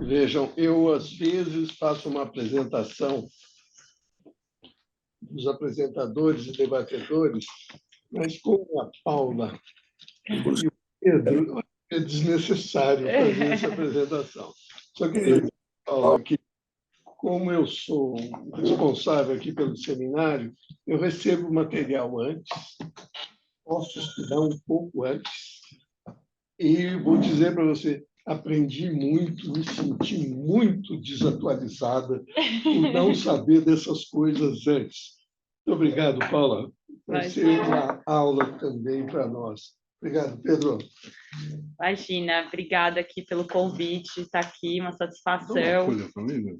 Vejam, eu às vezes faço uma apresentação dos apresentadores e debatedores, mas como a Paula e o Pedro, é desnecessário fazer essa apresentação. Só queria dizer, Paula, que como eu sou responsável aqui pelo seminário, eu recebo o material antes, posso estudar um pouco antes, e vou dizer para você, aprendi muito, me senti muito desatualizada por não saber dessas coisas antes. Muito obrigado, Paula. Vai ser uma aula também para nós. Obrigado, Pedro. Imagina, obrigada aqui pelo convite, está aqui, uma satisfação.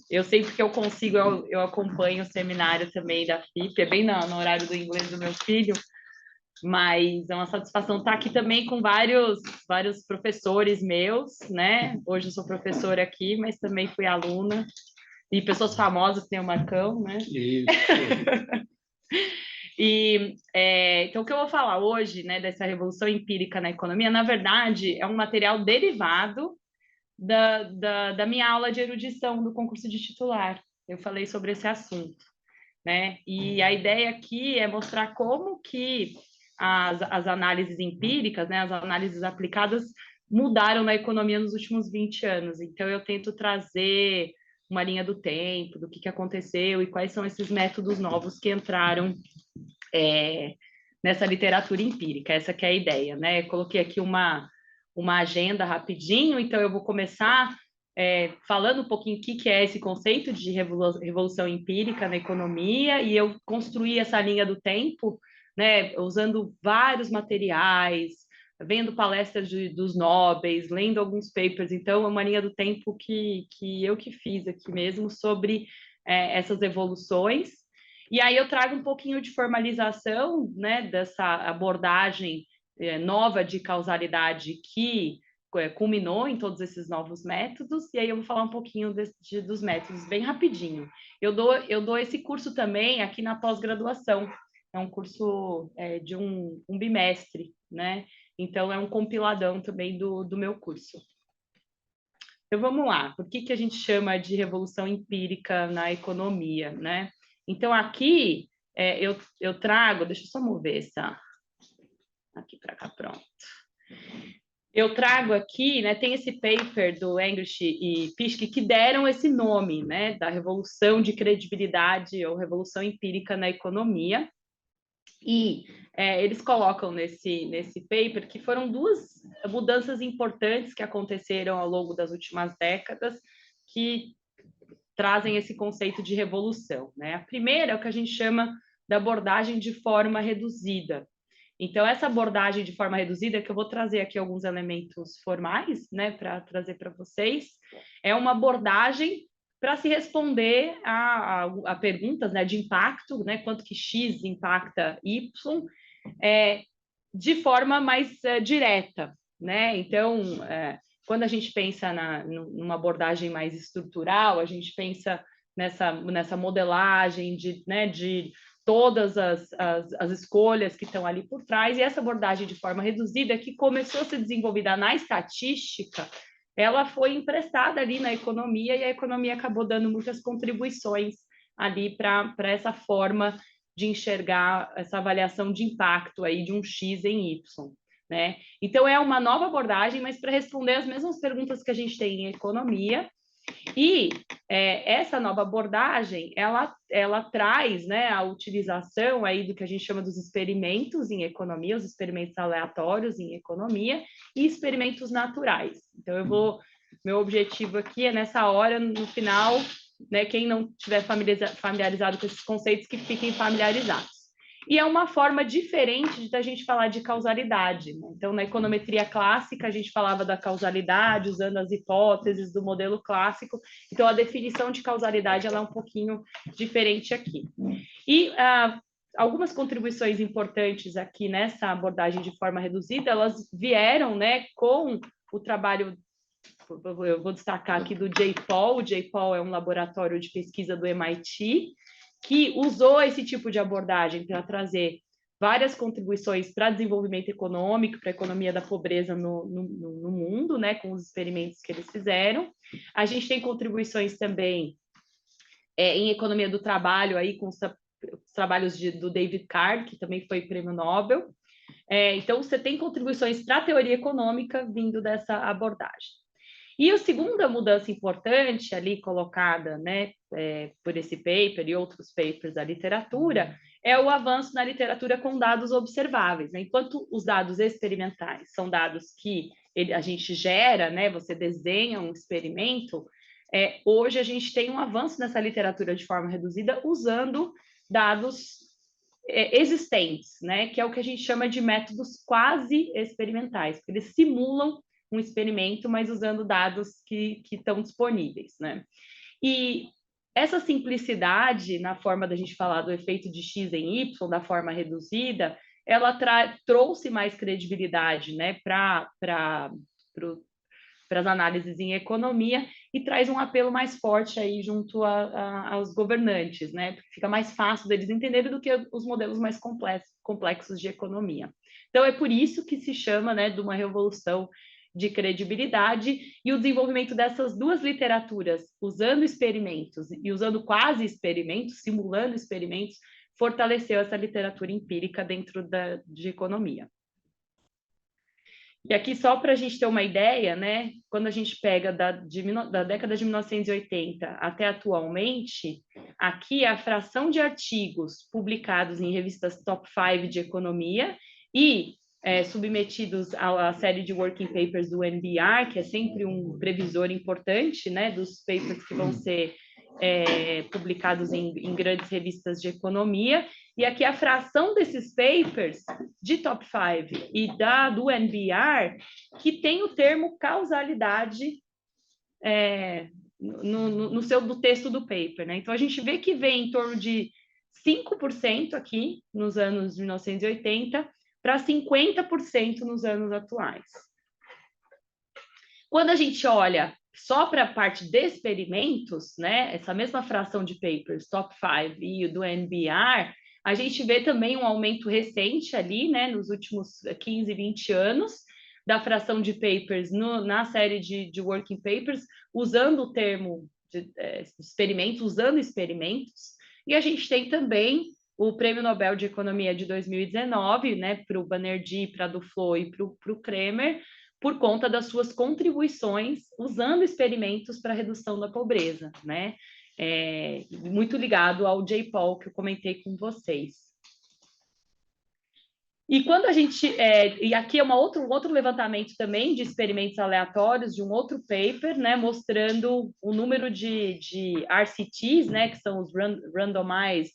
Eu sempre que eu consigo, eu acompanho o seminário também da FIP, é bem no horário do inglês do meu filho, mas é uma satisfação estar aqui também com vários professores meus, né? Hoje eu sou professora aqui, mas também fui aluna, e pessoas famosas, que tem o Marcão, né? Isso. Então, o que eu vou falar hoje, né, dessa revolução empírica na economia, na verdade, é um material derivado da minha aula de erudição do concurso de titular. Eu falei sobre esse assunto, né? E a ideia aqui é mostrar como que as análises empíricas, né, as análises aplicadas, mudaram na economia nos últimos 20 anos. Então, eu tento trazer uma linha do tempo, do que aconteceu e quais são esses métodos novos que entraram nessa literatura empírica. Essa que é a ideia, né? Eu coloquei aqui uma agenda rapidinho, então eu vou começar falando um pouquinho o que é esse conceito de revolução empírica na economia, e eu construí essa linha do tempo, né, usando vários materiais, vendo palestras dos nobres, lendo alguns papers. Então, é uma linha do tempo que eu fiz aqui mesmo sobre essas evoluções. E aí eu trago um pouquinho de formalização, né, dessa abordagem nova de causalidade que culminou em todos esses novos métodos, e aí eu vou falar um pouquinho dos métodos bem rapidinho. Eu dou esse curso também aqui na pós-graduação, é um curso de um bimestre, né? Então é um compiladão também do meu curso. Então vamos lá, por que a gente chama de revolução empírica na economia, né? Então aqui eu trago, deixa eu só mover essa aqui para cá, pronto. Eu trago aqui, né, tem esse paper do English e Pischke que deram esse nome, né, da revolução de credibilidade ou revolução empírica na economia. E eles colocam nesse paper que foram duas mudanças importantes que aconteceram ao longo das últimas décadas que trazem esse conceito de revolução, né? A primeira é o que a gente chama da abordagem de forma reduzida. Então, essa abordagem de forma reduzida, que eu vou trazer aqui alguns elementos formais, né, para trazer para vocês, é uma abordagem para se responder a perguntas, né, de impacto, né, quanto que X impacta Y, de forma mais direta, né? Então, quando a gente pensa numa abordagem mais estrutural, a gente pensa nessa modelagem de todas as escolhas que estão ali por trás, e essa abordagem de forma reduzida, que começou a ser desenvolvida na estatística, ela foi emprestada ali na economia, e a economia acabou dando muitas contribuições ali para essa forma de enxergar essa avaliação de impacto aí de um X em Y, né? Então, é uma nova abordagem, mas para responder as mesmas perguntas que a gente tem em economia. E essa nova abordagem, ela traz, né, a utilização aí do que a gente chama dos experimentos em economia, os experimentos aleatórios em economia e experimentos naturais. Então, meu objetivo aqui é nessa hora, no final, né, quem não estiver familiarizado com esses conceitos, que fiquem familiarizados. E é uma forma diferente da gente falar de causalidade, né? Então, na econometria clássica, a gente falava da causalidade, usando as hipóteses do modelo clássico. Então, a definição de causalidade ela é um pouquinho diferente aqui. E algumas contribuições importantes aqui nessa abordagem de forma reduzida, elas vieram, né, com o trabalho eu vou destacar aqui do J-PAL. O J-PAL é um laboratório de pesquisa do MIT que usou esse tipo de abordagem para trazer várias contribuições para desenvolvimento econômico, para a economia da pobreza no mundo, né, com os experimentos que eles fizeram. A gente tem contribuições também em economia do trabalho, aí, com os trabalhos do David Card, que também foi prêmio Nobel. Então, você tem contribuições para a teoria econômica vindo dessa abordagem. E a segunda mudança importante ali colocada, né, por esse paper e outros papers da literatura é o avanço na literatura com dados observáveis, né? Enquanto os dados experimentais são dados que a gente gera, né, você desenha um experimento, hoje a gente tem um avanço nessa literatura de forma reduzida usando dados existentes, né, que é o que a gente chama de métodos quase experimentais, porque eles simulam um experimento, mas usando dados que estão disponíveis, né? E essa simplicidade na forma da gente falar do efeito de X em Y, da forma reduzida, ela trouxe mais credibilidade, né, para as análises em economia e traz um apelo mais forte aí junto aos governantes, né? Porque fica mais fácil deles entenderem do que os modelos mais complexos de economia. Então, é por isso que se chama, né, de uma revolução de credibilidade, e o desenvolvimento dessas duas literaturas, usando experimentos e usando quase experimentos, simulando experimentos, fortaleceu essa literatura empírica dentro de economia. E aqui, só para a gente ter uma ideia, né, quando a gente pega da década de 1980 até atualmente, aqui a fração de artigos publicados em revistas top 5 de economia e submetidos à série de working papers do NBR, que é sempre um previsor importante, né, dos papers que vão ser publicados em grandes revistas de economia. E aqui a fração desses papers de top 5 e do NBR que tem o termo causalidade no texto do paper, né? Então a gente vê que vem em torno de 5% aqui nos anos 1980 para 50% nos anos atuais. Quando a gente olha só para a parte de experimentos, né, essa mesma fração de papers, top 5 e do NBR, a gente vê também um aumento recente ali, né, nos últimos 15, 20 anos, da fração de papers na série de working papers, usando o termo de experimentos, usando experimentos, e a gente tem também o Prêmio Nobel de Economia de 2019, né, para o Banerjee, para a Duflo e para o Kremer, por conta das suas contribuições usando experimentos para a redução da pobreza, né? Muito ligado ao J-PAL que eu comentei com vocês. E quando a gente... e aqui é um outro levantamento também de experimentos aleatórios, de um outro paper, né, mostrando o número de RCTs, né, que são os Randomized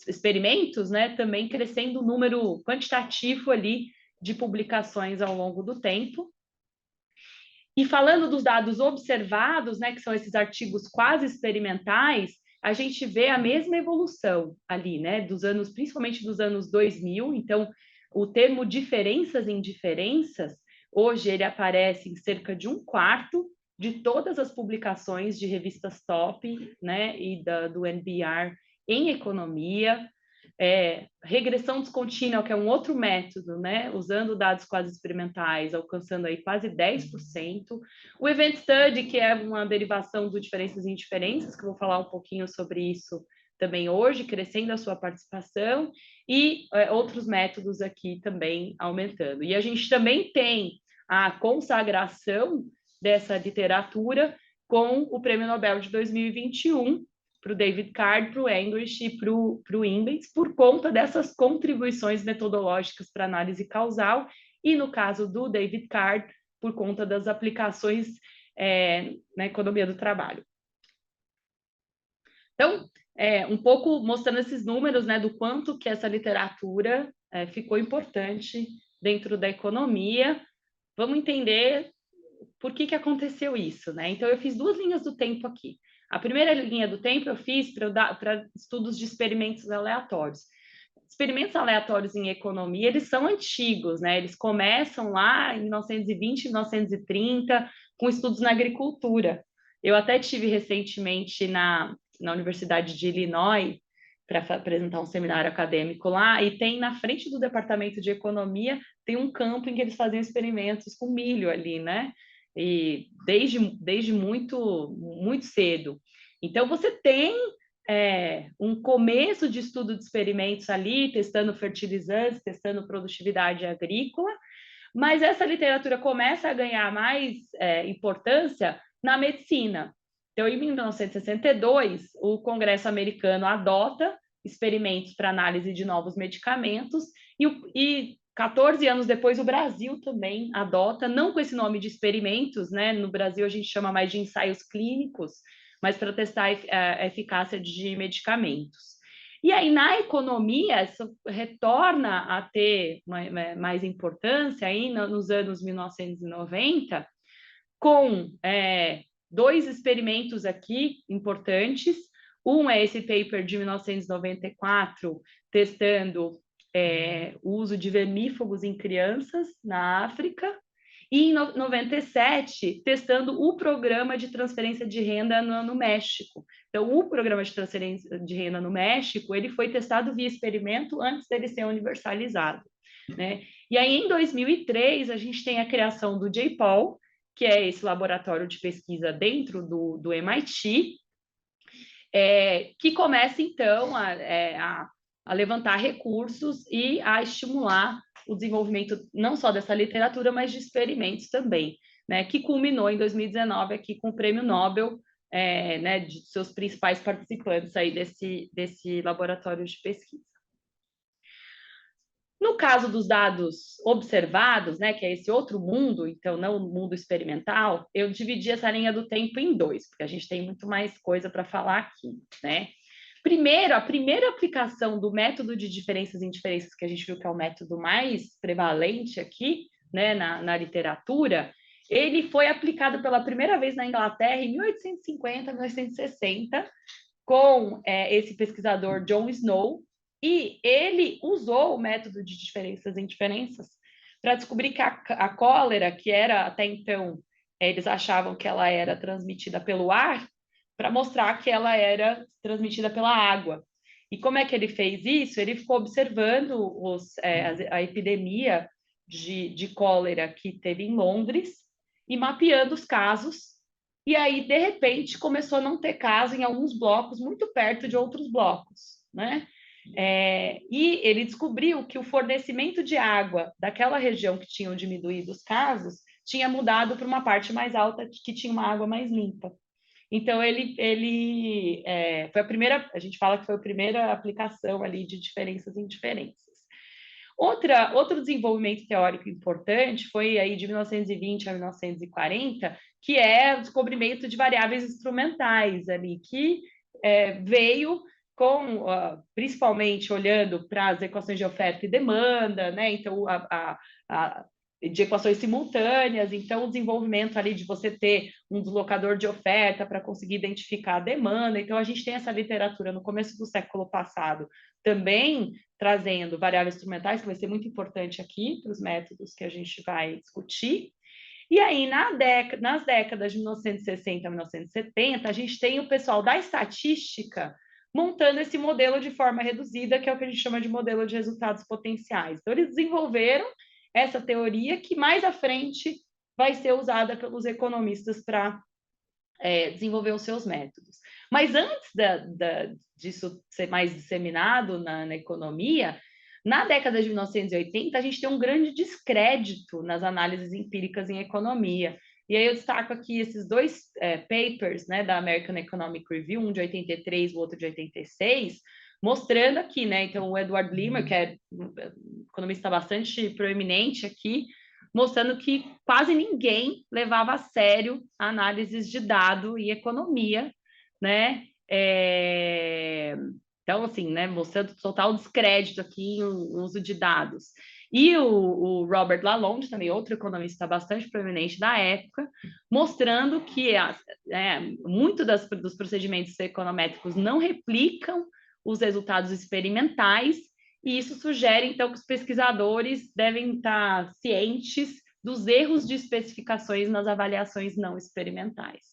experimentos, né, também crescendo o número quantitativo ali de publicações ao longo do tempo. E falando dos dados observados, né, que são esses artigos quase experimentais, a gente vê a mesma evolução ali, né, principalmente dos anos 2000. Então, o termo diferenças em diferenças, hoje ele aparece em cerca de 1/4 de todas as publicações de revistas top, né, e do NBR em economia. Regressão descontínua, que é um outro método, né, usando dados quase experimentais, alcançando aí quase 10%. O Event Study, que é uma derivação do diferenças e indiferenças, que eu vou falar um pouquinho sobre isso também hoje, crescendo a sua participação, e outros métodos aqui também aumentando. E a gente também tem a consagração dessa literatura com o Prêmio Nobel de 2021, para o David Card, para o English e para o Index, por conta dessas contribuições metodológicas para análise causal, e no caso do David Card, por conta das aplicações na economia do trabalho. Então, um pouco mostrando esses números, né, do quanto que essa literatura ficou importante dentro da economia. Vamos entender por que aconteceu isso, né? Então, eu fiz 2 linhas do tempo aqui. A primeira linha do tempo eu fiz para estudos de experimentos aleatórios. experimentos aleatórios em economia, eles são antigos, né? Eles começam lá em 1920, 1930, com estudos na agricultura. Eu até tive recentemente na Universidade de Illinois para apresentar um seminário acadêmico lá, e tem na frente do departamento de economia, tem um campo em que eles faziam experimentos com milho ali, né? E desde muito cedo. Então, você tem um começo de estudo de experimentos ali, testando fertilizantes, testando produtividade agrícola, mas essa literatura começa a ganhar mais importância na medicina. Então, em 1962, o Congresso americano adota experimentos para análise de novos medicamentos e 14 anos depois, o Brasil também adota, não com esse nome de experimentos, né? No Brasil, a gente chama mais de ensaios clínicos, mas para testar a eficácia de medicamentos. E aí, na economia, isso retorna a ter mais importância aí nos anos 1990, com dois experimentos aqui importantes. Um é esse paper de 1994, testando o uso de vermífugos em crianças na África, e em 97, testando o programa de transferência de renda no México. Então, o programa de transferência de renda no México, ele foi testado via experimento antes dele ser universalizado, né? E aí, em 2003, a gente tem a criação do J-POL, que é esse laboratório de pesquisa dentro do MIT, que começa, então, a levantar recursos e a estimular o desenvolvimento não só dessa literatura, mas de experimentos também, né, que culminou em 2019 aqui com o Prêmio Nobel, né, de seus principais participantes aí desse laboratório de pesquisa. No caso dos dados observados, né, que é esse outro mundo, então não o mundo experimental, eu dividi essa linha do tempo em dois, porque a gente tem muito mais coisa para falar aqui, né? Primeiro, a primeira aplicação do método de diferenças e indiferenças, que a gente viu que é o método mais prevalente aqui, né, na literatura, ele foi aplicado pela primeira vez na Inglaterra em 1850, 1860, com esse pesquisador John Snow, e ele usou o método de diferenças e indiferenças para descobrir que a cólera, que era até então, eles achavam que ela era transmitida pelo ar, para mostrar que ela era transmitida pela água. E como é que ele fez isso? Ele ficou observando a epidemia de cólera que teve em Londres e mapeando os casos. E aí, de repente, começou a não ter caso em alguns blocos, muito perto de outros blocos, né? E ele descobriu que o fornecimento de água daquela região que tinham diminuído os casos tinha mudado para uma parte mais alta que tinha uma água mais limpa. Então, foi a primeira, a gente fala que foi a primeira aplicação ali de diferenças e indiferenças. Outro desenvolvimento teórico importante foi aí de 1920 a 1940, que é o descobrimento de variáveis instrumentais ali, que veio principalmente olhando para as equações de oferta e demanda, né? Então, de equações simultâneas, então o desenvolvimento ali de você ter um deslocador de oferta para conseguir identificar a demanda. Então, a gente tem essa literatura no começo do século passado, também trazendo variáveis instrumentais, que vai ser muito importante aqui para os métodos que a gente vai discutir. E aí, nas décadas de 1960 a 1970, a gente tem o pessoal da estatística montando esse modelo de forma reduzida, que é o que a gente chama de modelo de resultados potenciais. Então, eles desenvolveram essa teoria que mais à frente vai ser usada pelos economistas para desenvolver os seus métodos. Mas antes disso ser mais disseminado na economia, na década de 1980, a gente tem um grande descrédito nas análises empíricas em economia. E aí eu destaco aqui esses dois papers, né, da American Economic Review, um de 83, o outro de 86, mostrando aqui, né, então o Edward Leamer, que é um economista bastante proeminente aqui, mostrando que quase ninguém levava a sério análises de dado e economia, né? Então, assim, né, mostrando total descrédito aqui no uso de dados. E o Robert Lalonde, também outro economista bastante proeminente da época, mostrando que muito dos procedimentos econométricos não replicam os resultados experimentais e isso sugere, então, que os pesquisadores devem estar cientes dos erros de especificações nas avaliações não experimentais,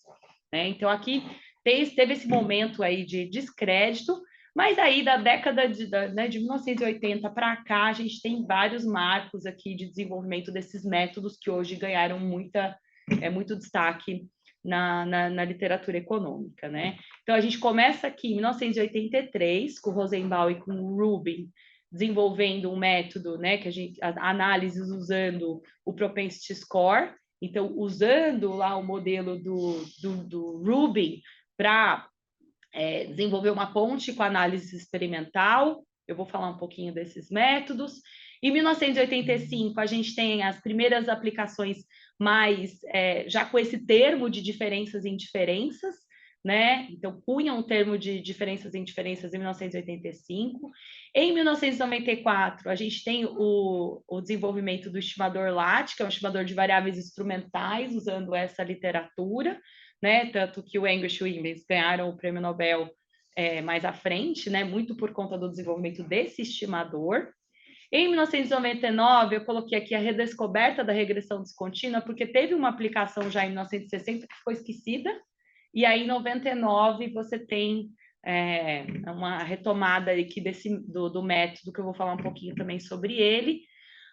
né? Então, aqui teve esse momento aí de descrédito, mas aí da década de 1980 para cá, a gente tem vários marcos aqui de desenvolvimento desses métodos que hoje ganharam muito destaque na literatura econômica, né? Então, a gente começa aqui em 1983, com Rosenbaum e com Rubin, desenvolvendo um método, né, análises usando o Propensity Score, então, usando lá o modelo do Rubin para desenvolver uma ponte com a análise experimental. Eu vou falar um pouquinho desses métodos. Em 1985, a gente tem as primeiras aplicações já com esse termo de diferenças e indiferenças, né? Então, cunham o termo de diferenças e indiferenças em 1985. Em 1994, a gente tem o desenvolvimento do estimador LAT, que é um estimador de variáveis instrumentais, usando essa literatura, né? Tanto que o English e o Imbens ganharam o prêmio Nobel mais à frente, né? Muito por conta do desenvolvimento desse estimador. Em 1999, eu coloquei aqui a redescoberta da regressão descontínua, porque teve uma aplicação já em 1960 que foi esquecida, e aí em 99 você tem uma retomada aqui do método, que eu vou falar um pouquinho também sobre ele.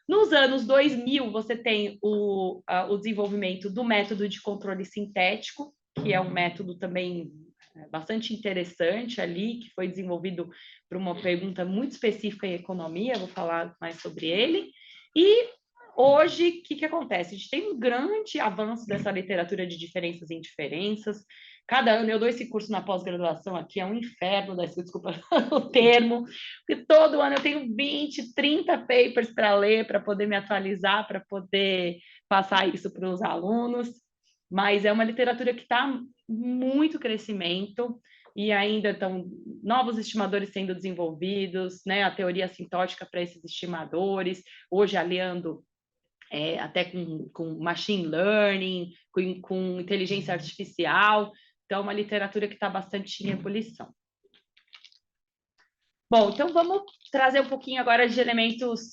Nos anos 2000, você tem o desenvolvimento do método de controle sintético, que é um método também bastante interessante ali, que foi desenvolvido por uma pergunta muito específica em economia, vou falar mais sobre ele. E hoje, o que acontece? A gente tem um grande avanço dessa literatura de diferenças e indiferenças. Cada ano eu dou esse curso na pós-graduação aqui, é um inferno, desculpa o termo, porque todo ano eu tenho 20, 30 papers para ler, para poder me atualizar, para poder passar isso para os alunos, mas é uma literatura que está muito crescimento, e ainda estão novos estimadores sendo desenvolvidos, né? A teoria assintótica para esses estimadores, hoje aliando até com machine learning, com inteligência artificial. Então, é uma literatura que está bastante em ebulição. Bom, então vamos trazer um pouquinho agora de elementos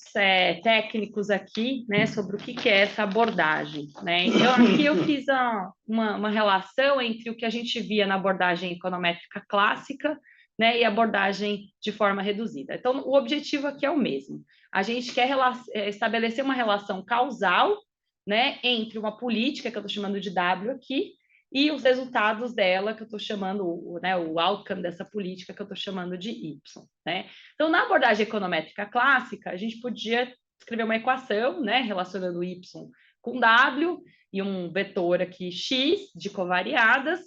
técnicos aqui, né, sobre o que é essa abordagem, né? Então, aqui eu fiz uma relação entre o que a gente via na abordagem econométrica clássica, né, e abordagem de forma reduzida. Então, o objetivo aqui é o mesmo. A gente quer estabelecer uma relação causal, né, entre uma política, que eu estou chamando de W aqui, e os resultados dela, que eu estou chamando, né, o outcome dessa política, que eu estou chamando de Y. Né? Então, na abordagem econométrica clássica, a gente podia escrever uma equação, né, relacionando Y com W, e um vetor aqui X de covariadas,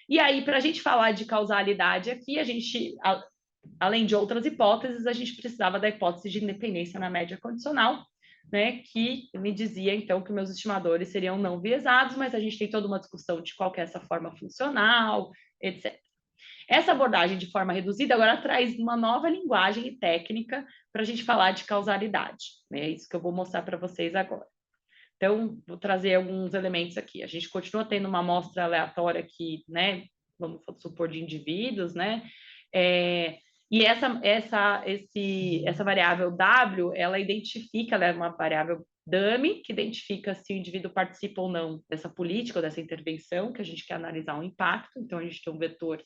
e aí, para a gente falar de causalidade aqui, além de outras hipóteses, a gente precisava da hipótese de independência na média condicional, né, que me dizia, então, que meus estimadores seriam não viesados, mas a gente tem toda uma discussão de qual que é essa forma funcional, etc. Essa abordagem de forma reduzida agora traz uma nova linguagem e técnica para a gente falar de causalidade. Né? É isso que eu vou mostrar para vocês agora. Então, vou trazer alguns elementos aqui. A gente continua tendo uma amostra aleatória aqui, né? Vamos supor, de indivíduos, né? E essa variável W, ela é uma variável dummy, que identifica se o indivíduo participa ou não dessa política ou dessa intervenção, que a gente quer analisar o impacto. Então, a gente tem um vetor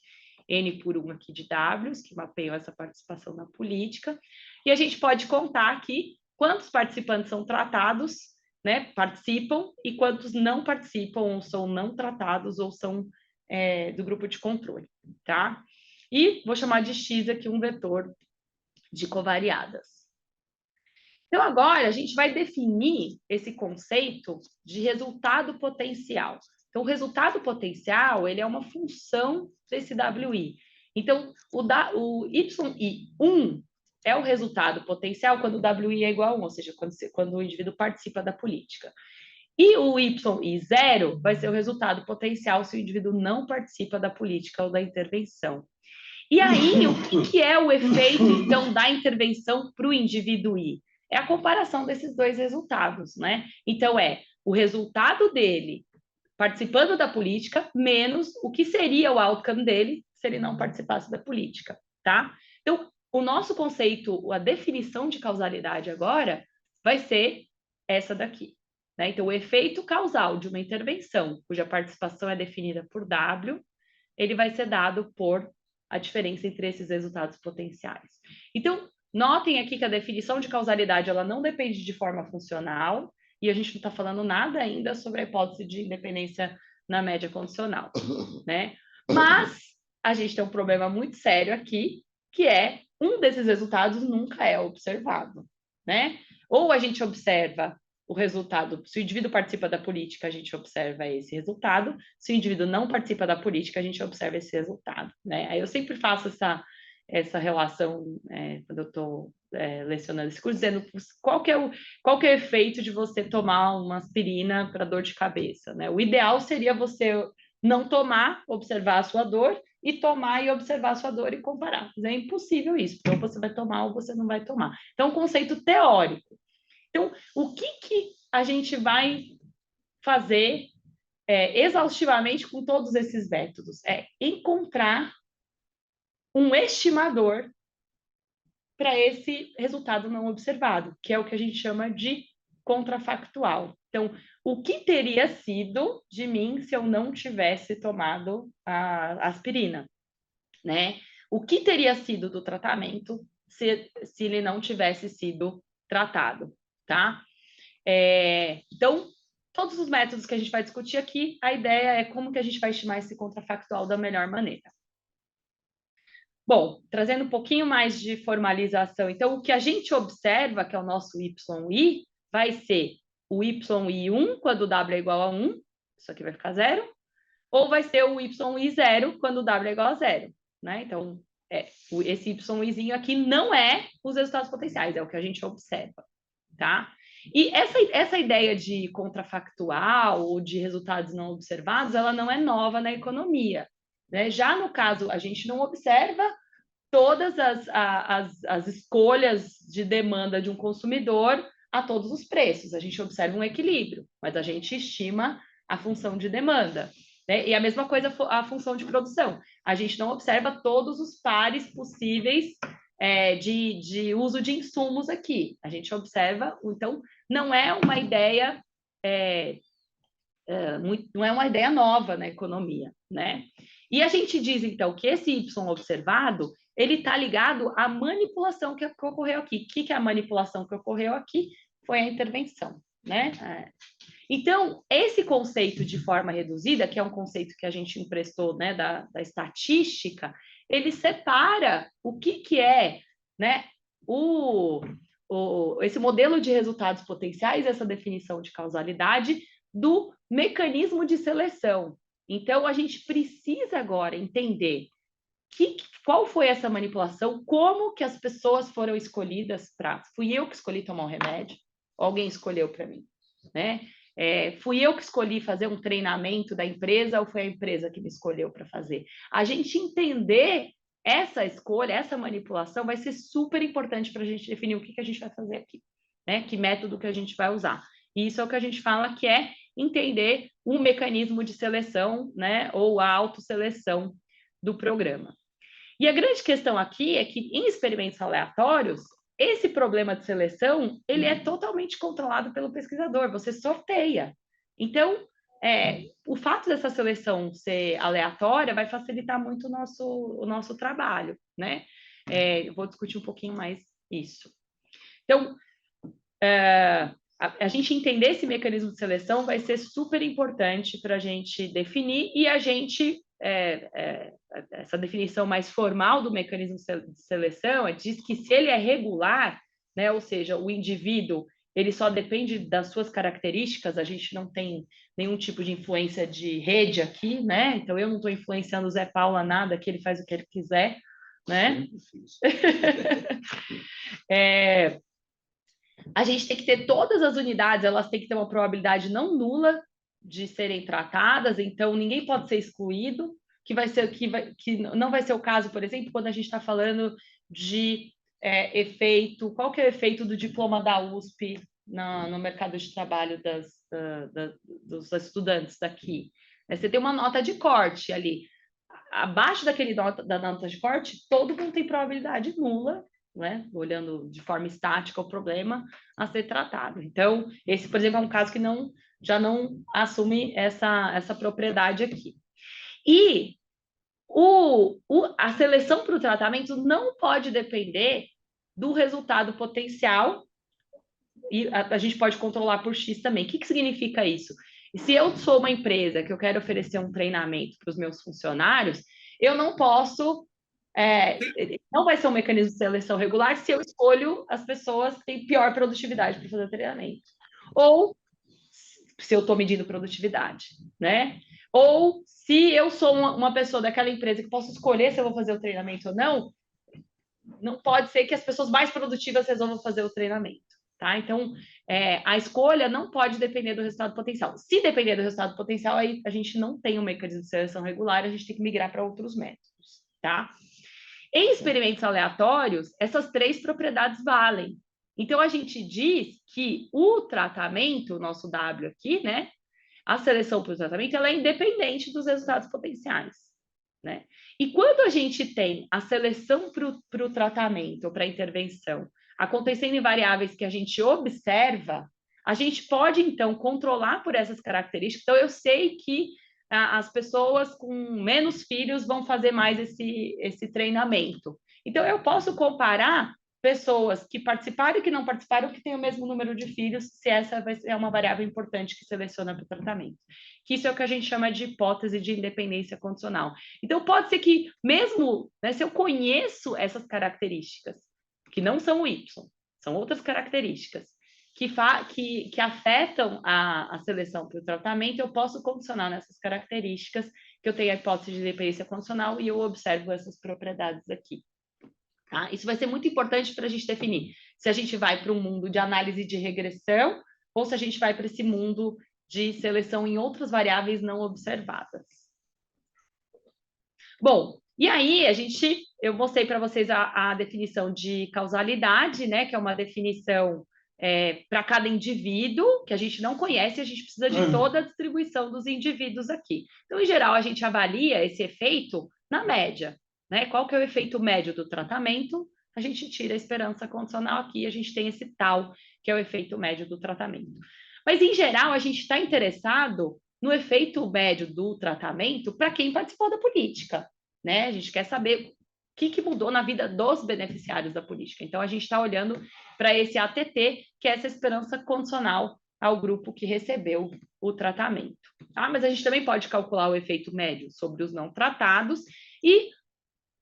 N por 1 aqui de Ws, que mapeiam essa participação na política. E a gente pode contar aqui quantos participantes são tratados, né, participam, e quantos não participam, ou são não tratados, ou são do grupo de controle, tá? E vou chamar de X aqui um vetor de covariadas. Então, agora a gente vai definir esse conceito de resultado potencial. Então, o resultado potencial, ele é uma função desse WI. Então, o YI1 é o resultado potencial quando o WI é igual a 1, ou seja, quando o indivíduo participa da política. E o YI0 vai ser o resultado potencial se o indivíduo não participa da política ou da intervenção. E aí, o que é o efeito, então, da intervenção para o indivíduo I? É a comparação desses dois resultados, né? Então, o resultado dele participando da política menos o que seria o outcome dele se ele não participasse da política, tá? Então, o nosso conceito, a definição de causalidade agora vai ser essa daqui, né? Então, o efeito causal de uma intervenção, cuja participação é definida por W, ele vai ser dado por a diferença entre esses resultados potenciais. Então, notem aqui que a definição de causalidade ela não depende de forma funcional, e a gente não está falando nada ainda sobre a hipótese de independência na média condicional, né? Mas a gente tem um problema muito sério aqui, que é um desses resultados nunca é observado, né? Ou a gente observa o resultado, se o indivíduo participa da política, a gente observa esse resultado, se o indivíduo não participa da política, a gente observa esse resultado, né? Aí eu sempre faço essa relação, quando eu estou lecionando esse curso, dizendo qual que é o efeito de você tomar uma aspirina para dor de cabeça, né? O ideal seria você não tomar, observar a sua dor, e tomar e observar a sua dor e comparar. Mas é impossível isso, porque ou você vai tomar ou você não vai tomar. Então, um conceito teórico. Então, o que a gente vai fazer exaustivamente com todos esses métodos? É encontrar um estimador para esse resultado não observado, que é o que a gente chama de contrafactual. Então, o que teria sido de mim se eu não tivesse tomado a aspirina, né? O que teria sido do tratamento se ele não tivesse sido tratado, tá? Então, todos os métodos que a gente vai discutir aqui, a ideia é como que a gente vai estimar esse contrafactual da melhor maneira. Bom, trazendo um pouquinho mais de formalização, então, o que a gente observa, que é o nosso YI, vai ser o YI1 quando W é igual a 1, isso aqui vai ficar 0, ou vai ser o YI0 quando W é igual a 0, né? Então, esse YIzinho aqui não é os resultados potenciais, é o que a gente observa, tá? E essa ideia de contrafactual ou de resultados não observados, ela não é nova na economia, né? Já no caso, a gente não observa todas as escolhas de demanda de um consumidor a todos os preços. A gente observa um equilíbrio, mas a gente estima a função de demanda, né? E a mesma coisa a função de produção. A gente não observa todos os pares possíveis de uso de insumos aqui. A gente observa, então, não é uma ideia não é uma ideia nova na economia, né? E a gente diz, então, que esse Y observado, ele está ligado à manipulação que ocorreu aqui. O que é a manipulação que ocorreu aqui? Foi a intervenção, né? Então, esse conceito de forma reduzida, que é um conceito que a gente emprestou, né, da estatística, ele separa o que é, né, esse modelo de resultados potenciais, essa definição de causalidade, do mecanismo de seleção. Então, a gente precisa agora entender qual foi essa manipulação, como que as pessoas foram escolhidas para... Fui eu que escolhi tomar um remédio? Ou alguém escolheu para mim, né? Fui eu que escolhi fazer um treinamento da empresa ou foi a empresa que me escolheu para fazer? A gente entender essa escolha, essa manipulação vai ser super importante para a gente definir o que a gente vai fazer aqui, né? Que método que a gente vai usar. E isso é o que a gente fala que é entender o mecanismo de seleção, né? Ou a autoseleção do programa. E a grande questão aqui é que em experimentos aleatórios, esse problema de seleção, ele é totalmente controlado pelo pesquisador, você sorteia. Então, o fato dessa seleção ser aleatória vai facilitar muito o nosso trabalho, né? Eu vou discutir um pouquinho mais isso. Então, a gente entender esse mecanismo de seleção vai ser super importante para a gente definir e a gente... essa definição mais formal do mecanismo de seleção diz que se ele é regular, né, ou seja, o indivíduo ele só depende das suas características, a gente não tem nenhum tipo de influência de rede aqui, né? Então eu não estou influenciando o Zé Paulo a nada, que ele faz o que ele quiser, né? A gente tem que ter todas as unidades, elas têm que ter uma probabilidade não nula de serem tratadas, então ninguém pode ser excluído, que não vai ser o caso, por exemplo, quando a gente está falando de efeito, qual que é o efeito do diploma da USP no mercado de trabalho dos estudantes daqui? Você tem uma nota de corte ali. abaixo da nota de corte, todo mundo tem probabilidade nula, né? Olhando de forma estática o problema a ser tratado. Então, esse, por exemplo, é um caso que já não assume essa propriedade aqui. E a seleção para o tratamento não pode depender do resultado potencial, e a gente pode controlar por X também. O que significa isso? E se eu sou uma empresa que eu quero oferecer um treinamento para os meus funcionários, eu não posso, não vai ser um mecanismo de seleção regular se eu escolho as pessoas que têm pior produtividade para fazer o treinamento. Ou se eu estou medindo produtividade, né? Ou se eu sou uma pessoa daquela empresa que posso escolher se eu vou fazer o treinamento ou não, não pode ser que as pessoas mais produtivas resolvam fazer o treinamento. Tá? Então, a escolha não pode depender do resultado potencial. Se depender do resultado potencial, aí a gente não tem um mecanismo de seleção regular, a gente tem que migrar para outros métodos. Tá? Em experimentos aleatórios, essas 3 propriedades valem. Então, a gente diz que o tratamento, o nosso W aqui, né? A seleção para o tratamento, ela é independente dos resultados potenciais. Né? E quando a gente tem a seleção para o tratamento ou para a intervenção acontecendo em variáveis que a gente observa, a gente pode, então, controlar por essas características. Então, eu sei que as pessoas com menos filhos vão fazer mais esse treinamento. Então, eu posso comparar pessoas que participaram e que não participaram, que têm o mesmo número de filhos, se essa é uma variável importante que seleciona para o tratamento. Que isso é o que a gente chama de hipótese de independência condicional. Então, pode ser que, mesmo, né, se eu conheço essas características, que não são o Y, são outras características, que afetam a seleção para o tratamento, eu posso condicionar nessas características, que eu tenho a hipótese de independência condicional e eu observo essas propriedades aqui. Tá? Isso vai ser muito importante para a gente definir se a gente vai para um mundo de análise de regressão ou se a gente vai para esse mundo de seleção em outras variáveis não observadas. Bom, e aí eu mostrei para vocês a definição de causalidade, né, que é uma definição para cada indivíduo, que a gente não conhece, a gente precisa de toda a distribuição dos indivíduos aqui. Então, em geral, a gente avalia esse efeito na média. Né? Qual que é o efeito médio do tratamento? A gente tira a esperança condicional aqui, a gente tem esse tal, que é o efeito médio do tratamento. Mas, em geral, a gente está interessado no efeito médio do tratamento para quem participou da política. Né? A gente quer saber o que mudou na vida dos beneficiários da política. Então, a gente está olhando para esse ATT, que é essa esperança condicional ao grupo que recebeu o tratamento. Tá? Mas a gente também pode calcular o efeito médio sobre os não tratados e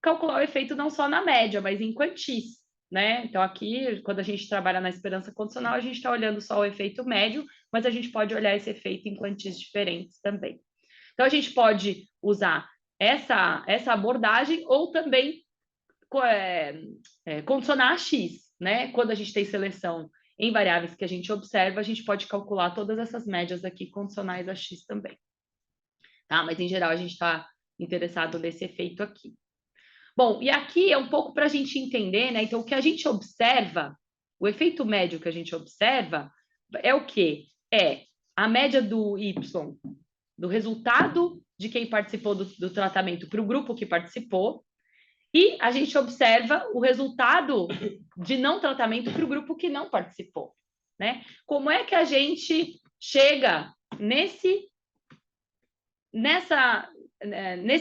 calcular o efeito não só na média, mas em quantis. Né? Então, aqui, quando a gente trabalha na esperança condicional, a gente está olhando só o efeito médio, mas a gente pode olhar esse efeito em quantis diferentes também. Então, a gente pode usar essa abordagem ou também condicionar a X, né? Quando a gente tem seleção em variáveis que a gente observa, a gente pode calcular todas essas médias aqui condicionais a X também. Tá? Mas, em geral, a gente está interessado nesse efeito aqui. Bom, e aqui é um pouco para a gente entender, né? Então, o que a gente observa, o efeito médio que a gente observa é o quê? É a média do Y, do resultado de quem participou do tratamento para o grupo que participou, e a gente observa o resultado de não tratamento para o grupo que não participou. Né? Como é que a gente chega nesse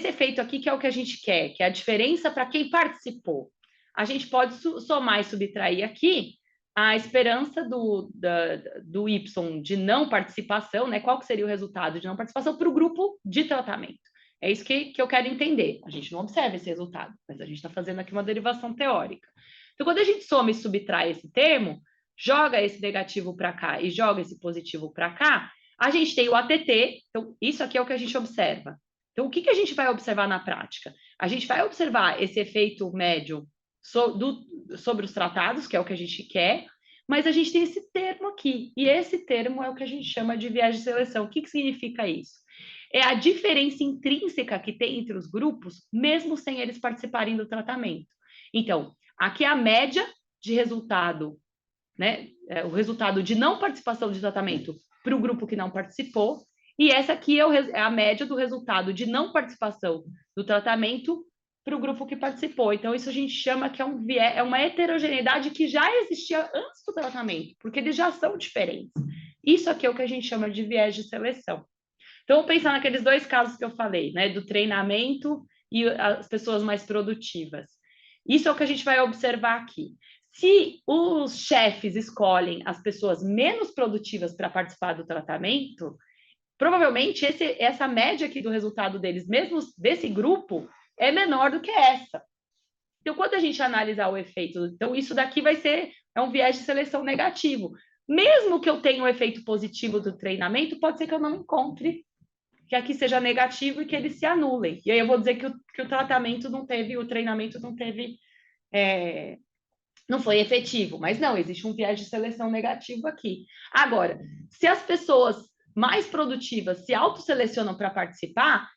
efeito aqui, que é o que a gente quer, que é a diferença para quem participou? A gente pode somar e subtrair aqui a esperança do Y de não participação, né? Qual que seria o resultado de não participação para o grupo de tratamento? É isso que eu quero entender. A gente não observa esse resultado, mas a gente está fazendo aqui uma derivação teórica. Então, quando a gente soma e subtrai esse termo, joga esse negativo para cá e joga esse positivo para cá, a gente tem o ATT. Então, isso aqui é o que a gente observa. Então, o que a gente vai observar na prática? A gente vai observar esse efeito médio sobre os tratados, que é o que a gente quer, mas a gente tem esse termo aqui, e esse termo é o que a gente chama de viés de seleção. O que significa isso? É a diferença intrínseca que tem entre os grupos, mesmo sem eles participarem do tratamento. Então, aqui é a média de resultado, né? O resultado de não participação de tratamento para o grupo que não participou, E essa aqui é a média do resultado de não participação do tratamento para o grupo que participou. Então, isso a gente chama que é uma heterogeneidade que já existia antes do tratamento, porque eles já são diferentes. Isso aqui é o que a gente chama de viés de seleção. Então, vou pensar naqueles 2 casos que eu falei, né, do treinamento e as pessoas mais produtivas. Isso é o que a gente vai observar aqui. Se os chefes escolhem as pessoas menos produtivas para participar do tratamento, provavelmente essa média aqui do resultado deles, mesmo desse grupo, é menor do que essa. Então, quando a gente analisar o efeito, então isso daqui é um viés de seleção negativo. Mesmo que eu tenha um efeito positivo do treinamento, pode ser que eu não encontre que aqui seja negativo e que eles se anulem. E aí eu vou dizer que o tratamento não teve, o treinamento não teve, não foi efetivo. Mas não, existe um viés de seleção negativo aqui. Agora, se as pessoas mais produtivas se autoselecionam para participar,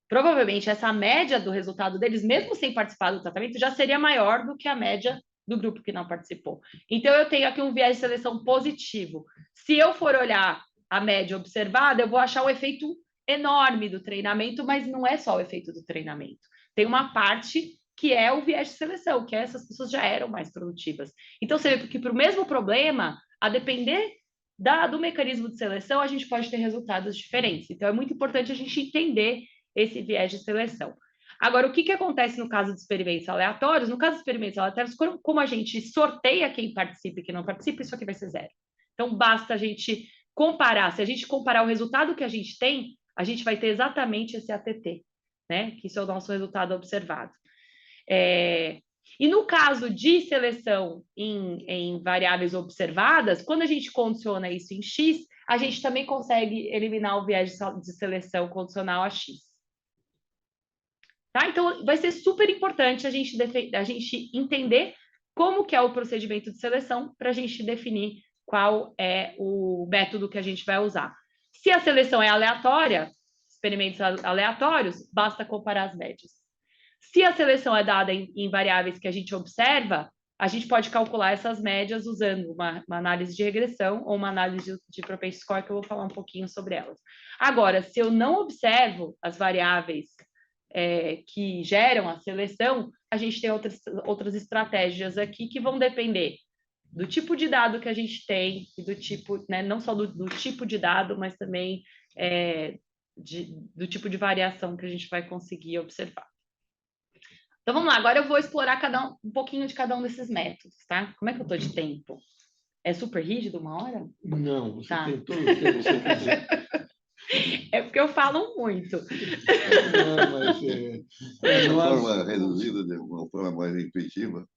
provavelmente essa média do resultado deles, mesmo sem participar do tratamento, já seria maior do que a média do grupo que não participou. Então, eu tenho aqui um viés de seleção positivo. Se eu for olhar a média observada, eu vou achar o efeito enorme do treinamento, mas não é só o efeito do treinamento. Tem uma parte que é o viés de seleção, que essas pessoas já eram mais produtivas. Então, você vê que para o mesmo problema, a depender do mecanismo de seleção, a gente pode ter resultados diferentes. Então, é muito importante a gente entender esse viés de seleção. Agora, o que acontece no caso de experimentos aleatórios? No caso de experimentos aleatórios, como a gente sorteia quem participa e quem não participa, isso aqui vai ser 0. Então, basta a gente comparar. Se a gente comparar o resultado que a gente tem, a gente vai ter exatamente esse ATT, né? Que isso é o nosso resultado observado. E no caso de seleção em variáveis observadas, quando a gente condiciona isso em X, a gente também consegue eliminar o viés de seleção condicional a X. Tá? Então, vai ser super importante a gente entender como que é o procedimento de seleção para a gente definir qual é o método que a gente vai usar. Se a seleção é aleatória, experimentos aleatórios, basta comparar as médias. Se a seleção é dada em variáveis que a gente observa, a gente pode calcular essas médias usando uma análise de regressão ou uma análise de propensity score, que eu vou falar um pouquinho sobre elas. Agora, se eu não observo as variáveis que geram a seleção, a gente tem outras estratégias aqui que vão depender do tipo de dado que a gente tem e do tipo, né, não só do tipo de dado, mas também do tipo de variação que a gente vai conseguir observar. Então, vamos lá. Agora eu vou explorar um pouquinho de cada um desses métodos, tá? Como é que eu estou de tempo? É super rígido, 1 hora? Não, você tem todo o tempo que você quiser. É porque eu falo muito. Não, mas de uma forma reduzida, de uma forma mais intuitiva.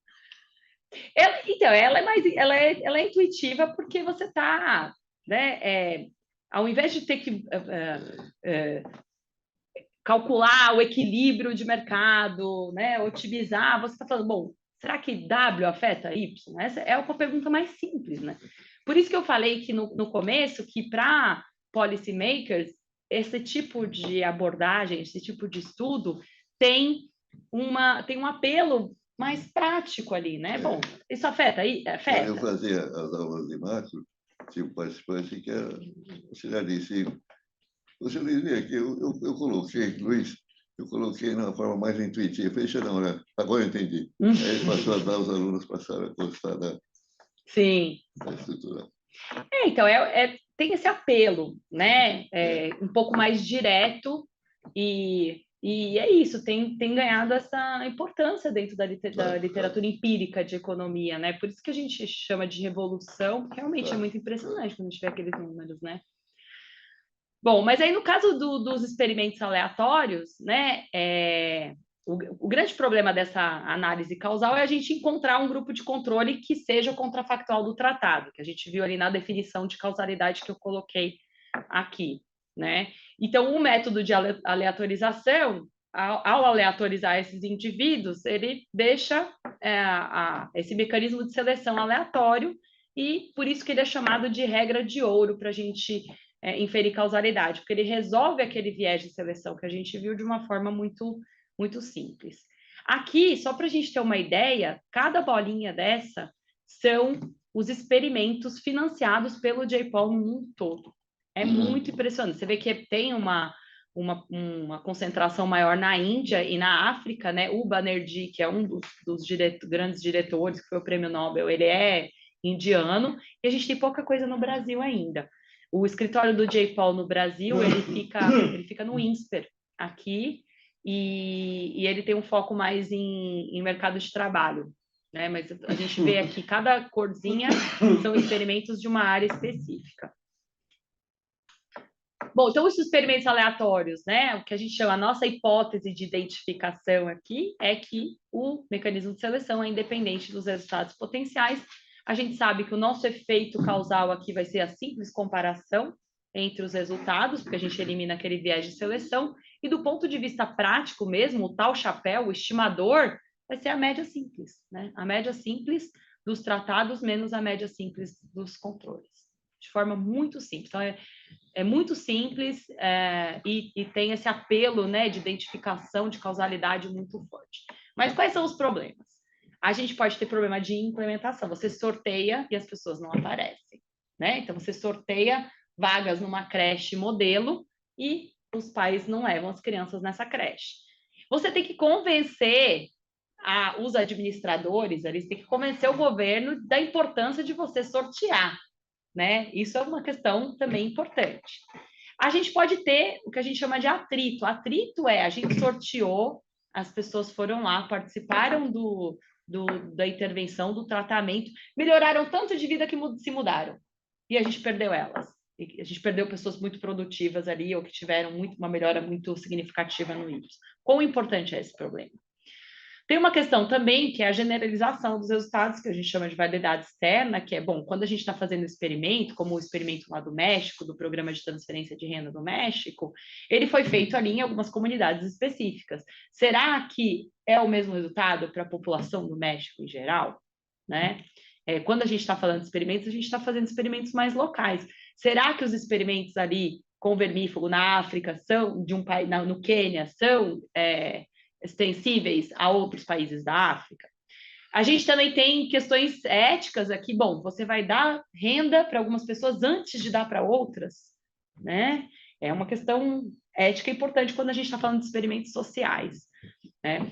Ela é intuitiva porque você está, né? Ao invés de ter que calcular o equilíbrio de mercado, né? Otimizar, você está falando, bom, será que W afeta Y? Essa é uma pergunta mais simples, né? Por isso que eu falei que no começo que para policy makers esse tipo de abordagem, esse tipo de estudo tem um apelo mais prático ali, né? Bom, isso afeta aí? Afeta. Eu fazia as aulas de macro, tinha um participante que era auxiliar de ensino. Você dizia que eu coloquei, Luiz, eu coloquei na forma mais intuitiva. Eu falei, não, né? Agora eu entendi. Aí ele passou a dar, os alunos passaram a gostar da estrutura. Então, tem esse apelo, né? Um pouco mais direto e é isso, tem ganhado essa importância dentro da literatura empírica de economia, né? Por isso que a gente chama de revolução, porque realmente é muito impressionante quando a gente vê aqueles números, né? Bom, mas aí no caso dos experimentos aleatórios, né? O grande problema dessa análise causal é a gente encontrar um grupo de controle que seja o contrafactual do tratado, que a gente viu ali na definição de causalidade que eu coloquei aqui, né? Então, o método de aleatorização, ao aleatorizar esses indivíduos, ele deixa esse mecanismo de seleção aleatório e por isso que ele é chamado de regra de ouro para a gente inferir causalidade, porque ele resolve aquele viés de seleção que a gente viu de uma forma muito simples. Aqui, só para a gente ter uma ideia, cada bolinha dessa são os experimentos financiados pelo J-POL no mundo todo. É muito impressionante. Você vê que tem uma concentração maior na Índia e na África, né? O Banerjee, que é um dos grandes diretores, que foi o prêmio Nobel, ele é indiano, e a gente tem pouca coisa no Brasil ainda. O escritório do J. Paul no Brasil, ele fica no INSPER, aqui, e ele tem um foco mais em mercado de trabalho, né? Mas a gente vê aqui, cada corzinha são experimentos de uma área específica. Bom, então os experimentos aleatórios, né? O que a gente chama, a nossa hipótese de identificação aqui é que o mecanismo de seleção é independente dos resultados potenciais. A gente sabe que o nosso efeito causal aqui vai ser a simples comparação entre os resultados, porque a gente elimina aquele viés de seleção, e do ponto de vista prático mesmo, o tal chapéu, o estimador, vai ser a média simples, né? A média simples dos tratados menos a média simples dos controles, de forma muito simples. Então, é muito simples e tem esse apelo, né, de identificação de causalidade muito forte. Mas quais são os problemas? A gente pode ter problema de implementação. Você sorteia e as pessoas não aparecem, né? Então, você sorteia vagas numa creche modelo e os pais não levam as crianças nessa creche. Você tem que convencer os administradores, eles têm que convencer o governo da importância de você sortear, né? Isso é uma questão também importante. A gente pode ter o que a gente chama de atrito. Atrito é a gente sorteou, as pessoas foram lá, participaram da intervenção, do tratamento, melhoraram tanto de vida que se mudaram. E a gente perdeu elas. E a gente perdeu pessoas muito produtivas ali, ou que tiveram uma melhora muito significativa no IPS. Quão importante é esse problema? Tem uma questão também, que é a generalização dos resultados, que a gente chama de validade externa, que é, bom, quando a gente está fazendo experimento, como o experimento lá do México, do Programa de Transferência de Renda do México, ele foi feito ali em algumas comunidades específicas. Será que é o mesmo resultado para a população do México em geral? Né? Quando a gente está falando de experimentos, a gente está fazendo experimentos mais locais. Será que os experimentos ali com vermífugo na África são, de um país, no Quênia, são extensíveis a outros países da África? A gente também tem questões éticas aqui. Bom, você vai dar renda para algumas pessoas antes de dar para outras, né? É uma questão ética importante quando a gente está falando de experimentos sociais, né?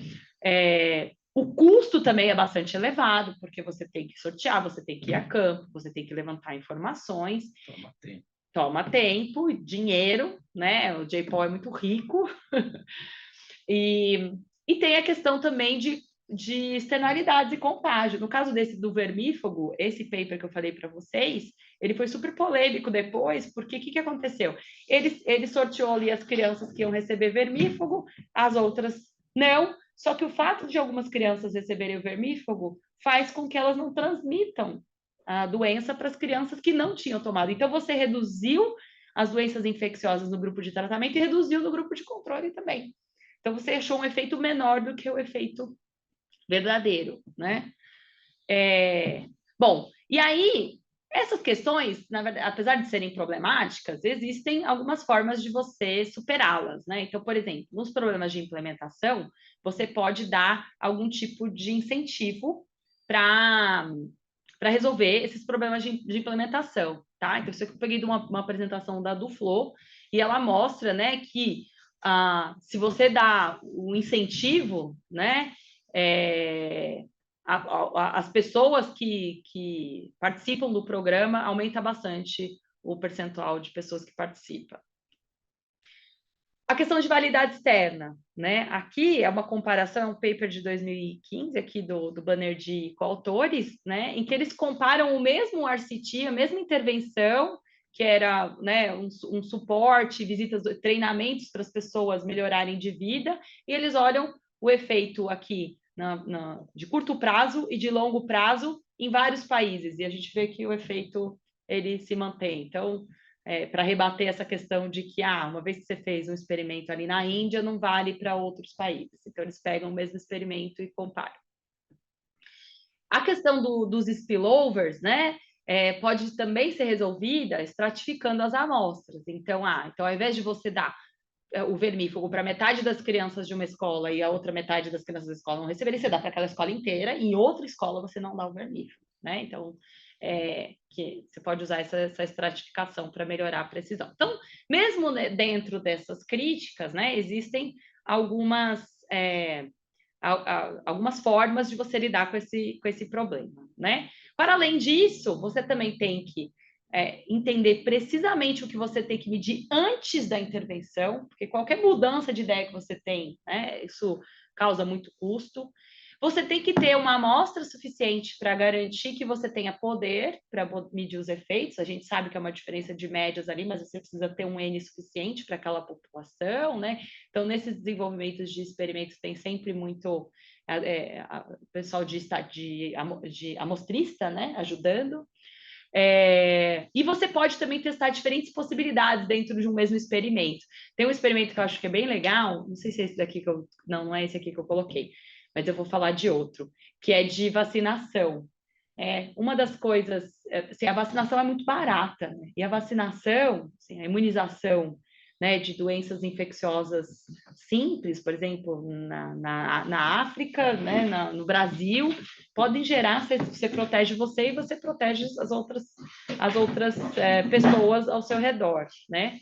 O custo também é bastante elevado, porque você tem que sortear, você tem que ir a campo, você tem que levantar informações. Toma tempo, dinheiro, né? O J. Paul é muito rico. E tem a questão também de externalidades e contágio. No caso do vermífugo, esse paper que eu falei para vocês, ele foi super polêmico depois, porque o que aconteceu? Ele sorteou ali as crianças que iam receber vermífugo, as outras não, só que o fato de algumas crianças receberem o vermífugo faz com que elas não transmitam a doença para as crianças que não tinham tomado. Então, você reduziu as doenças infecciosas no grupo de tratamento e reduziu no grupo de controle também. Então, você achou um efeito menor do que o efeito verdadeiro, né? Bom, e aí, essas questões, na verdade, apesar de serem problemáticas, existem algumas formas de você superá-las, né? Então, por exemplo, nos problemas de implementação, você pode dar algum tipo de incentivo para resolver esses problemas de implementação, tá? Então, isso aqui eu peguei de uma apresentação da Duflo, e ela mostra, né, que se você dá o incentivo, né, as pessoas que participam do programa aumenta bastante o percentual de pessoas que participam. A questão de validade externa, né? Aqui é uma comparação, é um paper de 2015 aqui do Banerjee e coautores, né, em que eles comparam o mesmo RCT, a mesma intervenção, que era, né, um suporte, visitas, treinamentos para as pessoas melhorarem de vida, e eles olham o efeito aqui de curto prazo e de longo prazo em vários países, e a gente vê que o efeito ele se mantém. Então, para rebater essa questão de que, uma vez que você fez um experimento ali na Índia, não vale para outros países. Então, eles pegam o mesmo experimento e comparam. A questão dos spillovers, né, pode também ser resolvida estratificando as amostras. Então, ao invés de você dar o vermífugo para metade das crianças de uma escola e a outra metade das crianças da escola não receberem, você dá para aquela escola inteira, e em outra escola você não dá o vermífugo, né? Então, que você pode usar essa estratificação para melhorar a precisão. Então, mesmo dentro dessas críticas, né, existem algumas formas de você lidar com esse problema, né? Para além disso, você também tem que entender precisamente o que você tem que medir antes da intervenção, porque qualquer mudança de ideia que você tem, né, isso causa muito custo. Você tem que ter uma amostra suficiente para garantir que você tenha poder para medir os efeitos. A gente sabe que é uma diferença de médias ali, mas você precisa ter um N suficiente para aquela população, né? Então, nesses desenvolvimentos de experimentos, tem sempre muito o pessoal de amostrista, né, ajudando. E você pode também testar diferentes possibilidades dentro de um mesmo experimento. Tem um experimento que eu acho que é bem legal, não sei se é esse daqui não é esse aqui que eu coloquei, mas eu vou falar de outro, que é de vacinação. Uma das coisas, assim, a vacinação é muito barata, né? E a vacinação, assim, a imunização, né, de doenças infecciosas simples, por exemplo, na África, né, no Brasil, podem gerar, você protege você e você protege as outras pessoas ao seu redor, né?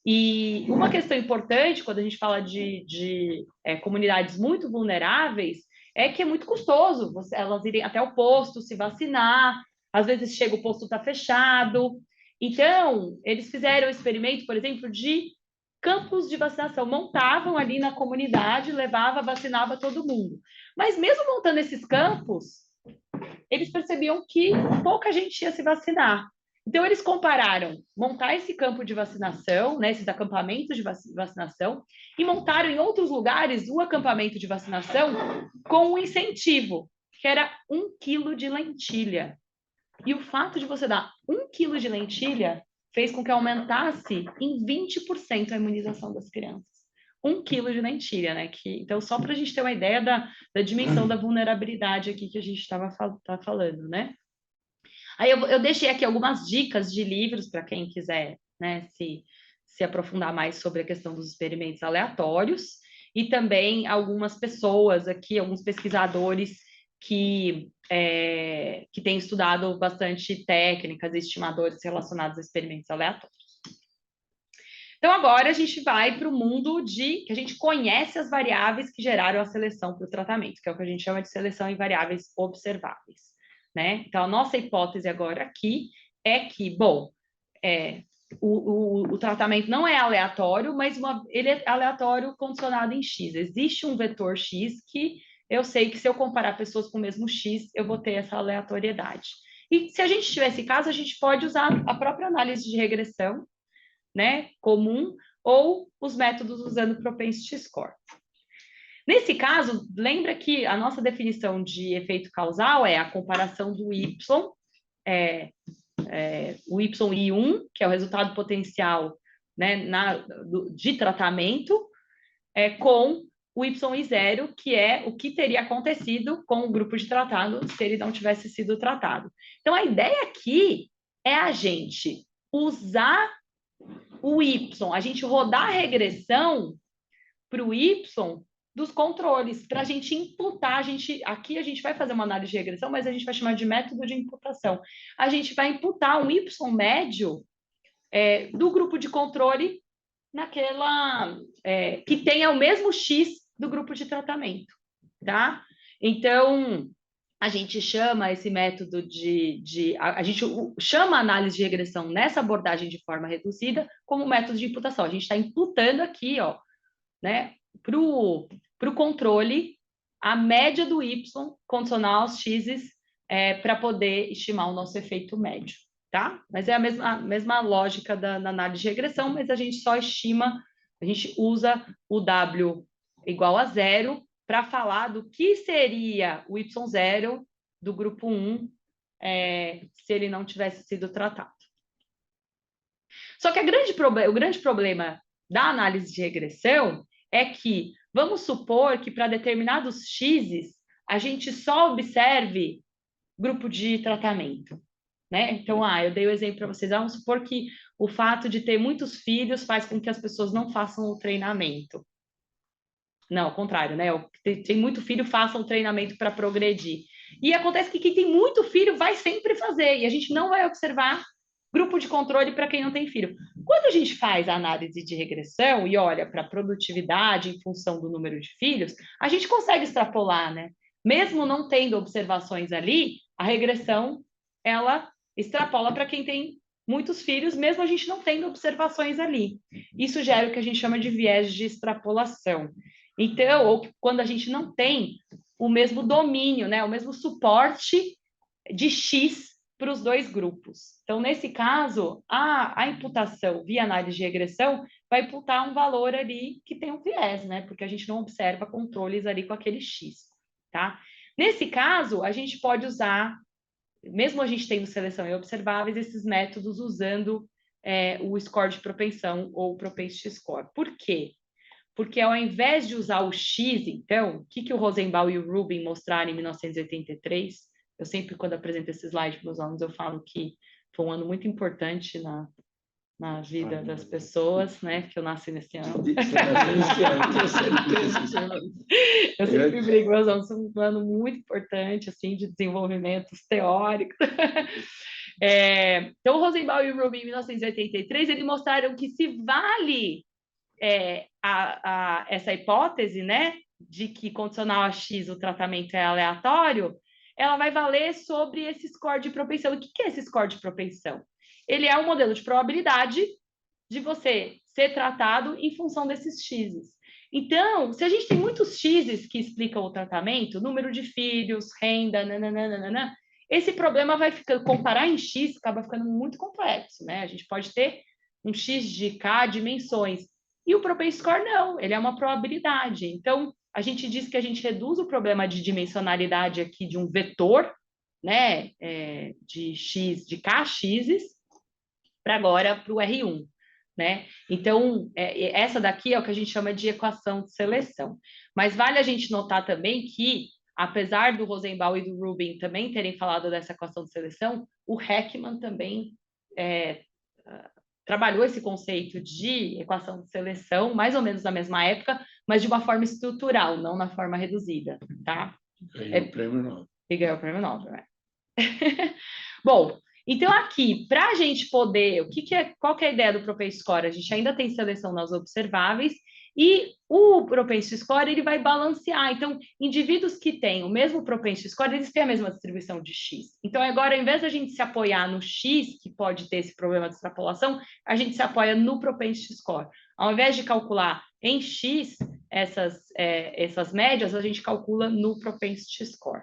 E uma questão importante, quando a gente fala de comunidades muito vulneráveis, é que é muito custoso elas irem até o posto se vacinar, às vezes chega o posto está fechado. Então, eles fizeram um experimento, por exemplo, de campos de vacinação, montavam ali na comunidade, vacinava todo mundo. Mas mesmo montando esses campos, eles percebiam que pouca gente ia se vacinar. Então, eles compararam montar esse campo de vacinação, né, esses acampamentos de vacinação, e montaram em outros lugares o acampamento de vacinação com um incentivo, que era 1 quilo de lentilha. E o fato de você dar 1 quilo de lentilha fez com que aumentasse em 20% a imunização das crianças. 1 quilo de lentilha, né? Então, só para a gente ter uma ideia da dimensão da vulnerabilidade aqui que a gente estava falando, né? Aí eu deixei aqui algumas dicas de livros para quem quiser, né, se aprofundar mais sobre a questão dos experimentos aleatórios, e também algumas pessoas aqui, alguns pesquisadores que têm estudado bastante técnicas e estimadores relacionados a experimentos aleatórios. Então, agora a gente vai para o mundo que a gente conhece as variáveis que geraram a seleção para o tratamento, que é o que a gente chama de seleção em variáveis observáveis, né? Então, a nossa hipótese agora aqui é que, bom, o tratamento não é aleatório, mas ele é aleatório condicionado em X. Existe um vetor X que eu sei que se eu comparar pessoas com o mesmo X, eu vou ter essa aleatoriedade. E se a gente tiver esse caso, a gente pode usar a própria análise de regressão, né, comum, ou os métodos usando propensity score. Nesse caso, lembra que a nossa definição de efeito causal é a comparação do Y, o YI1, que é o resultado potencial, né, de tratamento, com o YI0, que é o que teria acontecido com o grupo de tratado se ele não tivesse sido tratado. Então, a ideia aqui é a gente usar o Y, a gente rodar a regressão para o Y dos controles, para a gente imputar, aqui a gente vai fazer uma análise de regressão, mas a gente vai chamar de método de imputação. A gente vai imputar um Y médio do grupo de controle naquela que tenha o mesmo X do grupo de tratamento, tá? Então, a gente chama esse método a gente chama a análise de regressão nessa abordagem de forma reduzida como método de imputação. A gente está imputando aqui, ó, né, para o controle a média do Y condicional aos X's para poder estimar o nosso efeito médio, tá? Mas é a mesma lógica da análise de regressão, mas a gente só estima, a gente usa o W igual a 0 para falar do que seria o Y0 do grupo 1 se ele não tivesse sido tratado. Só que o grande problema da análise de regressão é que, vamos supor que para determinados X's, a gente só observe grupo de tratamento, né? Então, eu dei o exemplo para vocês. Vamos supor que o fato de ter muitos filhos faz com que as pessoas não façam o treinamento. Não, ao contrário, né? Tem muito filho, façam o treinamento para progredir. E acontece que quem tem muito filho vai sempre fazer, e a gente não vai observar grupo de controle para quem não tem filho. Quando a gente faz a análise de regressão e olha para a produtividade em função do número de filhos, a gente consegue extrapolar, né? Mesmo não tendo observações ali, a regressão, ela extrapola para quem tem muitos filhos, mesmo a gente não tendo observações ali. Isso gera o que a gente chama de viés de extrapolação. Então, ou quando a gente não tem o mesmo domínio, né, o mesmo suporte de X para os dois grupos. Então, nesse caso, a imputação via análise de regressão vai imputar um valor ali que tem um viés, né, porque a gente não observa controles ali com aquele X, tá? Nesse caso, a gente pode usar, mesmo a gente tendo seleção e observáveis, esses métodos usando o score de propensão ou o propensity score. Por quê? Porque ao invés de usar o X, então, o que o Rosenbaum e o Rubin mostraram em 1983? Eu sempre, quando apresento esse slide para os alunos, eu falo que foi um ano muito importante na vida das pessoas, né? Que eu nasci nesse ano. Eu sempre brigo, meus alunos, foi um ano muito importante, assim, de desenvolvimentos teóricos. Então, o Rosenbaum e o Rubin, em 1983, eles mostraram que se vale essa hipótese, né, de que condicional a X o tratamento é aleatório, ela vai valer sobre esse score de propensão. E o que é esse score de propensão? Ele é um modelo de probabilidade de você ser tratado em função desses X's. Então, se a gente tem muitos X's que explicam o tratamento, número de filhos, renda, nananana, esse problema vai ficando, comparar em X acaba ficando muito complexo, né? A gente pode ter um X de K dimensões. E o propensity score não, ele é uma probabilidade. Então, a gente diz que a gente reduz o problema de dimensionalidade aqui de um vetor, né, de X, de KXs, para agora para o R1, né? Então, essa daqui é o que a gente chama de equação de seleção. Mas vale a gente notar também que, apesar do Rosenbaum e do Rubin também terem falado dessa equação de seleção, o Heckman também trabalhou esse conceito de equação de seleção, mais ou menos na mesma época, mas de uma forma estrutural, não na forma reduzida, tá? Ganhou o prêmio Nobel. E ganhou o prêmio Nobel, né? Bom, então aqui, para a gente poder, qual que é a ideia do propensity score? A gente ainda tem seleção nas observáveis e o propensity score ele vai balancear. Então, indivíduos que têm o mesmo propensity score, eles têm a mesma distribuição de X. Então, agora, ao invés da gente se apoiar no X, que pode ter esse problema de extrapolação, a gente se apoia no propensity score. Ao invés de calcular em X essas médias, a gente calcula no propensity score.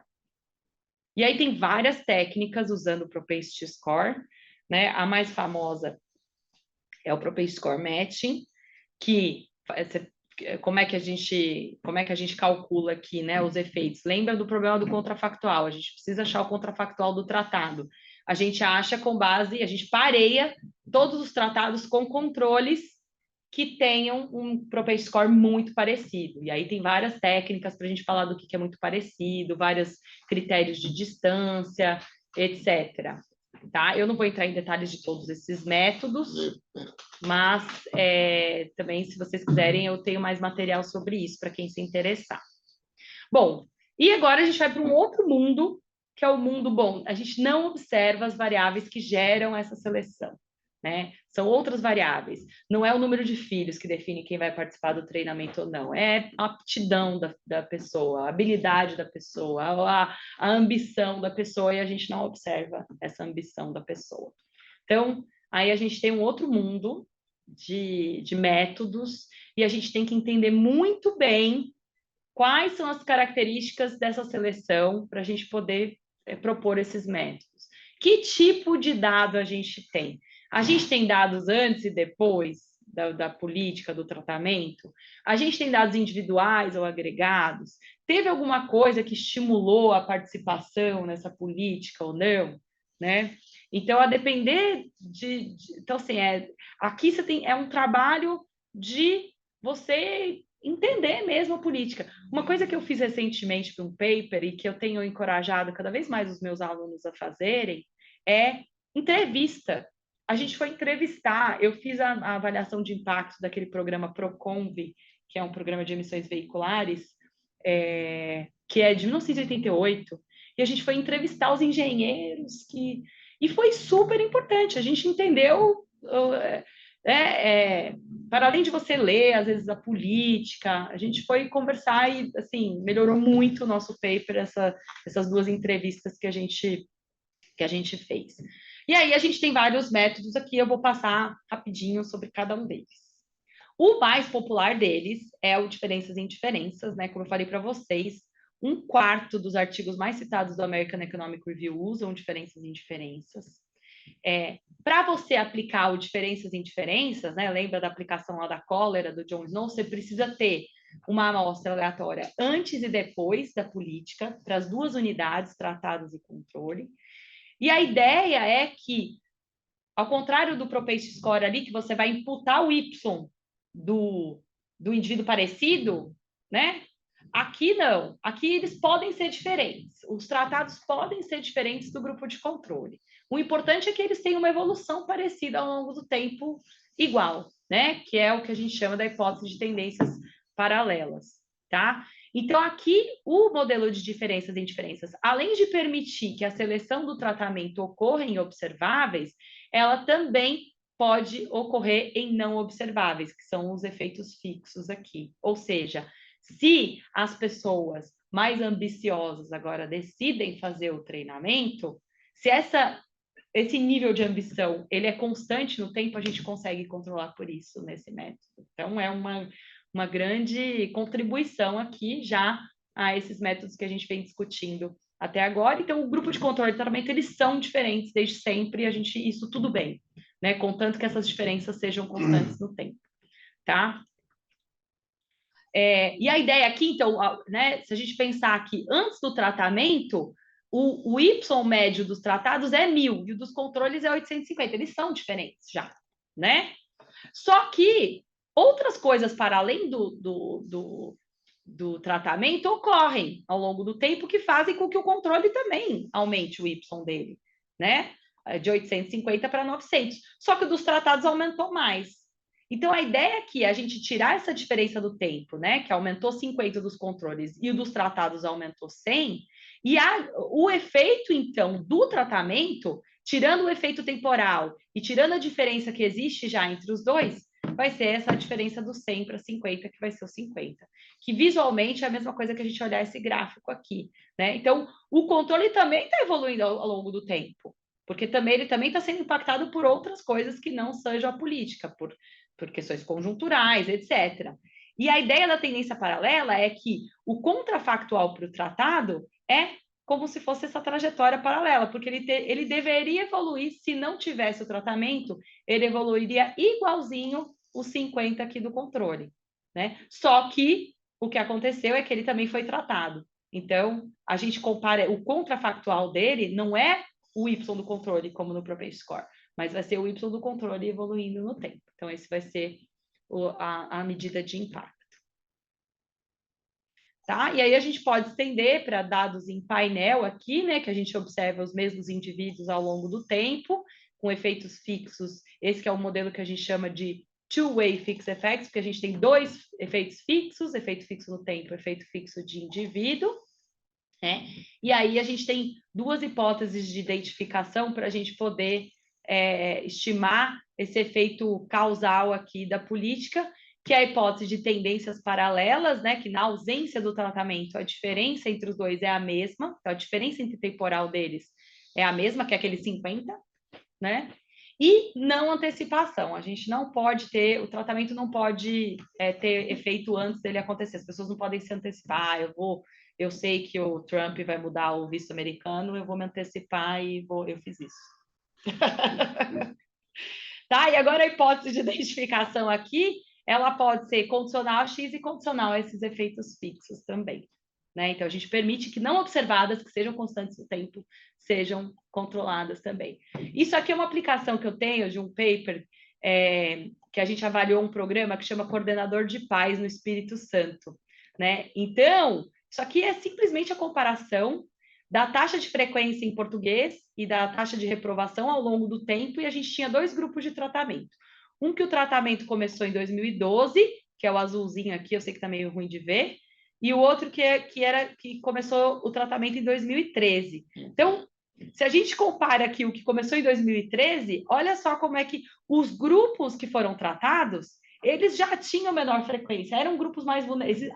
E aí tem várias técnicas usando o propensity score, né? A mais famosa é o propensity score matching, que como é que a gente calcula aqui, né, os efeitos? Lembra do problema do contrafactual? A gente precisa achar o contrafactual do tratado. A gente acha com base, a gente pareia todos os tratados com controles que tenham um propensity score muito parecido. E aí tem várias técnicas para a gente falar do que é muito parecido, vários critérios de distância, etc. Tá? Eu não vou entrar em detalhes de todos esses métodos, mas também, se vocês quiserem, eu tenho mais material sobre isso, para quem se interessar. Bom, e agora a gente vai para um outro mundo, que é o mundo, bom, a gente não observa as variáveis que geram essa seleção, né? São outras variáveis. Não é o número de filhos que define quem vai participar do treinamento ou não, é a aptidão da pessoa, a habilidade da pessoa, a ambição da pessoa, e a gente não observa essa ambição da pessoa. Então, aí a gente tem um outro mundo de métodos, e a gente tem que entender muito bem quais são as características dessa seleção para a gente poder propor esses métodos. Que tipo de dado a gente tem? A gente tem dados antes e depois da política, do tratamento? A gente tem dados individuais ou agregados? Teve alguma coisa que estimulou a participação nessa política ou não? Né? Então, a depender então, assim, aqui você tem um trabalho de você entender mesmo a política. Uma coisa que eu fiz recentemente para um paper e que eu tenho encorajado cada vez mais os meus alunos a fazerem é entrevista. A gente foi entrevistar, eu fiz a avaliação de impacto daquele programa Proconv, que é um programa de emissões veiculares, que é de 1988, e a gente foi entrevistar os engenheiros, e foi super importante, a gente entendeu, para além de você ler, às vezes, a política, a gente foi conversar e, assim, melhorou muito o nosso paper, essas duas entrevistas que a gente fez. E aí a gente tem vários métodos aqui, eu vou passar rapidinho sobre cada um deles. O mais popular deles é o diferenças e indiferenças, né? Como eu falei para vocês, 1/4 dos artigos mais citados do American Economic Review usam diferenças e indiferenças. Para você aplicar o diferenças e indiferenças, né? Lembra da aplicação lá da cólera, do John Snow? Você precisa ter uma amostra aleatória antes e depois da política, para as duas unidades, tratados e controle. E a ideia é que, ao contrário do propensity score ali, que você vai imputar o Y do indivíduo parecido, né? Aqui não. Aqui eles podem ser diferentes. Os tratados podem ser diferentes do grupo de controle. O importante é que eles tenham uma evolução parecida ao longo do tempo igual, né? Que é o que a gente chama da hipótese de tendências paralelas, tá? Então, aqui, o modelo de diferenças e indiferenças, além de permitir que a seleção do tratamento ocorra em observáveis, ela também pode ocorrer em não observáveis, que são os efeitos fixos aqui. Ou seja, se as pessoas mais ambiciosas agora decidem fazer o treinamento, se esse nível de ambição ele é constante no tempo, a gente consegue controlar por isso nesse método. Então, é uma grande contribuição aqui já a esses métodos que a gente vem discutindo até agora. Então, o grupo de controle de tratamento, eles são diferentes desde sempre, e isso tudo bem, né? Contanto que essas diferenças sejam constantes no tempo, tá? E a ideia aqui, então, né, se a gente pensar que antes do tratamento, o Y médio dos tratados é 1.000 e o dos controles é 850. Eles são diferentes já, né? Só que outras coisas para além do tratamento ocorrem ao longo do tempo que fazem com que o controle também aumente o Y dele, né? De 850 para 900. Só que o dos tratados aumentou mais. Então, a ideia é que a gente tirar essa diferença do tempo, né? Que aumentou 50 dos controles e o dos tratados aumentou 100, e o efeito, então, do tratamento, tirando o efeito temporal e tirando a diferença que existe já entre os dois, vai ser essa diferença do 100 para 50, que vai ser o 50. Que visualmente é a mesma coisa que a gente olhar esse gráfico aqui, né? Então, o controle também está evoluindo ao longo do tempo, porque ele também está sendo impactado por outras coisas que não sejam a política, por questões conjunturais, etc. E a ideia da tendência paralela é que o contrafactual para o tratado é como se fosse essa trajetória paralela, porque ele deveria evoluir, se não tivesse o tratamento, ele evoluiria igualzinho os 50 aqui do controle, né? Só que o que aconteceu é que ele também foi tratado. Então, a gente compara, o contrafactual dele não é o Y do controle, como no propensity score, mas vai ser o Y do controle evoluindo no tempo. Então, esse vai ser a medida de impacto. Tá? E aí a gente pode estender para dados em painel aqui, né, que a gente observa os mesmos indivíduos ao longo do tempo, com efeitos fixos. Esse que é o modelo que a gente chama de two-way fixed effects, porque a gente tem dois efeitos fixos, efeito fixo no tempo, efeito fixo de indivíduo, né? E aí a gente tem duas hipóteses de identificação para a gente poder estimar esse efeito causal aqui da política, que é a hipótese de tendências paralelas, né? Que na ausência do tratamento, a diferença entre os dois é a mesma, então a diferença entre temporal deles é a mesma, que é aquele 50, né? E não antecipação, a gente não pode ter, o tratamento não pode ter efeito antes dele acontecer, as pessoas não podem se antecipar, eu sei que o Trump vai mudar o visto americano, eu vou me antecipar e eu fiz isso. Tá? E agora a hipótese de identificação aqui, ela pode ser condicional a X e condicional a esses efeitos fixos também, né? Então, a gente permite que não observadas, que sejam constantes no tempo, sejam controladas também. Isso aqui é uma aplicação que eu tenho de um paper que a gente avaliou um programa que chama Coordenador de Paz no Espírito Santo, né? Então, isso aqui é simplesmente a comparação da taxa de frequência em português e da taxa de reprovação ao longo do tempo, e a gente tinha dois grupos de tratamento. Um que o tratamento começou em 2012, que é o azulzinho aqui, eu sei que está meio ruim de ver, e o outro que começou o tratamento em 2013. Então, se a gente compara aqui o que começou em 2013, olha só como é que os grupos que foram tratados, eles já tinham menor frequência, eram grupos mais vulneráveis.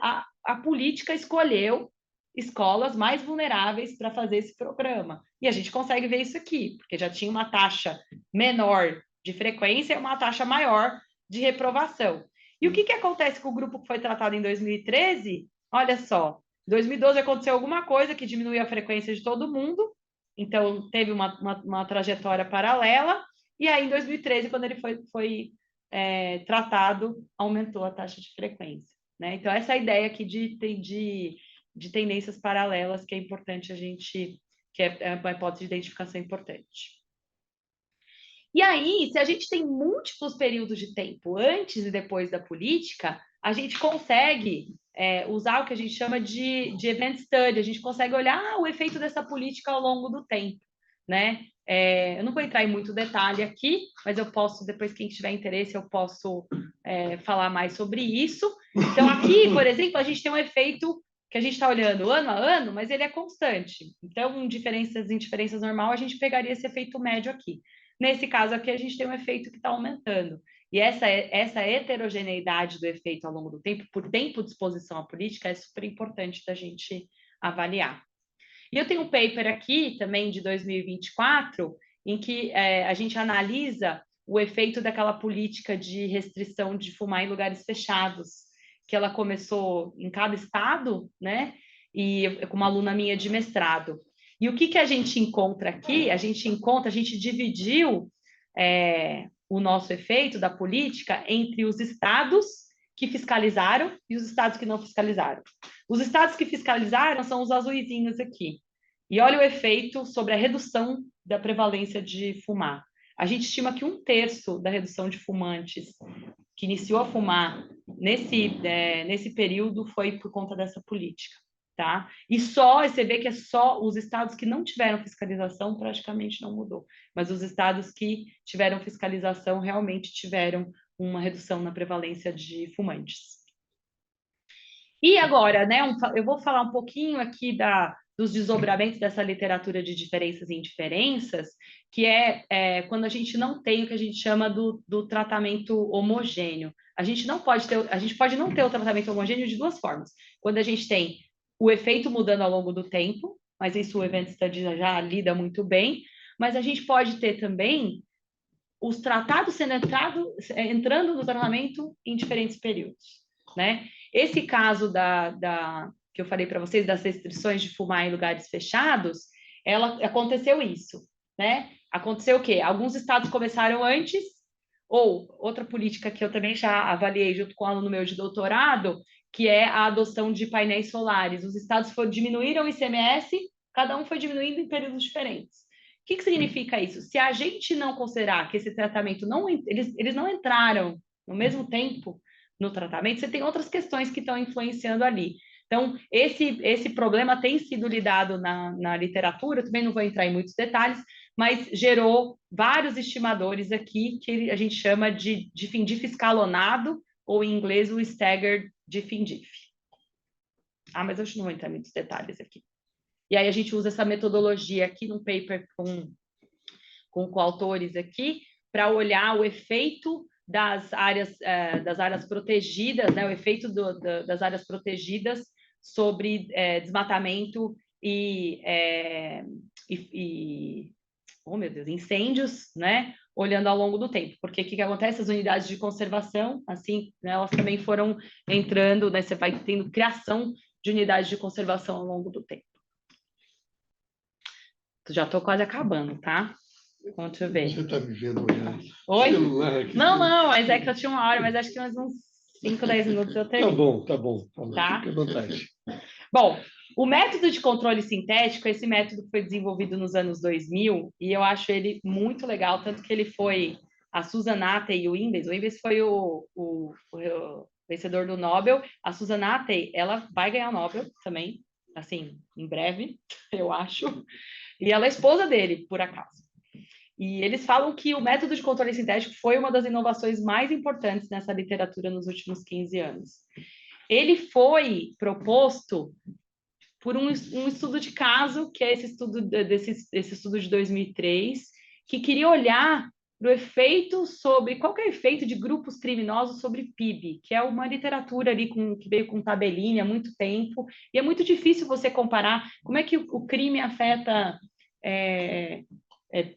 A política escolheu escolas mais vulneráveis para fazer esse programa. E a gente consegue ver isso aqui, porque já tinha uma taxa menor de frequência e uma taxa maior de reprovação. E o que acontece com o grupo que foi tratado em 2013? Olha só, em 2012 aconteceu alguma coisa que diminuiu a frequência de todo mundo, então teve uma trajetória paralela, e aí em 2013, quando ele foi tratado, aumentou a taxa de frequência. Né? Então, essa é a ideia aqui de tendências paralelas que é importante a gente, que é uma hipótese de identificação importante. E aí, se a gente tem múltiplos períodos de tempo antes e depois da política, a gente consegue usar o que a gente chama de event study, a gente consegue olhar o efeito dessa política ao longo do tempo, né? Eu não vou entrar em muito detalhe aqui, mas eu posso, depois, quem tiver interesse, eu posso falar mais sobre isso. Então, aqui, por exemplo, a gente tem um efeito que a gente está olhando ano a ano, mas ele é constante. Então, em diferenças normal, a gente pegaria esse efeito médio aqui. Nesse caso aqui, a gente tem um efeito que está aumentando. E essa heterogeneidade do efeito ao longo do tempo, por tempo de exposição à política, é super importante da gente avaliar. E eu tenho um paper aqui, também de 2024, em que a gente analisa o efeito daquela política de restrição de fumar em lugares fechados, que ela começou em cada estado, né? E com uma aluna minha de mestrado. E o que a gente encontra aqui? A gente dividiu o nosso efeito da política entre os estados que fiscalizaram e os estados que não fiscalizaram. Os estados que fiscalizaram são os azuizinhos aqui. E olha o efeito sobre a redução da prevalência de fumar. A gente estima que 1/3 da redução de fumantes que iniciou a fumar nesse período foi por conta dessa política. Tá? E você vê que é só os estados que não tiveram fiscalização praticamente não mudou, mas os estados que tiveram fiscalização realmente tiveram uma redução na prevalência de fumantes. E agora, né, eu vou falar um pouquinho aqui dos desdobramentos dessa literatura de diferenças e indiferenças, que é quando a gente não tem o que a gente chama do tratamento homogêneo. A gente pode não ter o tratamento homogêneo de duas formas. Quando a gente tem o efeito mudando ao longo do tempo, mas isso o Event Study já lida muito bem, mas a gente pode ter também os tratados entrando no tratamento em diferentes períodos, né? Esse caso que eu falei para vocês, das restrições de fumar em lugares fechados, aconteceu isso, né? Aconteceu o quê? Alguns estados começaram antes, ou outra política que eu também já avaliei junto com um aluno meu de doutorado, que é a adoção de painéis solares. Os estados diminuíram o ICMS, cada um foi diminuindo em períodos diferentes. O que significa isso? Se a gente não considerar que esse tratamento eles não entraram no mesmo tempo no tratamento, você tem outras questões que estão influenciando ali. Então, esse problema tem sido lidado na literatura, também não vou entrar em muitos detalhes, mas gerou vários estimadores aqui que a gente chama de FINDIF escalonado, ou em inglês o staggered de FINDIF. Mas eu não vou entrar em muitos detalhes aqui. E aí a gente usa essa metodologia aqui num paper com coautores aqui, para olhar o efeito das áreas protegidas, né, o efeito das áreas protegidas sobre desmatamento oh meu Deus, incêndios, né, olhando ao longo do tempo, porque o que acontece? As unidades de conservação, assim, né, elas também foram entrando, né, você vai tendo criação de unidades de conservação ao longo do tempo. Já estou quase acabando, tá? Deixa eu ver. Você está me vendo olhando? Oi? Celular aqui. Não, mas é que eu tinha 1 hora, mas acho que uns 5, 10 minutos eu termino. Tá bom. Tá? Fique à vontade. Bom, o método de controle sintético, esse método foi desenvolvido nos anos 2000, e eu acho ele muito legal, tanto que ele foi a Susan Athey e o Imbes foi o vencedor do Nobel, a Susan Athey, ela vai ganhar o Nobel também, assim, em breve, eu acho, e ela é esposa dele, por acaso. E eles falam que o método de controle sintético foi uma das inovações mais importantes nessa literatura nos últimos 15 anos. ele foi proposto por um estudo de caso, que é esse estudo de 2003, que queria olhar para o efeito sobre, qual que é o efeito de grupos criminosos sobre PIB, que é uma literatura ali que veio com tabelinha há muito tempo, e é muito difícil você comparar como é que o crime afeta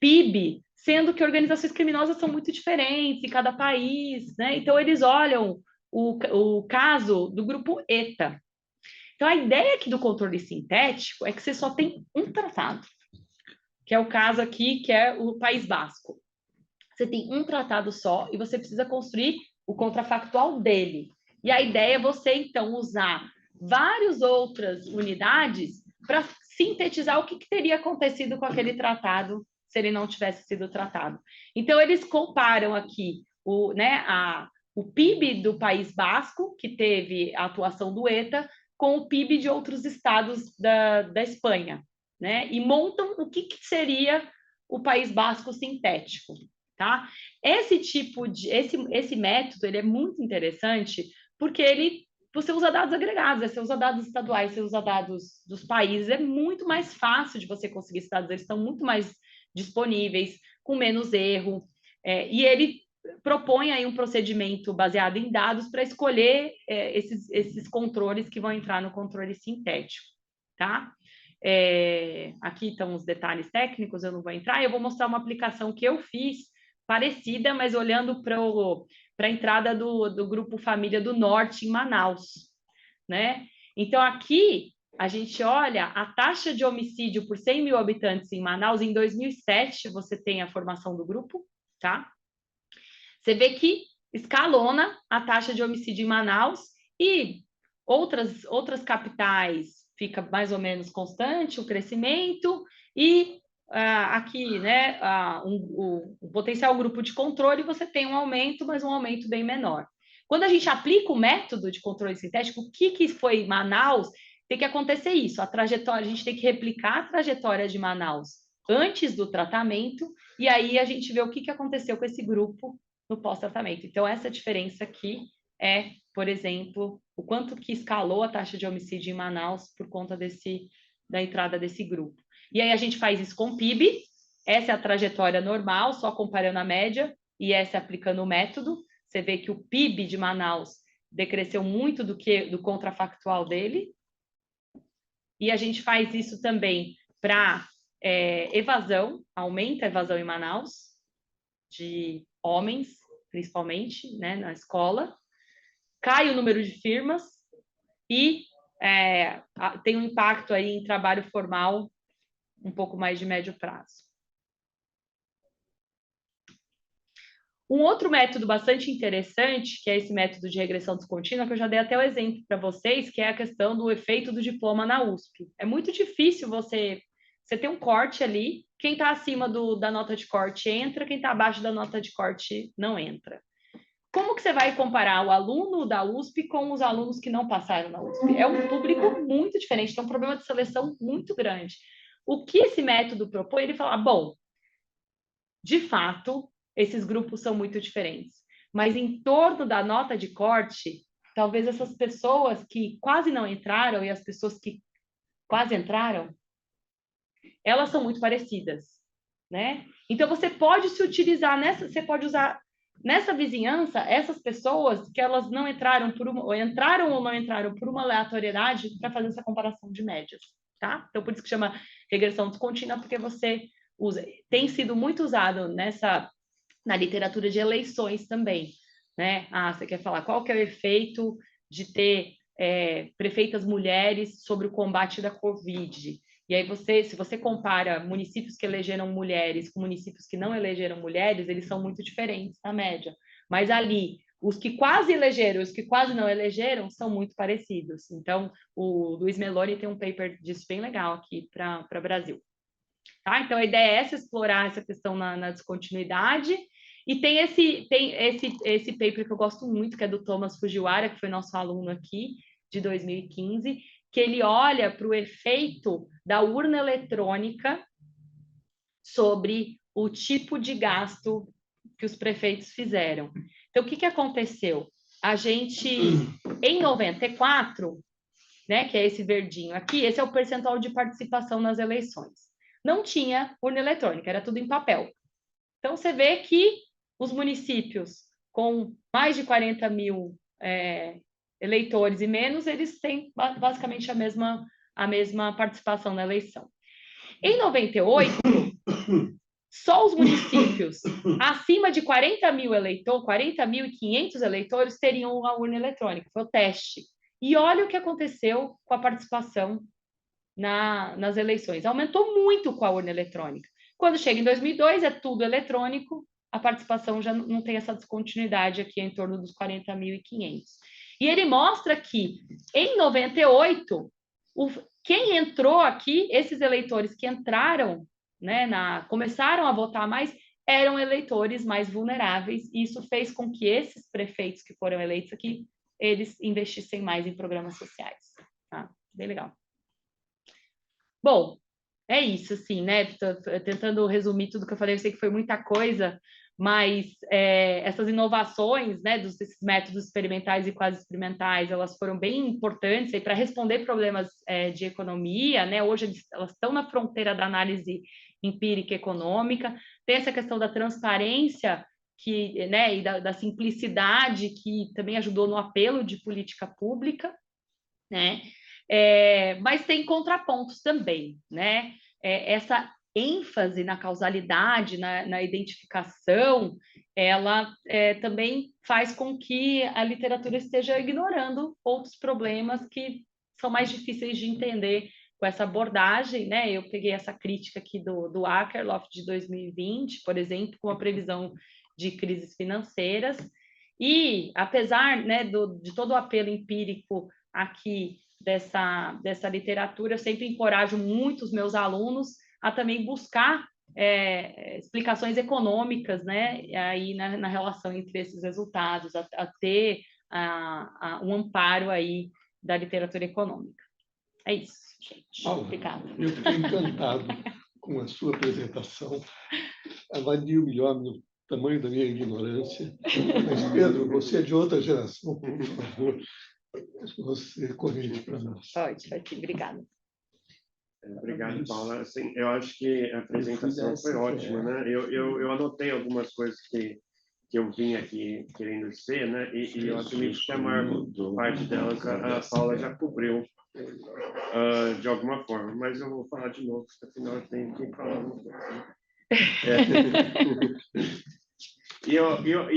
PIB, sendo que organizações criminosas são muito diferentes em cada país, né? Então, eles olham o caso do grupo ETA. Então, a ideia aqui do controle sintético é que você só tem um tratado, que é o caso aqui, que é o País Basco. Você tem um tratado só e você precisa construir o contrafactual dele. E a ideia é você, então, usar várias outras unidades para sintetizar o que teria acontecido com aquele tratado se ele não tivesse sido tratado. Então, eles comparam aqui o PIB do País Basco, que teve a atuação do ETA, com o PIB de outros estados da Espanha, né? E montam o que seria o País Basco sintético, tá? Esse método, ele é muito interessante porque você usa dados agregados, você usa dados estaduais, você usa dados dos países, é muito mais fácil de você conseguir esses dados, eles estão muito mais disponíveis, com menos erro, e ele propõe aí um procedimento baseado em dados para escolher esses controles que vão entrar no controle sintético, tá? Aqui estão os detalhes técnicos, eu não vou entrar, eu vou mostrar uma aplicação que eu fiz, parecida, mas olhando para a entrada do Grupo Família do Norte em Manaus, né? Então, aqui a gente olha a taxa de homicídio por 100 mil habitantes em Manaus. Em 2007, você tem a formação do grupo, tá? Você vê que escalona a taxa de homicídio em Manaus e outras capitais fica mais ou menos constante o crescimento e aqui, né, o potencial grupo de controle, você tem um aumento, mas um aumento bem menor. Quando a gente aplica o método de controle sintético, o que foi em Manaus, tem que acontecer isso, a gente tem que replicar a trajetória de Manaus antes do tratamento, e aí a gente vê o que aconteceu com esse grupo no pós-tratamento. Então, essa diferença aqui é, por exemplo, o quanto que escalou a taxa de homicídio em Manaus por conta da entrada desse grupo. E aí a gente faz isso com PIB, essa é a trajetória normal, só comparando a média, e essa aplicando o método. Você vê que o PIB de Manaus decresceu muito do contrafactual dele. E a gente faz isso também para evasão, aumenta a evasão em Manaus, de homens, principalmente, né, na escola. Cai o número de firmas e tem um impacto aí em trabalho formal um pouco mais de médio prazo. Um outro método bastante interessante, que é esse método de regressão descontínua, que eu já dei até o exemplo para vocês, que é a questão do efeito do diploma na USP. É muito difícil você ter um corte ali, quem está acima da nota de corte entra, quem está abaixo da nota de corte não entra. Como que você vai comparar o aluno da USP com os alunos que não passaram na USP? É um público muito diferente, tem um problema de seleção muito grande. O que esse método propõe? Ele fala, bom, de fato, esses grupos são muito diferentes, mas em torno da nota de corte, talvez essas pessoas que quase não entraram e as pessoas que quase entraram, elas são muito parecidas, né? Então, você pode se utilizar você pode usar nessa vizinhança essas pessoas que elas não entraram entraram ou não entraram por uma aleatoriedade para fazer essa comparação de médias, tá? Então, por isso que chama regressão descontínua, porque você usa. Tem sido muito usado na literatura de eleições também, né? Você quer falar qual que é o efeito de ter prefeitas mulheres sobre o combate da Covid? E aí se você compara municípios que elegeram mulheres com municípios que não elegeram mulheres, eles são muito diferentes na média. Mas ali, os que quase elegeram e os que quase não elegeram são muito parecidos. Então, o Luiz Meloni tem um paper disso bem legal aqui para o Brasil. Tá? Então, a ideia é explorar essa questão na descontinuidade. E tem esse paper que eu gosto muito, que é do Thomas Fujiwara, que foi nosso aluno aqui, de 2015, que ele olha para o efeito da urna eletrônica sobre o tipo de gasto que os prefeitos fizeram. Então, o que aconteceu? a gente, em 94, né, que é esse verdinho aqui, esse é o percentual de participação nas eleições. Não tinha urna eletrônica, era tudo em papel. Então, você vê que os municípios com mais de 40 mil eleitores e menos, eles têm basicamente a mesma participação na eleição. Em 98, só os municípios acima de 40 mil eleitores, 40.500 eleitores teriam a urna eletrônica, foi o teste. E olha o que aconteceu com a participação nas eleições. Aumentou muito com a urna eletrônica. Quando chega em 2002, é tudo eletrônico, a participação já não tem essa descontinuidade aqui, em torno dos 40.500. E ele mostra que, em 98, quem entrou aqui, esses eleitores que entraram, né, começaram a votar mais, eram eleitores mais vulneráveis, e isso fez com que esses prefeitos que foram eleitos aqui, eles investissem mais em programas sociais. Tá? Bem legal. Bom, é isso, assim, né? Tô tentando resumir tudo que eu falei, eu sei que foi muita coisa, mas essas inovações, né, desses métodos experimentais e quase experimentais, elas foram bem importantes para responder problemas de economia, né? Hoje elas estão na fronteira da análise empírica econômica. Tem essa questão da transparência né, e da simplicidade, que também ajudou no apelo de política pública, né? Mas tem contrapontos também, né? Essa ênfase na causalidade, na identificação, ela também faz com que a literatura esteja ignorando outros problemas que são mais difíceis de entender com essa abordagem, né? Eu peguei essa crítica aqui do Akerlof de 2020, por exemplo, com a previsão de crises financeiras, e apesar, né, de todo o apelo empírico aqui dessa literatura, eu sempre encorajo muito os meus alunos a também buscar explicações econômicas, né, aí na relação entre esses resultados, a ter um amparo aí da literatura econômica. É isso, gente. Paula, obrigada. Eu fiquei encantado com a sua apresentação. Avalio melhor no tamanho da minha ignorância. Mas, Pedro, você é de outra geração, por favor, você corrige para nós. Pode, obrigada. Obrigado, Paula. Assim, eu acho que a apresentação foi ótima, né? Eu anotei algumas coisas que eu vim aqui querendo ser, né? E eu acredito que a maior parte delas a Paula já cobriu de alguma forma. Mas eu vou falar de novo, porque afinal eu tenho que falar uma coisa. E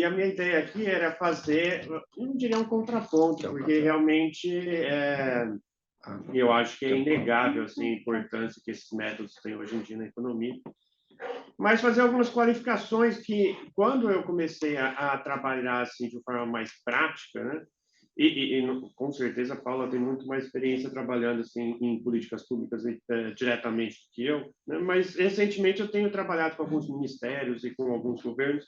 a minha ideia aqui era fazer, não diria um contraponto, porque realmente eu acho que é inegável assim, a importância que esses métodos têm hoje em dia na economia. Mas fazer algumas qualificações que, quando eu comecei a trabalhar assim, de forma mais prática, né? E com certeza a Paula tem muito mais experiência trabalhando assim, em políticas públicas diretamente do que eu, né? Mas recentemente eu tenho trabalhado com alguns ministérios e com alguns governos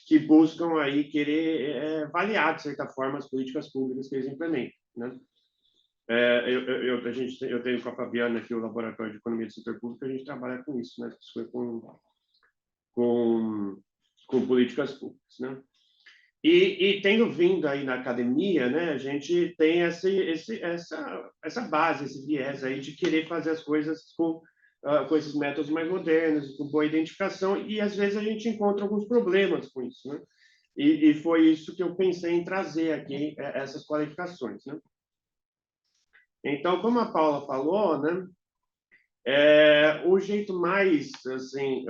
que buscam aí querer avaliar, de certa forma, as políticas públicas que eles implementam, né? Eu tenho com a Fabiana aqui o Laboratório de Economia do Setor Público, a gente trabalha com isso, né? Com políticas públicas, né? E tendo vindo aí na academia, né, a gente tem essa base, esse viés aí de querer fazer as coisas com esses métodos mais modernos, com boa identificação, e às vezes a gente encontra alguns problemas com isso, né? E foi isso que eu pensei em trazer aqui, essas qualificações, né? Então, como a Paula falou, né, o jeito mais, assim,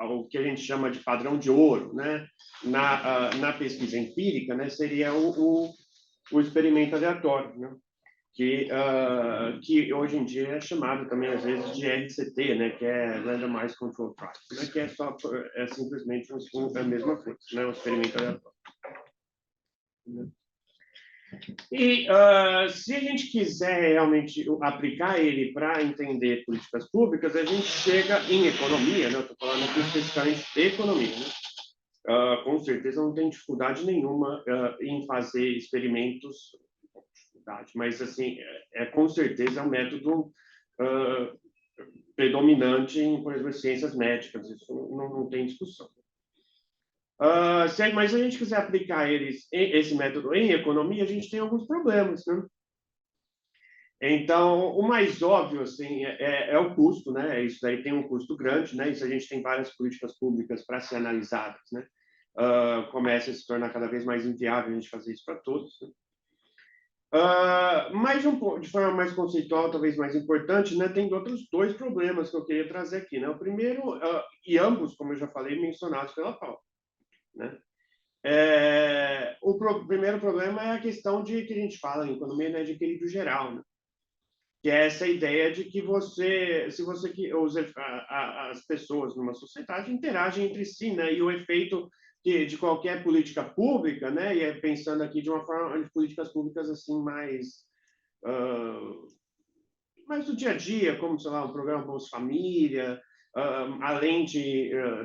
o que a gente chama de padrão de ouro, né, na pesquisa empírica, né, seria o experimento aleatório, né, que hoje em dia é chamado também, às vezes, de RCT, né, que é Randomized Control Trial, né, que é simplesmente a mesma coisa, né, um experimento aleatório. E se a gente quiser realmente aplicar ele para entender políticas públicas, a gente chega em economia, né? Eu estou falando aqui especificamente de economia, né? Com certeza não tem dificuldade nenhuma em fazer experimentos, mas assim, com certeza é um método predominante em, por exemplo, ciências médicas, isso não tem discussão. Mas se a gente quiser aplicar esse método em economia, a gente tem alguns problemas, né? Então, o mais óbvio assim, é o custo, né? Isso daí tem um custo grande, né? Isso a gente tem várias políticas públicas para ser analisadas, né? Começa a se tornar cada vez mais inviável a gente fazer isso para todos, né? Mas de forma mais conceitual, talvez mais importante, né? Tem outros dois problemas que eu queria trazer aqui, né? O primeiro, e ambos, como eu já falei, mencionados pela Paula, né? Primeiro problema é a questão de que a gente fala em economia, né, de equilíbrio geral, né? Que é essa ideia de que as pessoas numa sociedade interagem entre si, né? E o efeito de qualquer política pública, né? E pensando aqui de uma forma de políticas públicas assim mais do dia a dia, como, sei lá, um programa Bolsa Família, além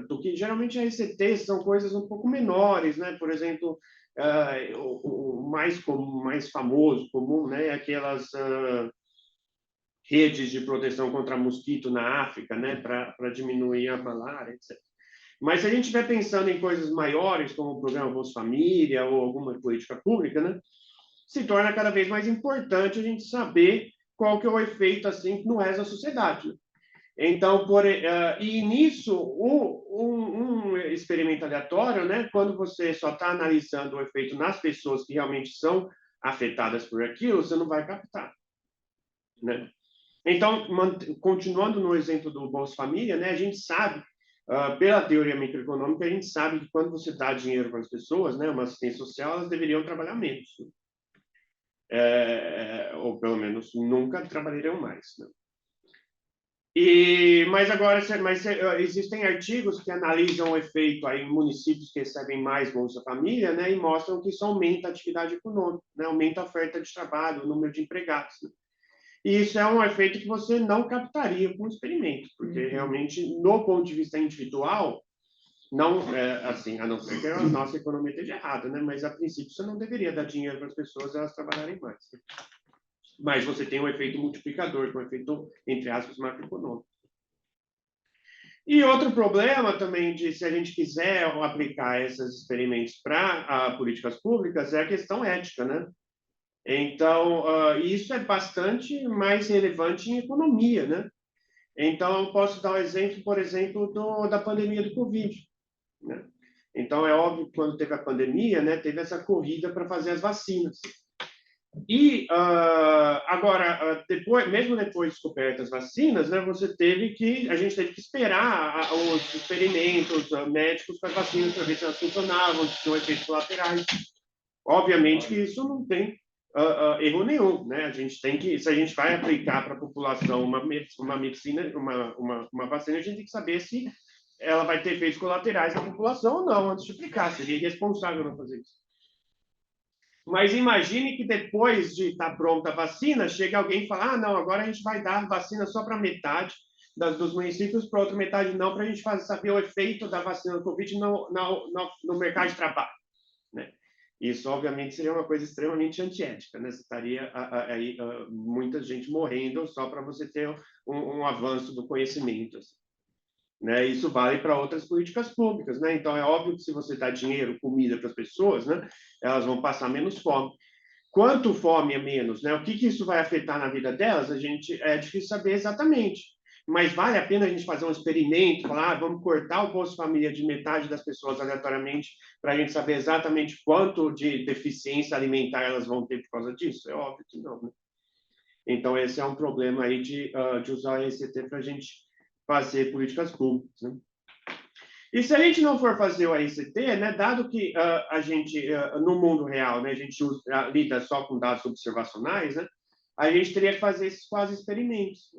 do que geralmente a ECT são coisas um pouco menores, né? Por exemplo, o mais famoso, comum, né? Aquelas redes de proteção contra mosquito na África, né? Para diminuir a malária, etc. Mas se a gente estiver pensando em coisas maiores, como o programa Bolsa Família ou alguma política pública, né? Se torna cada vez mais importante a gente saber qual que é o efeito assim no resto da sociedade. Então, e nisso, um experimento aleatório, né, quando você só está analisando o efeito nas pessoas que realmente são afetadas por aquilo, você não vai captar, né? Então, continuando no exemplo do Bolsa Família, né, a gente sabe, pela teoria microeconômica, a gente sabe que quando você dá dinheiro para as pessoas, né, uma assistência social, elas deveriam trabalhar menos, ou pelo menos nunca trabalhariam mais, né? Mas existem artigos que analisam o efeito aí em municípios que recebem mais Bolsa Família, né, e mostram que isso aumenta a atividade econômica, né, aumenta a oferta de trabalho, o número de empregados, né? E isso é um efeito que você não captaria com o experimento, porque realmente, no ponto de vista individual, não, assim, a não ser que a nossa economia esteja errada, né? Mas a princípio você não deveria dar dinheiro para as pessoas elas trabalharem mais, né? Mas você tem um efeito multiplicador, que é um efeito, entre aspas, macroeconômico. E outro problema também de se a gente quiser aplicar esses experimentos para políticas públicas é a questão ética, né? Então, isso é bastante mais relevante em economia, né? Então, eu posso dar um exemplo, por exemplo, da pandemia do Covid, né? Então, é óbvio que quando teve a pandemia, né, teve essa corrida para fazer as vacinas. E agora, mesmo depois de descobertas vacinas, né, a gente teve que esperar os experimentos médicos para as vacinas para ver se elas funcionavam, se tinham efeitos colaterais. Obviamente que isso não tem erro nenhum, né? A gente tem que, se a gente vai aplicar para a população uma medicina, uma vacina, a gente tem que saber se ela vai ter efeitos colaterais na população ou não antes de aplicar. Seria irresponsável não fazer isso. Mas imagine que depois de estar pronta a vacina, chega alguém e fala: não, agora a gente vai dar vacina só para metade dos municípios, para outra metade não, para a gente saber o efeito da vacina do Covid no mercado de trabalho, né? Isso, obviamente, seria uma coisa extremamente antiética, né? Você estaria aí muita gente morrendo só para você ter um avanço do conhecimento, assim, né? Isso vale para outras políticas públicas, né? Então, é óbvio que se você dá dinheiro, comida para as pessoas, né, elas vão passar menos fome. Quanto fome é menos, né? O que isso vai afetar na vida delas? É difícil saber exatamente. Mas vale a pena a gente fazer um experimento, falar, vamos cortar o Bolsa Família de metade das pessoas aleatoriamente para a gente saber exatamente quanto de deficiência alimentar elas vão ter por causa disso? É óbvio que não, né? Então, esse é um problema aí de usar a ECT para a gente fazer políticas públicas, né? E se a gente não for fazer o AICT, né, dado que a gente, no mundo real, né, a gente lida só com dados observacionais, né, a gente teria que fazer esses quase experimentos.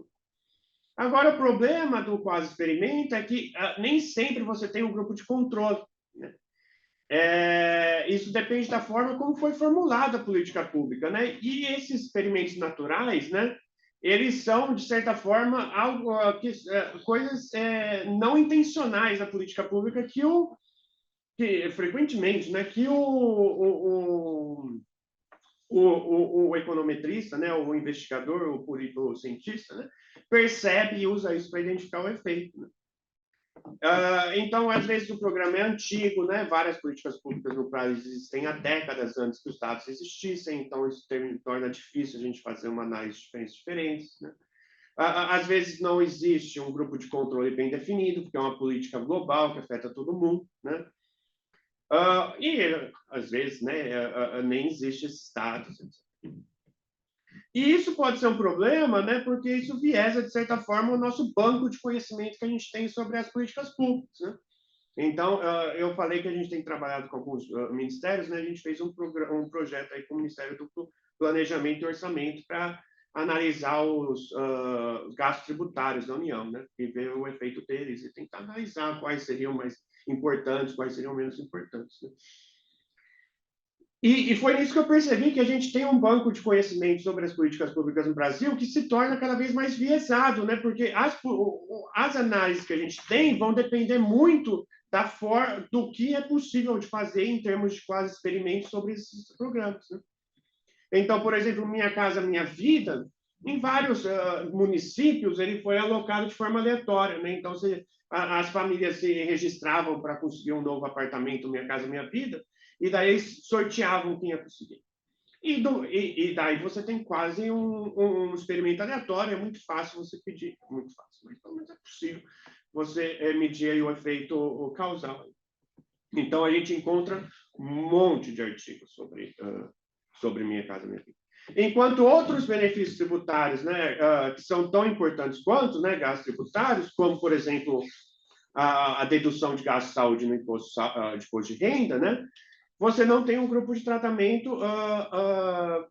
Agora, o problema do quase experimento é que nem sempre você tem um grupo de controle, né? Isso depende da forma como foi formulada a política pública, né? E esses experimentos naturais, né, eles são, de certa forma, coisas não intencionais da política pública que frequentemente, né, que o econometrista, né, o investigador, o cientista, né, percebe e usa isso para identificar o efeito, né? Então, às vezes, o programa é antigo, né? Várias políticas públicas no país existem há décadas antes que os dados existissem, então isso torna difícil a gente fazer uma análise de diferentes, né? Às vezes não existe um grupo de controle bem definido, porque é uma política global que afeta todo mundo, né? E, às vezes, né, nem existe esses dados. E isso pode ser um problema, né, porque isso viesa, de certa forma, o nosso banco de conhecimento que a gente tem sobre as políticas públicas, né? Então, eu falei que a gente tem trabalhado com alguns ministérios, né? A gente fez um projeto aí com o Ministério do Planejamento e Orçamento para analisar os gastos tributários da União, né? E ver o efeito deles e tentar analisar quais seriam mais importantes, quais seriam menos importantes, né? E foi nisso que eu percebi que a gente tem um banco de conhecimento sobre as políticas públicas no Brasil que se torna cada vez mais viesado, né? Porque as análises que a gente tem vão depender muito do que é possível de fazer em termos de quase experimentos sobre esses programas, né? Então, por exemplo, Minha Casa Minha Vida, em vários municípios, ele foi alocado de forma aleatória, né? Então, as famílias se registravam para conseguir um novo apartamento, Minha Casa Minha Vida, e daí eles sorteavam quem ia conseguir. E daí você tem quase um experimento aleatório, é muito fácil você pedir, muito fácil, mas pelo menos é possível você medir aí o efeito causal. Então, a gente encontra um monte de artigos sobre Minha Casa Minha Vida. Enquanto outros benefícios tributários, né, que são tão importantes quanto, né, gastos tributários, como, por exemplo, a dedução de gastos de saúde no imposto de renda, né, você não tem um grupo de tratamento,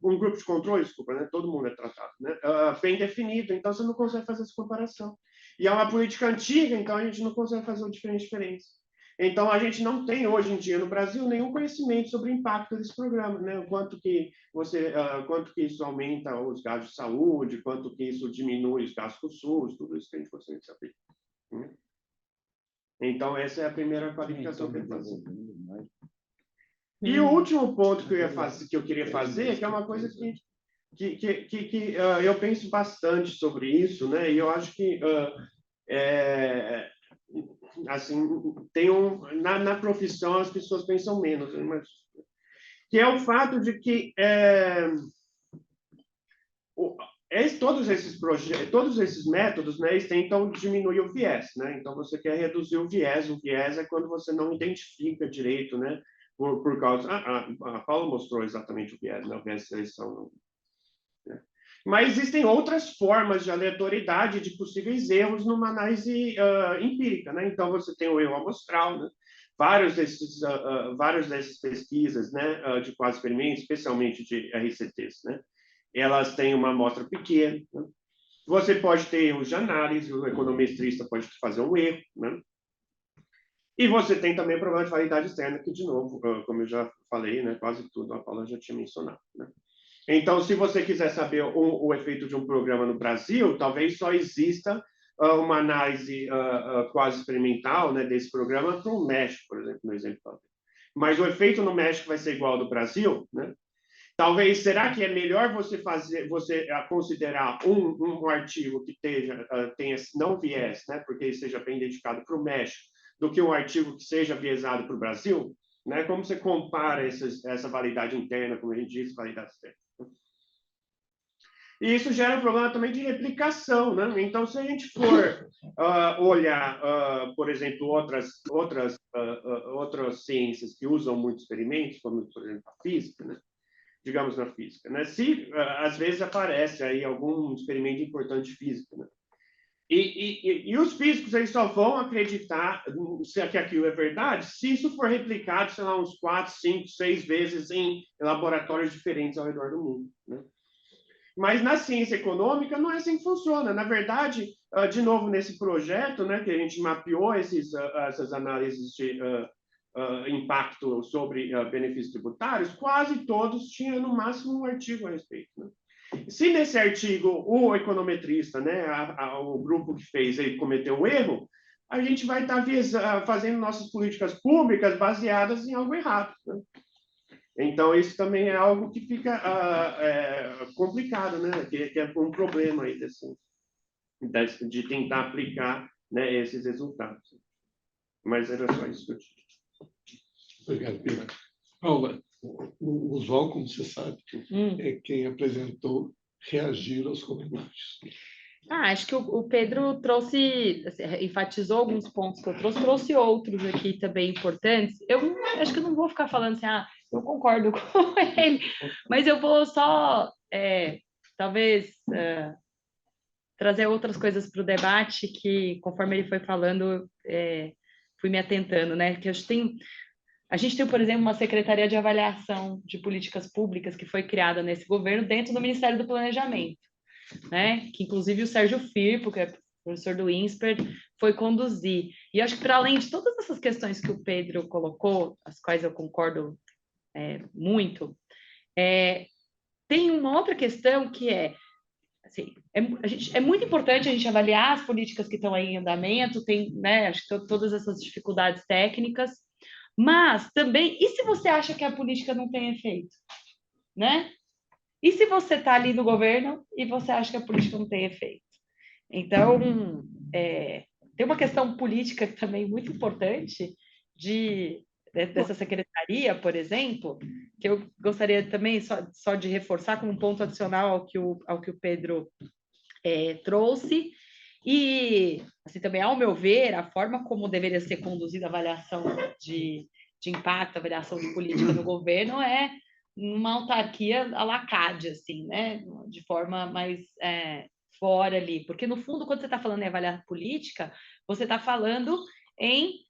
um grupo de controle, desculpa, né? Todo mundo é tratado, né? Bem definido, então você não consegue fazer essa comparação. E é uma política antiga, então a gente não consegue fazer diferença. Então a gente não tem hoje em dia no Brasil nenhum conhecimento sobre o impacto desse programa, né? Quanto que isso aumenta os gastos de saúde, quanto que isso diminui os gastos com o SUS, tudo isso que a gente consegue saber, né? Então essa é a primeira qualificação que eu faço. E o último ponto que eu queria fazer, que é uma coisa que eu penso bastante sobre isso, né? E eu acho que assim na profissão as pessoas pensam menos, né? Mas que é o fato de que todos esses métodos, né, eles tentam diminuir o viés, né? Então você quer reduzir o viés. O viés é quando você não identifica direito, né? Por causa. A Paula mostrou exatamente o viés, né? O viés de seleção. Né? Mas existem outras formas de aleatoriedade, de possíveis erros numa análise empírica, né? Então você tem o erro amostral, né? Várias dessas pesquisas, né, de quase experimentos, especialmente de RCTs, né? Elas têm uma amostra pequena, né? Você pode ter erros de análise, o econometrista pode fazer um erro, né? E você tem também o problema de validade externa, que, de novo, como eu já falei, né, quase tudo a Paula já tinha mencionado, né? Então, se você quiser saber o efeito de um programa no Brasil, talvez só exista uma análise quase experimental, né, desse programa para o México, por exemplo, no exemplo. Mas o efeito no México vai ser igual ao do Brasil, né? Talvez, será que é melhor você considerar um artigo que tenha não viés, né, porque seja bem dedicado para o México, do que um artigo que seja viesado para o Brasil? Né? Como você compara essa validade interna, como a gente diz, validade externa? E isso gera um problema também de replicação, né? Então, se a gente for olhar, por exemplo, outras ciências que usam muitos experimentos, como, por exemplo, a física, né? Digamos na física, né? Se às vezes aparece aí algum experimento importante de física, né? E os físicos eles só vão acreditar que aquilo é verdade se isso for replicado, sei lá, uns 4, 5, 6 vezes em laboratórios diferentes ao redor do mundo, né? Mas na ciência econômica não é assim que funciona. Na verdade, de novo, nesse projeto, né, que a gente mapeou essas análises de impacto sobre benefícios tributários, quase todos tinham no máximo um artigo a respeito, né? Se nesse artigo o econometrista, né, o grupo que fez, ele cometeu um erro, a gente vai estar fazendo nossas políticas públicas baseadas em algo errado, né? Então, isso também é algo que fica complicado, né? Que é um problema aí de tentar aplicar, né, esses resultados. Mas era só isso que eu tinha. Obrigado, Pedro. Paula, o Oswald, como você sabe, é quem apresentou reagir aos comentários. Acho que o Pedro trouxe, assim, enfatizou alguns pontos que eu trouxe outros aqui também importantes. Acho que eu não vou ficar falando assim, eu concordo com ele, mas eu vou só, talvez, trazer outras coisas para o debate que, conforme ele foi falando, fui me atentando, né? Que a gente tem, por exemplo, uma Secretaria de Avaliação de Políticas Públicas que foi criada nesse governo dentro do Ministério do Planejamento, né? Que inclusive o Sérgio Firpo, que é professor do INSPER, foi conduzir. E acho que para além de todas essas questões que o Pedro colocou, as quais eu concordo muito, tem uma outra questão que assim, é muito importante a gente avaliar as políticas que estão aí em andamento, tem, né, acho que todas essas dificuldades técnicas, mas também, e se você acha que a política não tem efeito, né? E se você está ali no governo e você acha que a política não tem efeito? Então, tem uma questão política também muito importante dessa secretaria, por exemplo, que eu gostaria também só de reforçar como um ponto adicional ao que o Pedro trouxe. E, assim, também, ao meu ver, a forma como deveria ser conduzida a avaliação de impacto, a avaliação de política no governo é uma autarquia à la CAD, assim, né? De forma mais fora ali. Porque, no fundo, quando você está falando em avaliar política, você está falando em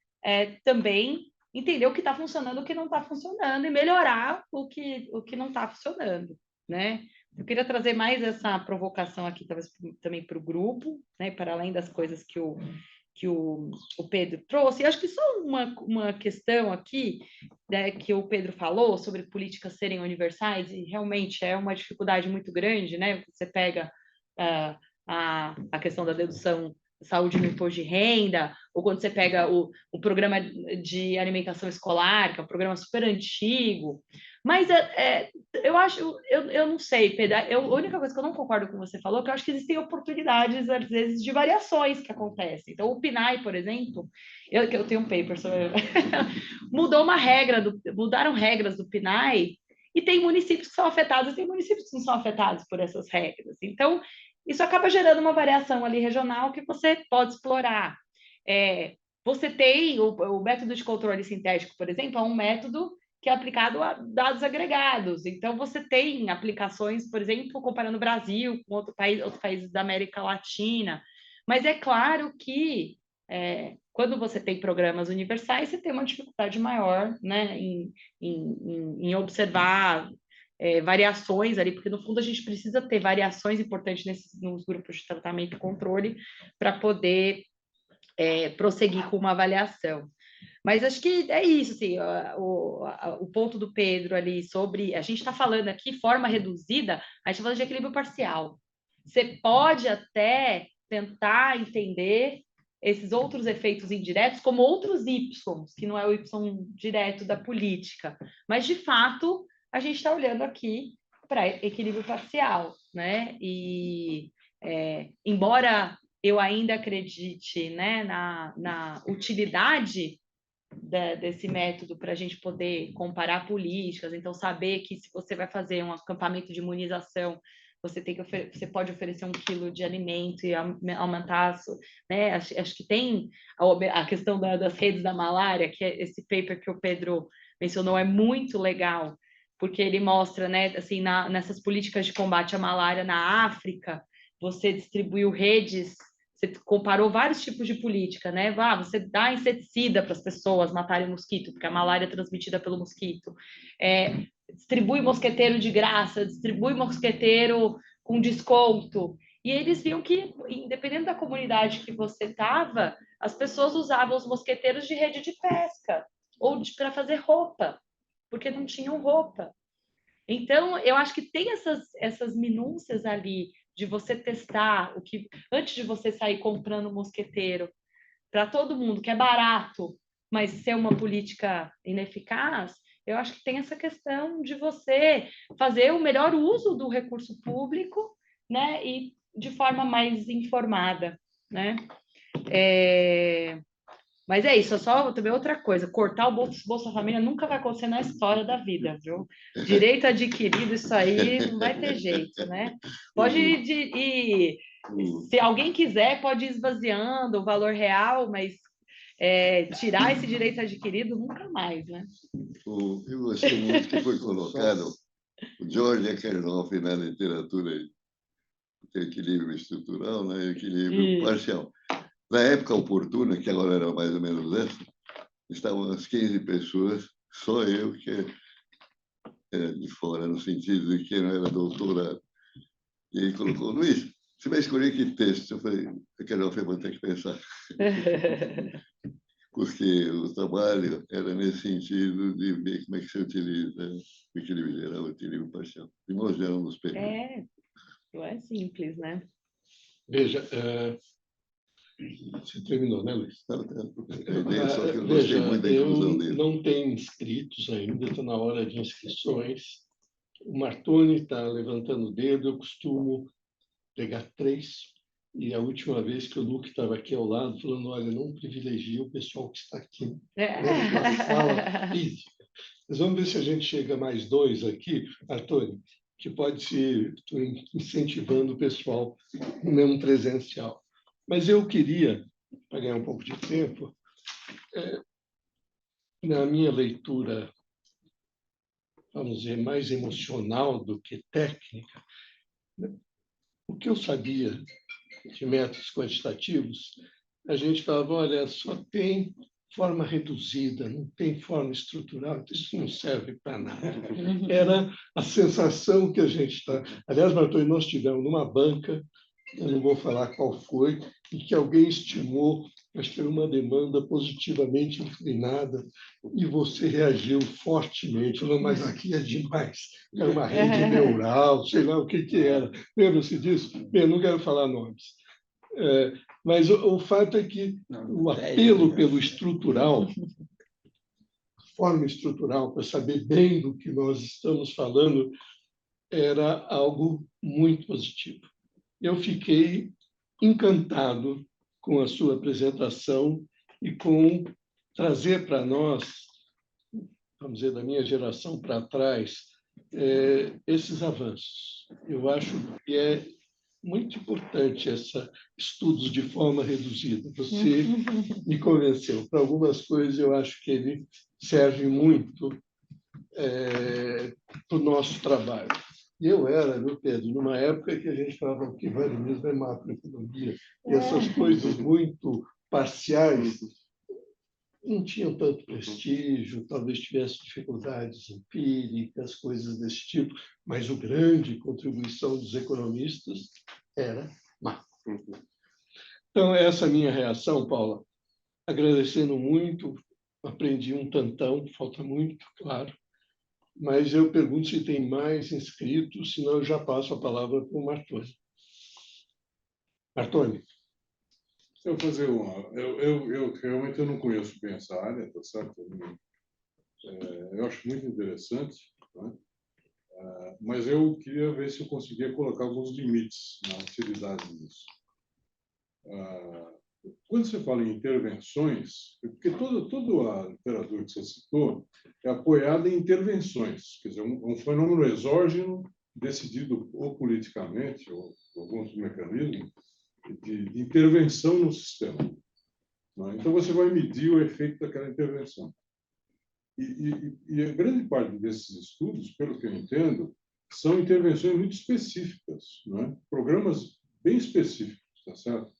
também entender o que está funcionando, o que não está funcionando e melhorar o que não está funcionando, né? Eu queria trazer mais essa provocação aqui, talvez também para o grupo, né? Para além das coisas que o Pedro trouxe. E acho que só uma questão aqui, né, que o Pedro falou sobre políticas serem universais, e realmente é uma dificuldade muito grande, né? Você pega a questão da dedução saúde no imposto de renda, ou quando você pega o programa de alimentação escolar, que é um programa super antigo. Mas eu não sei, Pedro, a única coisa que eu não concordo com o que você falou é que eu acho que existem oportunidades, às vezes, de variações que acontecem. Então, o PNAE, por exemplo, eu tenho um paper sobre... mudaram regras do PNAE, e tem municípios que são afetados e tem municípios que não são afetados por essas regras. Então, isso acaba gerando uma variação ali regional que você pode explorar. Você tem o método de controle sintético, por exemplo, é um método que é aplicado a dados agregados. Então, você tem aplicações, por exemplo, comparando o Brasil com outros países da América Latina. Mas é claro que, quando você tem programas universais, você tem uma dificuldade maior, né, em observar variações ali, porque, no fundo, a gente precisa ter variações importantes nos grupos de tratamento e controle para poder prosseguir com uma avaliação. Mas acho que é isso, assim, o ponto do Pedro ali sobre... A gente está falando aqui, forma reduzida, a gente está falando de equilíbrio parcial. Você pode até tentar entender esses outros efeitos indiretos como outros Ys, que não é o Y direto da política. Mas, de fato, a gente está olhando aqui para equilíbrio parcial, né? E, embora eu ainda acredite, né, na utilidade desse método para a gente poder comparar políticas, então saber que se você vai fazer um acampamento de imunização, você pode oferecer 1 quilo de alimento e aumentar, né? Acho que tem a questão das redes da malária, que esse paper que o Pedro mencionou é muito legal, porque ele mostra, né, assim, nessas políticas de combate à malária na África, você distribuiu redes. Você comparou vários tipos de política, né? Você dá inseticida para as pessoas matarem o mosquito, porque a malária é transmitida pelo mosquito. Distribui mosqueteiro de graça, distribui mosqueteiro com desconto. E eles viam que, independente da comunidade que você estava, as pessoas usavam os mosqueteiros de rede de pesca ou para fazer roupa, porque não tinham roupa. Então, eu acho que tem essas minúcias ali de você testar o que antes de você sair comprando mosqueteiro para todo mundo, que é barato, mas ser uma política ineficaz. Eu acho que tem essa questão de você fazer o melhor uso do recurso público, né, e de forma mais informada, né? Mas é isso, só também outra coisa, cortar o Bolsa Família nunca vai acontecer na história da vida, viu? Direito adquirido, isso aí não vai ter jeito, né? Pode ir, se alguém quiser, pode ir esvaziando o valor real, mas tirar esse direito adquirido nunca mais, né? Eu gostei muito que foi colocado o George Akerlof na literatura, equilíbrio estrutural, né? Equilíbrio parcial. Na época oportuna, que agora era mais ou menos essa, estavam as 15 pessoas, só eu que era de fora, no sentido de que não era doutorado. E ele colocou, Luiz, você vai escolher que texto? Eu falei, Akerlof, eu vou ter que pensar. Porque o trabalho era nesse sentido de ver como é que se utiliza o equilíbrio geral, o equilíbrio parcial. De modo geral, nos períodos. Não é simples, né? Veja, você terminou, né, Luiz? A ideia só que eu Veja, gostei muito da inclusão eu dele. não tenho inscritos ainda, estou na hora de inscrições. O Martoni está levantando o dedo, eu costumo pegar 3. E a última vez que o Luke estava aqui ao lado, falando, olha, não privilegia o pessoal que está aqui nessa sala física. Mas vamos ver se a gente chega a mais 2 aqui, Martoni, que pode ser incentivando o pessoal mesmo presencial. Mas eu queria, para ganhar um pouco de tempo, na minha leitura, vamos dizer, mais emocional do que técnica, o que eu sabia de métodos quantitativos, a gente falava, olha, só tem forma reduzida, não tem forma estrutural, isso não serve para nada. Era a sensação que a gente está... Aliás, Martoni, nós tivemos numa banca, eu não vou falar qual foi, e que alguém estimou, mas teve uma demanda positivamente inclinada, e você reagiu fortemente. Não, mas aqui é demais. É uma rede neural, sei lá o que era. Lembra-se disso? Bem, eu não quero falar nomes. Mas o fato é que o apelo pelo estrutural, forma estrutural, para saber bem do que nós estamos falando, era algo muito positivo. Eu fiquei encantado com a sua apresentação e com trazer para nós, vamos dizer, da minha geração para trás, esses avanços. Eu acho que é muito importante estudos de forma reduzida. Você me convenceu. Para algumas coisas, eu acho que ele serve muito para o nosso trabalho. Eu era, meu Pedro, numa época que a gente falava que vale mesmo é macroeconomia, e essas coisas muito parciais não tinham tanto prestígio, talvez tivesse dificuldades empíricas, coisas desse tipo, mas a grande contribuição dos economistas era macro. Então, essa é a minha reação, Paula. Agradecendo muito, aprendi um tantão, falta muito, claro, mas eu pergunto se tem mais inscritos, senão eu já passo a palavra para o Martoni. Martoni. Eu vou fazer uma. Eu realmente não conheço bem essa área, tá certo? Eu acho muito interessante, né? Mas eu queria ver se eu conseguia colocar alguns limites na utilidade disso. Quando você fala em intervenções, porque toda a literatura que você citou é apoiada em intervenções, quer dizer, um fenômeno exógeno decidido ou politicamente ou por alguns mecanismos de intervenção no sistema. Então, você vai medir o efeito daquela intervenção. E a grande parte desses estudos, pelo que eu entendo, são intervenções muito específicas, não é? Programas bem específicos, tá certo?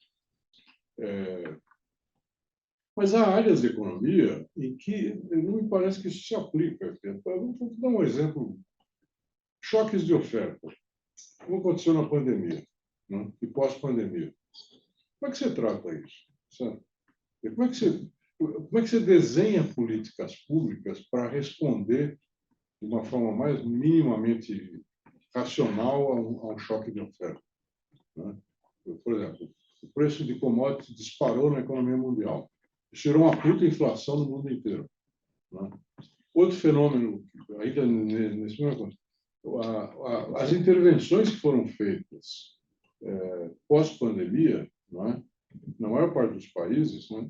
Mas há áreas de economia em que não me parece que isso se aplica. Vou dar um exemplo. Choques de oferta. Como aconteceu na pandemia, né? E pós-pandemia. Como é que você trata isso? Sabe? E como é que você desenha políticas públicas para responder de uma forma mais minimamente racional a um choque de oferta? Né? Por exemplo, o preço de commodities disparou na economia mundial. Gerou uma puta inflação no mundo inteiro. Né? Outro fenômeno, ainda nesse momento, as intervenções que foram feitas pós-pandemia, não é? Na maior parte dos países, né,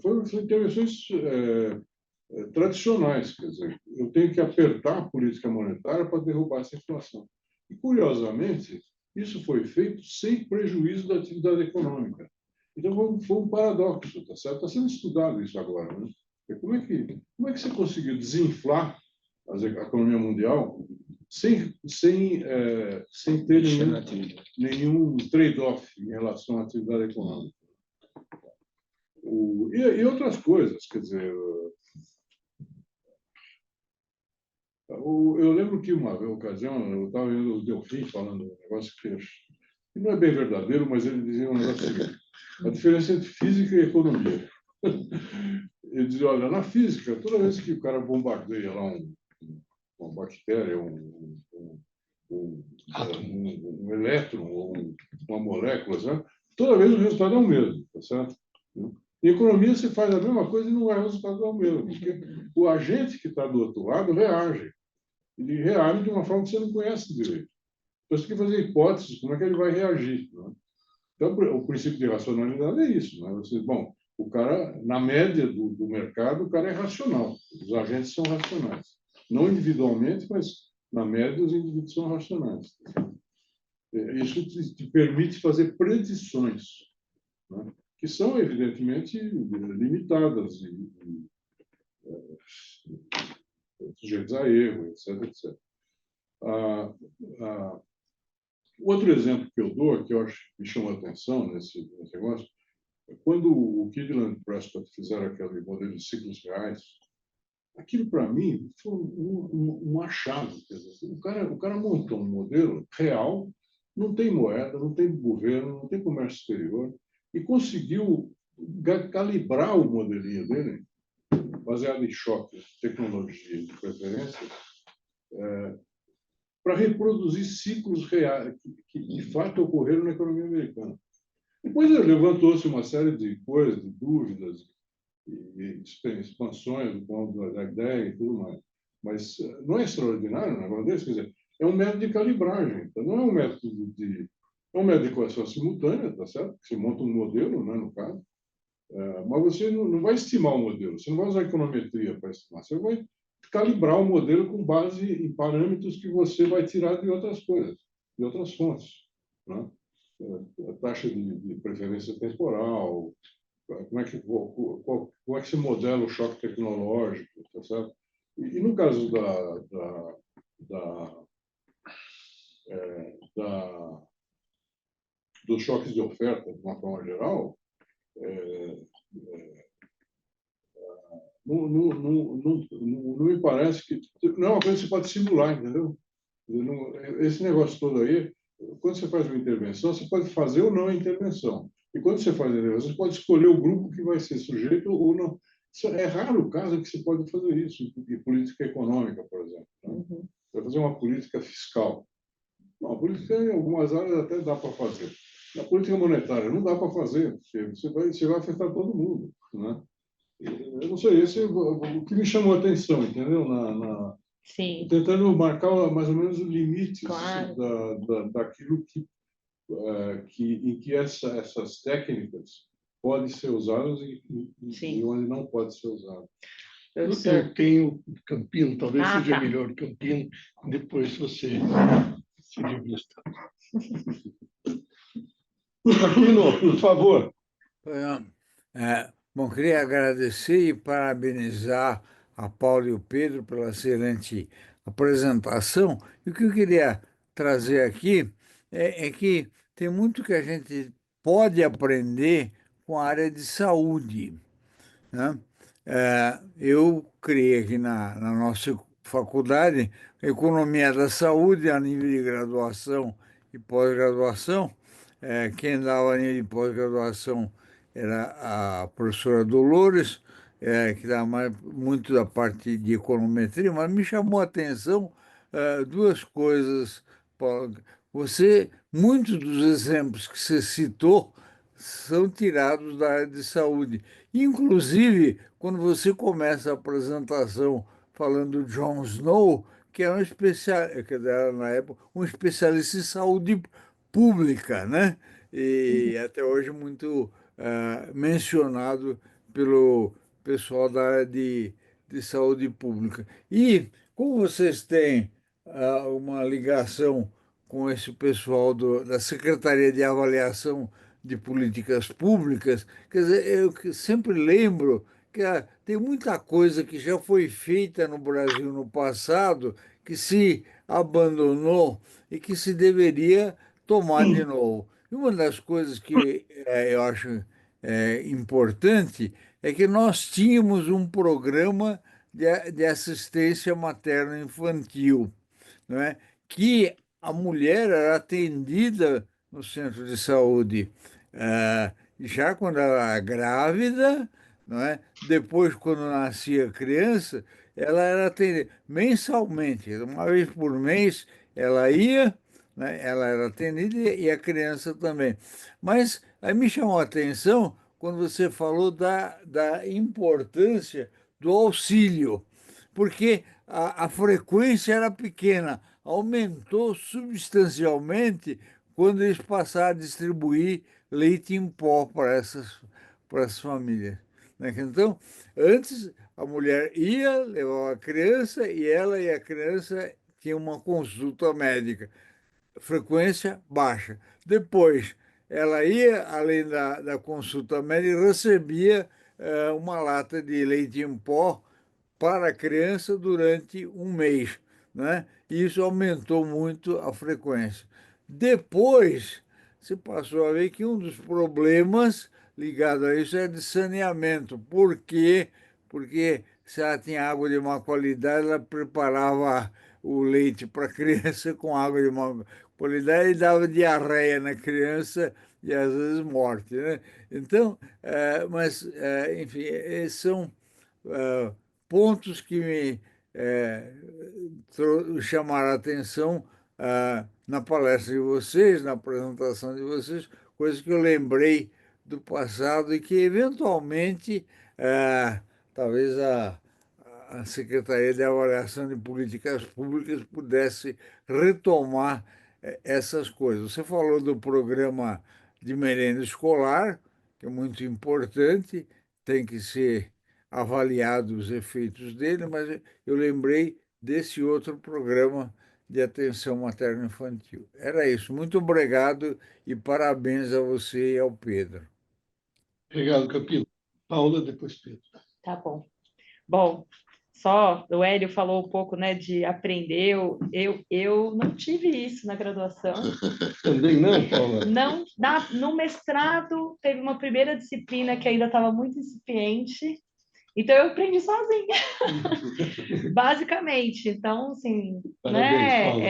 foram intervenções tradicionais, quer dizer, eu tenho que apertar a política monetária para derrubar essa inflação. E, curiosamente, isso foi feito sem prejuízo da atividade econômica. Então, foi um paradoxo, tá certo? Está sendo estudado isso agora, né? Como é que você conseguiu desinflar a economia mundial sem ter nenhum trade-off em relação à atividade econômica? E outras coisas, quer dizer, eu lembro que uma ocasião eu estava vendo o Delfim falando um negócio que não é bem verdadeiro, mas ele dizia um negócio seguinte: a diferença entre física e economia. Ele dizia, olha, na física, toda vez que o cara bombardeia lá uma bactéria, um elétron ou uma molécula, sabe? Toda vez o resultado é o mesmo, tá certo? Em economia, você faz a mesma coisa e não vai o resultado é o mesmo, porque o agente que está do outro lado reage. Ele reage de uma forma que você não conhece direito. Então, você tem que fazer hipóteses, como é que ele vai reagir. Né? Então, o princípio de racionalidade é isso. Né? Bom, o cara, na média do mercado, o cara é racional. Os agentes são racionais. Não individualmente, mas na média os indivíduos são racionais. Isso te permite fazer predições, né? Que são, evidentemente, limitadas e sujeitos a erro, etc, etc. Outro exemplo que eu dou, que eu acho que me chamou a atenção nesse negócio, é quando o Kydland e Prescott fizeram aquele modelo de ciclos reais. Aquilo, para mim, foi um achado. Quer dizer, o cara montou um modelo real, não tem moeda, não tem governo, não tem comércio exterior, e conseguiu calibrar o modelinho dele, baseado em choques, tecnologia de preferência, para reproduzir ciclos reais que, de fato, ocorreram na economia americana. Depois levantou-se uma série de coisas, de dúvidas, e expansões do ponto da ideia e tudo mais. Mas não é extraordinário um negócio desse? Quer dizer, é um método de calibragem, então não é um método de... É um método de equação simultânea, tá certo? Você monta um modelo, né, no caso, mas você não vai estimar o modelo, você não vai usar econometria para estimar, você vai calibrar o modelo com base em parâmetros que você vai tirar de outras coisas, de outras fontes, né? A taxa de preferência temporal, como é que se modela o choque tecnológico, tá certo? E no caso dos choques de oferta, de uma forma geral, não me parece que... Não é uma coisa que você pode simular, entendeu? Esse negócio todo aí, quando você faz uma intervenção, você pode fazer ou não a intervenção. E quando você faz a intervenção, você pode escolher o grupo que vai ser sujeito ou não. É raro o caso que você pode fazer isso, em política econômica, por exemplo. Né? Você vai fazer uma política fiscal. Não, a política, em algumas áreas, até dá para fazer. Na política monetária, não dá para fazer, porque você vai afetar todo mundo. Né? Eu não sei, esse é o que me chamou a atenção, entendeu? Sim. Tentando marcar mais ou menos os limites, Claro. daquilo em que essas técnicas podem ser usadas e onde não pode ser usado. Eu tenho Campino, talvez seja tá. melhor Campino, depois você se revista. Campino, por favor. Bom, queria agradecer e parabenizar a Paulo e o Pedro pela excelente apresentação. E o que eu queria trazer aqui é que tem muito que a gente pode aprender com a área de saúde, né? Eu criei aqui na nossa faculdade Economia da Saúde a nível de graduação e pós-graduação. Quem dava a nível de pós-graduação era a professora Dolores, que dava muito da parte de econometria, mas me chamou a atenção duas coisas, Paulo. Muitos dos exemplos que você citou são tirados da área de saúde. Inclusive, quando você começa a apresentação falando do John Snow, que é que era, na época, um especialista em saúde pública, né? E até hoje muito mencionado pelo pessoal da área de saúde pública. E como vocês têm uma ligação com esse pessoal da Secretaria de Avaliação de Políticas Públicas, quer dizer, sempre lembro que tem muita coisa que já foi feita no Brasil no passado que se abandonou e que se deveria tomar de novo. E uma das coisas que eu acho importante é que nós tínhamos um programa de assistência materno-infantil, não é? Que a mulher era atendida no centro de saúde já quando ela era grávida, não é? Depois, quando nascia a criança, ela era atendida mensalmente, uma vez por mês ela ia, né? Ela era atendida e a criança também. Mas aí me chamou a atenção quando você falou da importância do auxílio, porque a frequência era pequena, aumentou substancialmente quando eles passaram a distribuir leite em pó para essas famílias, né? Então, antes a mulher ia, levava a criança e ela e a criança tinham uma consulta médica, frequência baixa. Depois, ela ia, além da consulta médica, recebia uma lata de leite em pó para a criança durante um mês, né? E isso aumentou muito a frequência. Depois, se passou a ver que um dos problemas ligados a isso é de saneamento. Por quê? Porque se ela tinha água de má qualidade, ela preparava o leite para a criança com água de má qualidade e dava diarreia na criança e às vezes morte, né? Então, enfim, são pontos que me chamaram a atenção na palestra de vocês, na apresentação de vocês, coisas que eu lembrei do passado e que, eventualmente, talvez a Secretaria de Avaliação de Políticas Públicas pudesse retomar essas coisas. Você falou do programa de merenda escolar, que é muito importante, tem que ser avaliado os efeitos dele, mas eu lembrei desse outro programa de atenção materno-infantil. Era isso. Muito obrigado e parabéns a você e ao Pedro. Obrigado, Capilo. Paula, depois Pedro. Tá bom. Bom, só o Hélio falou um pouco, né, de aprender. Eu não tive isso na graduação. Também não, Paula? Não, no mestrado teve uma primeira disciplina que ainda estava muito incipiente, então eu aprendi sozinha, basicamente. Então, assim, Parabéns, né, Paula.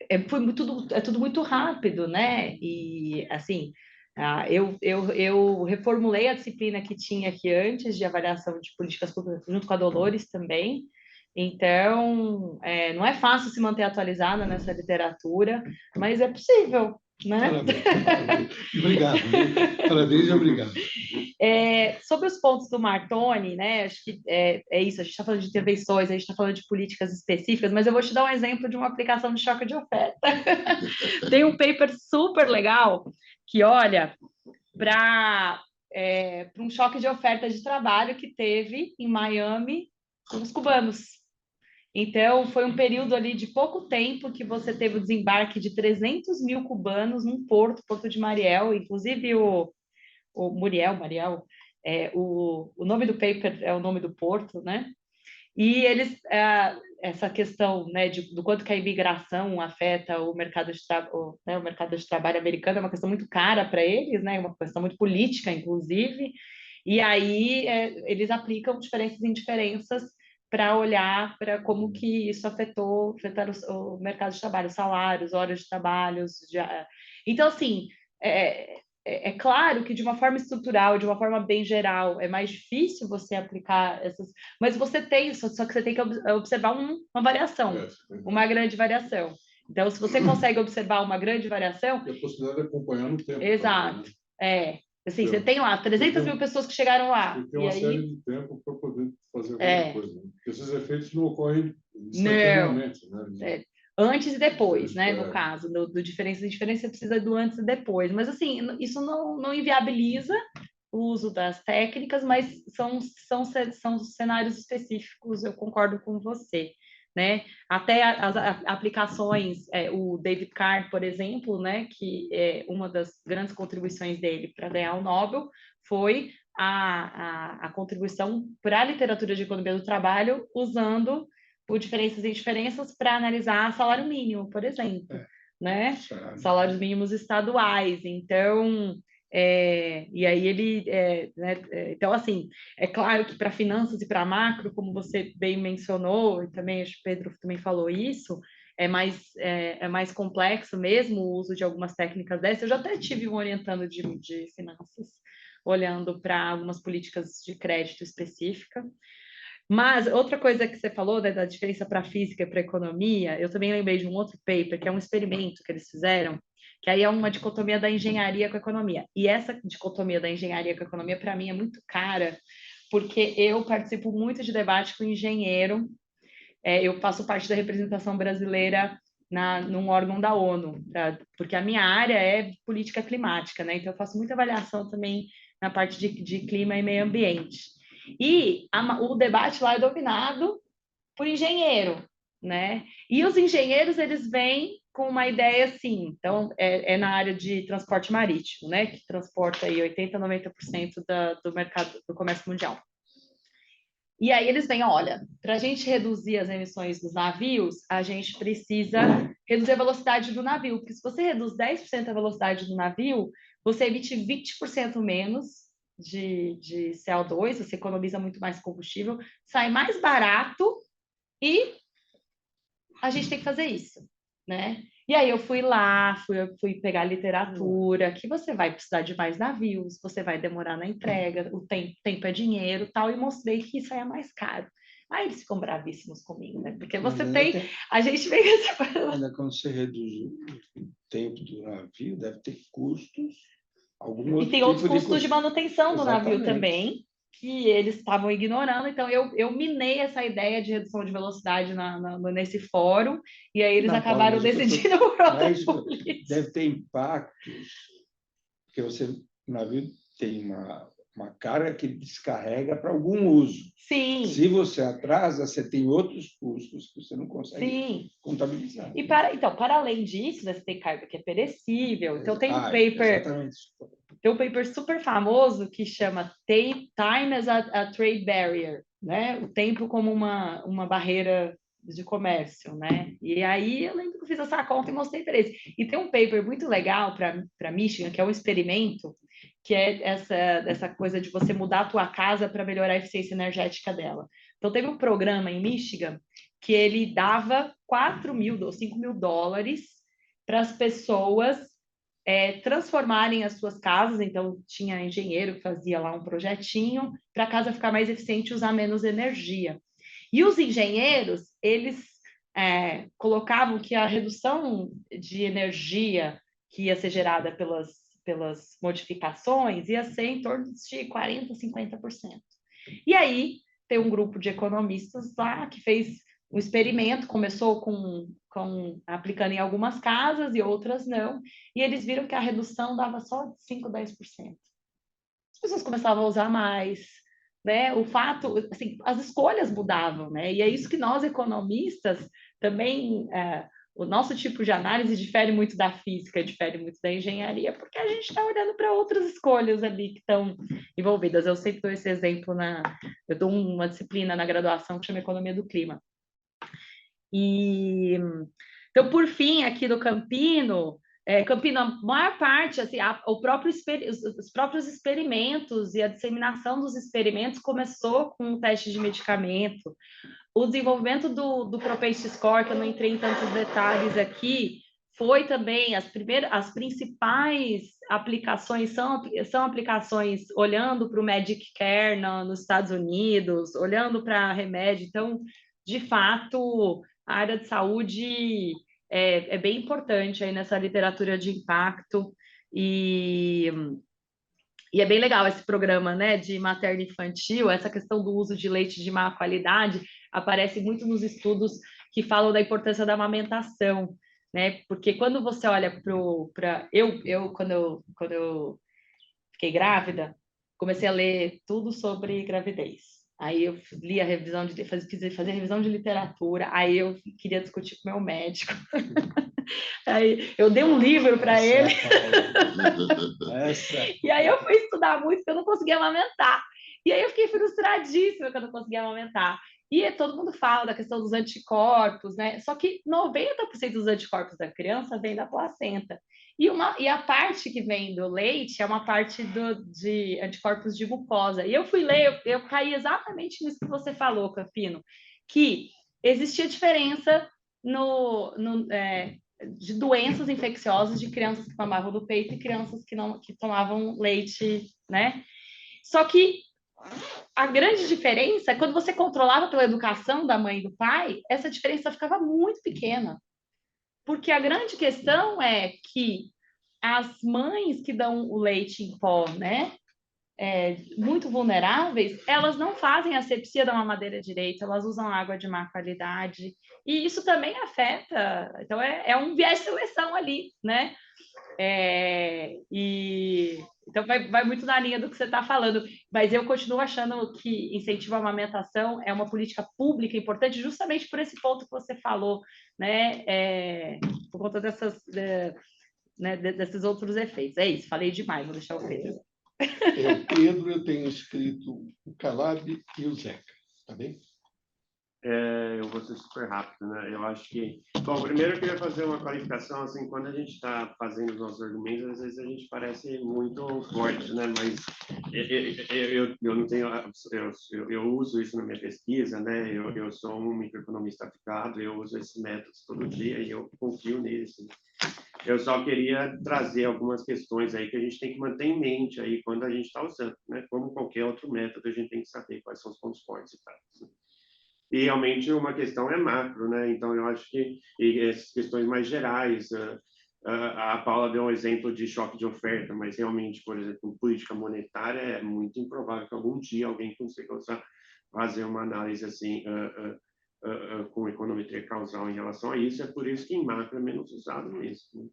é tudo muito rápido, né? E, assim, eu reformulei a disciplina que tinha aqui antes de avaliação de políticas públicas, junto com a Dolores também. Então, não é fácil se manter atualizada nessa literatura, mas é possível, né? Parabéns. Obrigado. Parabéns e obrigado. Sobre os pontos do Martoni, né? Acho que é isso. A gente está falando de intervenções, a gente está falando de políticas específicas, mas eu vou te dar um exemplo de uma aplicação de choque de oferta. Tem um paper super legal que olha para um choque de oferta de trabalho que teve em Miami com os cubanos. Então, foi um período ali de pouco tempo que você teve o desembarque de 300 mil cubanos num Porto de Mariel, inclusive o Mariel, o nome do paper é o nome do porto, né? E eles, essa questão, né, do quanto que a imigração afeta o mercado o mercado de trabalho americano é uma questão muito cara para eles, né? Uma questão muito política, inclusive. E aí eles aplicam diferenças e indiferenças para olhar para como que isso afetaram o mercado de trabalho, salários, horas de trabalho. Então, assim, é claro que de uma forma estrutural, de uma forma bem geral, é mais difícil você aplicar essas, mas você tem isso, só que você tem que observar uma variação, uma grande variação. Então, se você consegue observar uma grande variação... É a possibilidade de acompanhar no tempo. Exato. Também, né? Assim, você tem lá 300 mil pessoas que chegaram lá. Tem uma série de tempo para poder fazer alguma coisa. Né? Porque esses efeitos não ocorrem instantaneamente. Né? Antes e depois, né? No caso, do diferença e diferença, você precisa do antes e depois. Mas, assim, isso não inviabiliza o uso das técnicas, mas são cenários específicos, eu concordo com você, né? Até as aplicações, o David Carr, por exemplo, né, que é uma das grandes contribuições dele para ganhar o Nobel, foi a contribuição para a literatura de economia do trabalho, usando o Diferenças e Diferenças para analisar salário mínimo, por exemplo, né? Salários mínimos estaduais. Então, e aí ele, né, então assim, é claro que para finanças e para macro, como você bem mencionou, e também acho que o Pedro também falou isso, é mais complexo mesmo o uso de algumas técnicas dessas. Eu já até tive um orientando de finanças, olhando para algumas políticas de crédito específica. Mas outra coisa que você falou, né, da diferença para a física e para a economia, eu também lembrei de um outro paper, que é um experimento que eles fizeram, que aí é uma dicotomia da engenharia com a economia. E essa dicotomia da engenharia com a economia, para mim, é muito cara, porque eu participo muito de debate com engenheiro, eu faço parte da representação brasileira num órgão da ONU, porque a minha área é política climática, né? Então eu faço muita avaliação também na parte de clima e meio ambiente. E o debate lá é dominado por engenheiro, né? E os engenheiros, eles vêm com uma ideia assim, então é na área de transporte marítimo, né? Que transporta aí 80, 90% do mercado do comércio mundial. E aí eles vêm, olha, para a gente reduzir as emissões dos navios, a gente precisa reduzir a velocidade do navio, porque se você reduz 10% a velocidade do navio, você emite 20% menos de CO2, você economiza muito mais combustível, sai mais barato e a gente tem que fazer isso, né? E aí eu fui lá, fui pegar literatura, que você vai precisar de mais navios, você vai demorar na entrega, o tempo é dinheiro, tal, e mostrei que isso aí é mais caro. Aí eles ficam bravíssimos comigo, né? Porque você a gente vem essa coisa. Ainda quando você reduz o tempo do navio, deve ter custos, algum outro E tem tipo outros custos de manutenção do navio Exatamente. também, que eles estavam ignorando, então eu minei essa ideia de redução de velocidade nesse fórum, e aí eles acabaram decidindo por outras políticas. Deve ter impactos, porque o navio tem uma carga que descarrega para algum uso. Sim. Se você atrasa, você tem outros custos que você não consegue contabilizar. E para além disso, né, você tem carga que é perecível, então tem um paper super famoso que chama Time as a Trade Barrier, né? O tempo como uma barreira de comércio, né? E aí eu lembro que eu fiz essa conta e mostrei para eles. E tem um paper muito legal para Michigan, que é um experimento, que é essa coisa de você mudar a tua casa para melhorar a eficiência energética dela. Então teve um programa em Michigan que ele dava 4 mil ou 5 mil dólares para as pessoas transformarem as suas casas, então tinha engenheiro que fazia lá um projetinho para a casa ficar mais eficiente e usar menos energia. E os engenheiros, eles colocavam que a redução de energia que ia ser gerada pelas modificações ia ser em torno de 40%, 50%. E aí tem um grupo de economistas lá que fez um experimento, começou com aplicando em algumas casas e outras não, e eles viram que a redução dava só 5%, 10%. As pessoas começavam a usar mais, né? O fato, assim, as escolhas mudavam, né? E é isso que nós, economistas, também, o nosso tipo de análise difere muito da física, difere muito da engenharia, porque a gente está olhando para outras escolhas ali que estão envolvidas. Eu sempre dou esse exemplo eu dou uma disciplina na graduação que chama Economia do Clima. E então, por fim, aqui do Campino, a maior parte, assim, os próprios experimentos e a disseminação dos experimentos começou com o teste de medicamento. O desenvolvimento do Propensity Score, que eu não entrei em tantos detalhes aqui, foi também as principais aplicações são aplicações olhando para o Medic Care nos Estados Unidos, olhando para remédio. Então, de fato, a área de saúde é bem importante aí nessa literatura de impacto e é bem legal esse programa, né, de materno infantil, essa questão do uso de leite de má qualidade aparece muito nos estudos que falam da importância da amamentação, né, porque quando você olha quando eu fiquei grávida, comecei a ler tudo sobre gravidez. Aí eu li a revisão quis fazer revisão de literatura, aí eu queria discutir com o meu médico. Aí eu dei um livro para ele. E aí eu fui estudar muito porque eu não conseguia amamentar. E aí eu fiquei frustradíssima que eu não conseguia amamentar. E todo mundo fala da questão dos anticorpos, né? Só que 90% dos anticorpos da criança vem da placenta. E a parte que vem do leite é uma parte de anticorpos de mucosa. E eu fui ler, eu caí exatamente nisso que você falou, Campino, que existia diferença de doenças infecciosas de crianças que mamavam do peito e crianças que tomavam leite, né? Só que a grande diferença é quando você controlava pela educação da mãe e do pai, essa diferença ficava muito pequena. Porque a grande questão é que as mães que dão o leite em pó, né, muito vulneráveis, elas não fazem asepsia da mamadeira direito, elas usam água de má qualidade, e isso também afeta, então um viés de seleção ali, né? Então vai muito na linha do que você está falando, mas eu continuo achando que incentivo à amamentação é uma política pública importante justamente por esse ponto que você falou, né? Por conta desses outros efeitos. É isso, falei demais, vou deixar o Pedro. É o Pedro, eu tenho escrito o Calab e o Zeca, tá bem? Eu vou ser super rápido, né? Eu acho que... Bom, primeiro eu queria fazer uma qualificação, assim, quando a gente está fazendo os nossos argumentos, às vezes a gente parece muito forte, né? Mas eu não tenho... Eu uso isso na minha pesquisa, né? Eu sou um microeconomista aplicado, eu uso esses métodos todo dia e eu confio neles. Eu só queria trazer algumas questões aí que a gente tem que manter em mente aí quando a gente está usando, né? Como qualquer outro método, a gente tem que saber quais são os pontos fortes e fracos, né? E realmente uma questão é macro, né? Então eu acho que essas questões mais gerais, a Paula deu um exemplo de choque de oferta, mas realmente, por exemplo, política monetária é muito improvável que algum dia alguém consiga fazer uma análise assim com econometria causal em relação a isso. É por isso que em macro é menos usado mesmo, né?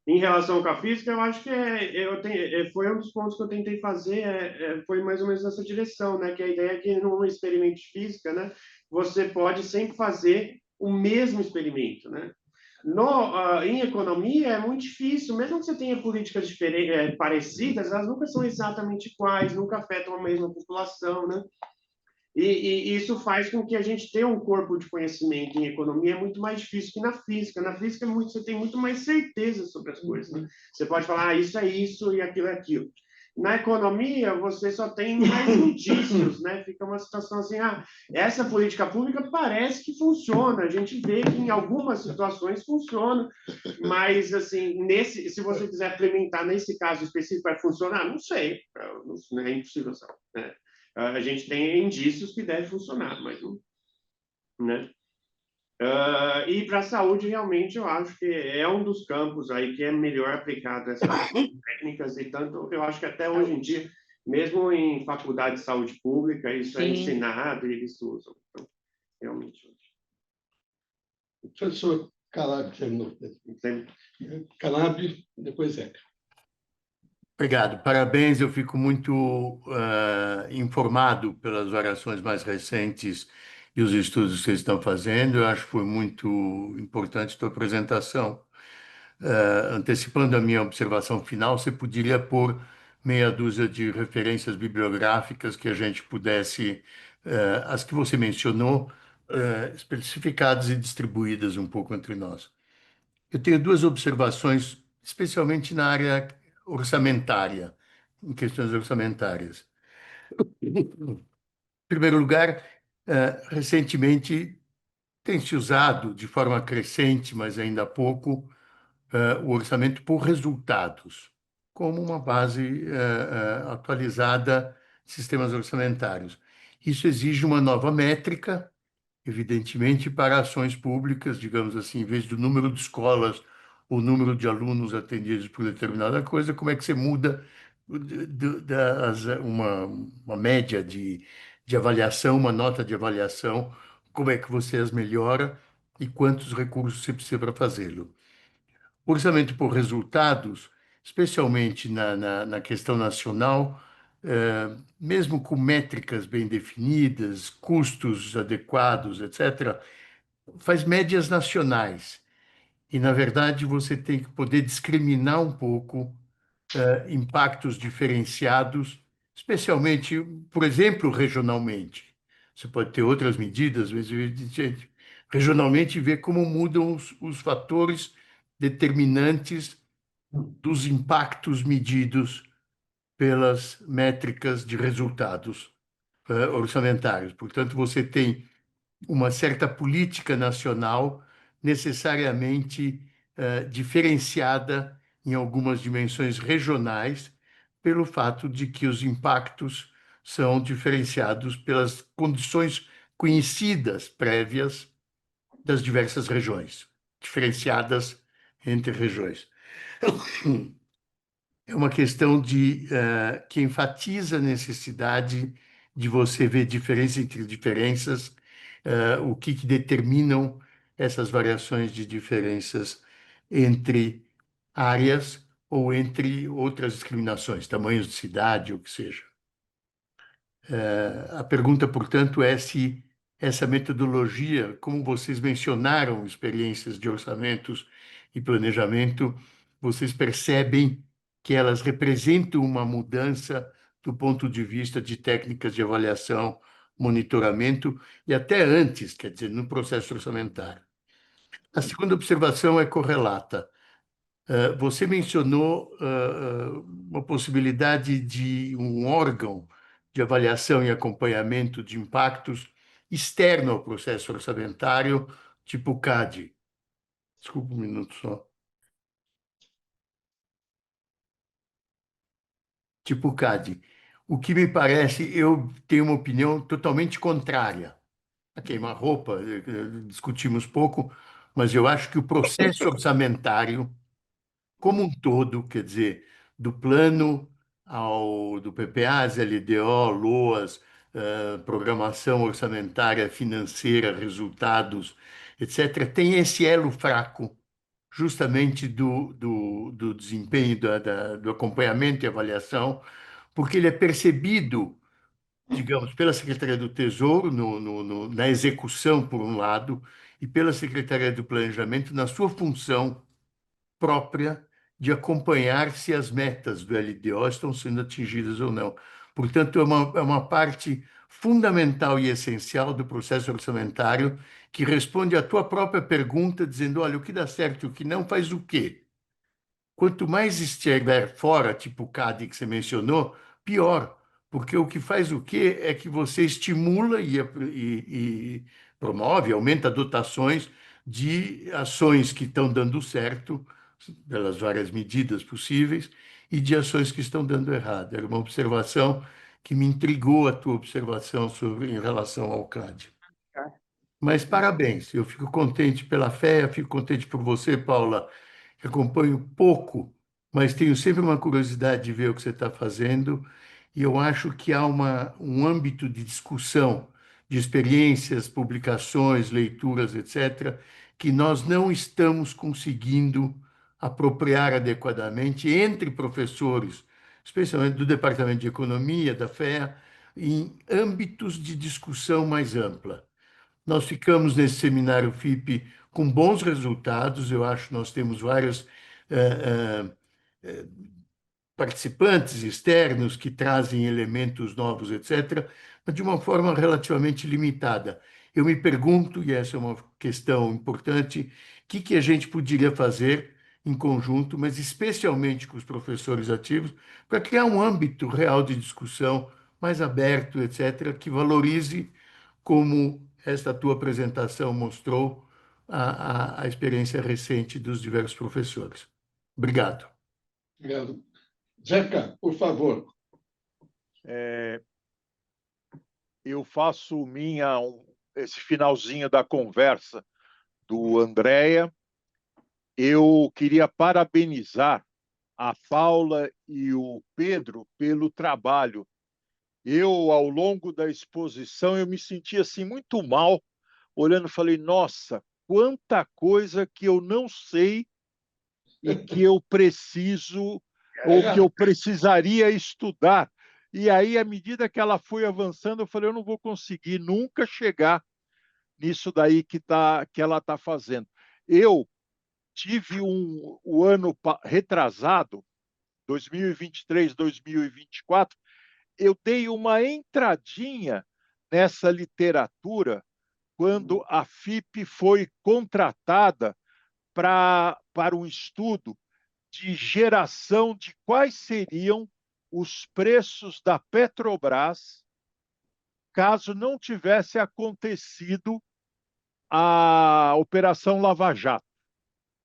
Em relação com a física, eu acho que foi um dos pontos que eu tentei fazer, foi mais ou menos nessa direção, né? Que a ideia é que num experimento de física, né, você pode sempre fazer o mesmo experimento, né? Em economia é muito difícil, mesmo que você tenha políticas parecidas, elas nunca são exatamente iguais, nunca afetam a mesma população, né? E isso faz com que a gente tenha um corpo de conhecimento em economia é muito mais difícil que na física. Na física você tem muito mais certeza sobre as coisas, né? Você pode falar, isso é isso e aquilo é aquilo. Na economia, você só tem mais indícios, né? Fica uma situação assim, essa política pública parece que funciona. A gente vê que em algumas situações funciona, mas, assim, se você quiser implementar nesse caso específico, vai funcionar? Não sei, é impossível saber, né? A gente tem indícios que deve funcionar, mas não, né? E para a saúde, realmente, eu acho que é um dos campos aí que é melhor aplicado essas técnicas, e tanto eu acho que até hoje em dia, mesmo em faculdade de saúde pública, isso é ensinado e eles usam. Então, realmente. Professor Calab, terminou. Calab, depois Zeca. Obrigado, parabéns. Eu fico muito informado pelas variações mais recentes e os estudos que vocês estão fazendo. Eu acho que foi muito importante a tua apresentação. Antecipando a minha observação final, você poderia pôr meia dúzia de referências bibliográficas que a gente pudesse, as que você mencionou, especificadas e distribuídas um pouco entre nós. Eu tenho duas observações, especialmente na área orçamentária, em questões orçamentárias. Em primeiro lugar, recentemente tem se usado de forma crescente, mas ainda há pouco, o orçamento por resultados, como uma base atualizada de sistemas orçamentários. Isso exige uma nova métrica, evidentemente, para ações públicas, digamos assim, em vez do número de escolas ou número de alunos atendidos por determinada coisa, como é que você muda uma média de avaliação, uma nota de avaliação, como é que você as melhora e quantos recursos você precisa para fazê-lo. O orçamento por resultados especialmente na questão nacional, mesmo com métricas bem definidas, custos adequados, etc., faz médias nacionais. E, na verdade, você tem que poder discriminar um pouco impactos diferenciados, especialmente, por exemplo, regionalmente. Você pode ter outras medidas, mas regionalmente ver como mudam os fatores determinantes dos impactos medidos pelas métricas de resultados orçamentários. Portanto, você tem uma certa política nacional necessariamente diferenciada em algumas dimensões regionais, pelo fato de que os impactos são diferenciados pelas condições conhecidas prévias das diversas regiões, diferenciadas entre regiões. É uma questão que enfatiza a necessidade de você ver diferença entre diferenças, o que determinam essas variações de diferenças entre áreas ou entre outras discriminações, tamanhos de cidade, o que seja. A pergunta, portanto, é se essa metodologia, como vocês mencionaram, experiências de orçamentos e planejamento, vocês percebem que elas representam uma mudança do ponto de vista de técnicas de avaliação, monitoramento e até antes, quer dizer, no processo orçamentário. A segunda observação é correlata. Você mencionou uma possibilidade de um órgão de avaliação e acompanhamento de impactos externo ao processo orçamentário, tipo o CAD. Desculpa um minuto só. Tipo o CAD. O que me parece, eu tenho uma opinião totalmente contrária. A queima-roupa, discutimos pouco, mas eu acho que o processo orçamentário como um todo, quer dizer, do plano do PPA, LDO, LOAS, programação orçamentária, financeira, resultados, etc., tem esse elo fraco justamente do desempenho, do acompanhamento e avaliação, porque ele é percebido, digamos, pela Secretaria do Tesouro na execução, por um lado, e pela Secretaria do Planejamento na sua função própria de acompanhar se as metas do LDO estão sendo atingidas ou não. Portanto, é uma parte fundamental e essencial do processo orçamentário que responde à tua própria pergunta, dizendo, olha, o que dá certo e o que não faz o quê? Quanto mais estiver fora, tipo o CAD que você mencionou, pior, porque o que faz o quê é que você estimula e promove, aumenta dotações de ações que estão dando certo, pelas várias medidas possíveis, e de ações que estão dando errado. Era uma observação que me intrigou a tua observação em relação ao CAD. Mas parabéns, eu fico contente pela fé, fico contente por você, Paula, que acompanho pouco, mas tenho sempre uma curiosidade de ver o que você está fazendo, e eu acho que há um âmbito de discussão, de experiências, publicações, leituras, etc., que nós não estamos conseguindo apropriar adequadamente entre professores, especialmente do Departamento de Economia, da FEA, em âmbitos de discussão mais ampla. Nós ficamos nesse seminário FIP com bons resultados, eu acho que nós temos vários participantes externos que trazem elementos novos, etc., mas de uma forma relativamente limitada. Eu me pergunto, e essa é uma questão importante, o que a gente poderia fazer em conjunto, mas especialmente com os professores ativos, para criar um âmbito real de discussão mais aberto, etc., que valorize, como esta tua apresentação mostrou, a experiência recente dos diversos professores. Obrigado. Obrigado. Zeca, por favor. Eu faço esse finalzinho da conversa do Andréa. Eu queria parabenizar a Paula e o Pedro pelo trabalho. Ao longo da exposição, eu me senti assim muito mal, olhando e falei, nossa, quanta coisa que eu não sei e que eu preciso ou que eu precisaria estudar. E aí, à medida que ela foi avançando, eu falei, eu não vou conseguir nunca chegar nisso daí que ela está fazendo. Eu tive o ano retrasado, 2023, 2024, eu dei uma entradinha nessa literatura quando a FIP foi contratada para um estudo de geração de quais seriam os preços da Petrobras caso não tivesse acontecido a Operação Lava Jato.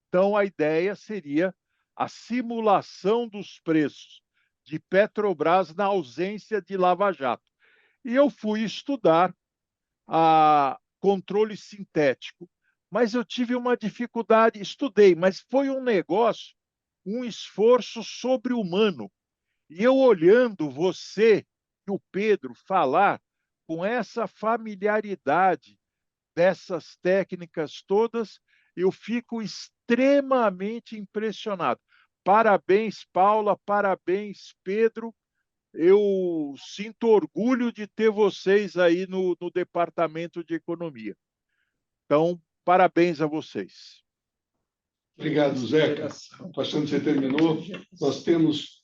Então, a ideia seria a simulação dos preços de Petrobras na ausência de Lava Jato. E eu fui estudar a controle sintético, mas eu tive uma dificuldade, estudei, mas foi um negócio, um esforço sobre-humano. E eu olhando você e o Pedro falar com essa familiaridade dessas técnicas todas, eu fico extremamente impressionado. Parabéns, Paula, parabéns, Pedro. Eu sinto orgulho de ter vocês aí no Departamento de Economia. Então, parabéns a vocês. Obrigado, Zeca. Passando, você terminou. Nós temos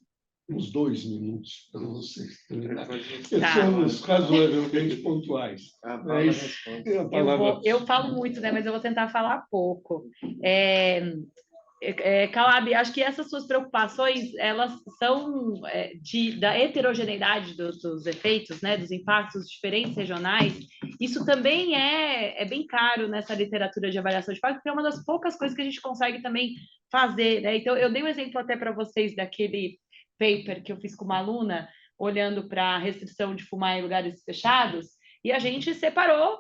uns 2 minutos para vocês terminarem. Somos razoavelmente pontuais. Eu falo muito, né? Mas eu vou tentar falar pouco. Calab, acho que essas suas preocupações, elas são da heterogeneidade dos efeitos, né, dos impactos diferentes regionais. Isso também é bem caro nessa literatura de avaliação de impacto, porque é uma das poucas coisas que a gente consegue também fazer, né? Então, eu dei um exemplo até para vocês daquele paper que eu fiz com uma aluna, olhando para a restrição de fumar em lugares fechados, e a gente separou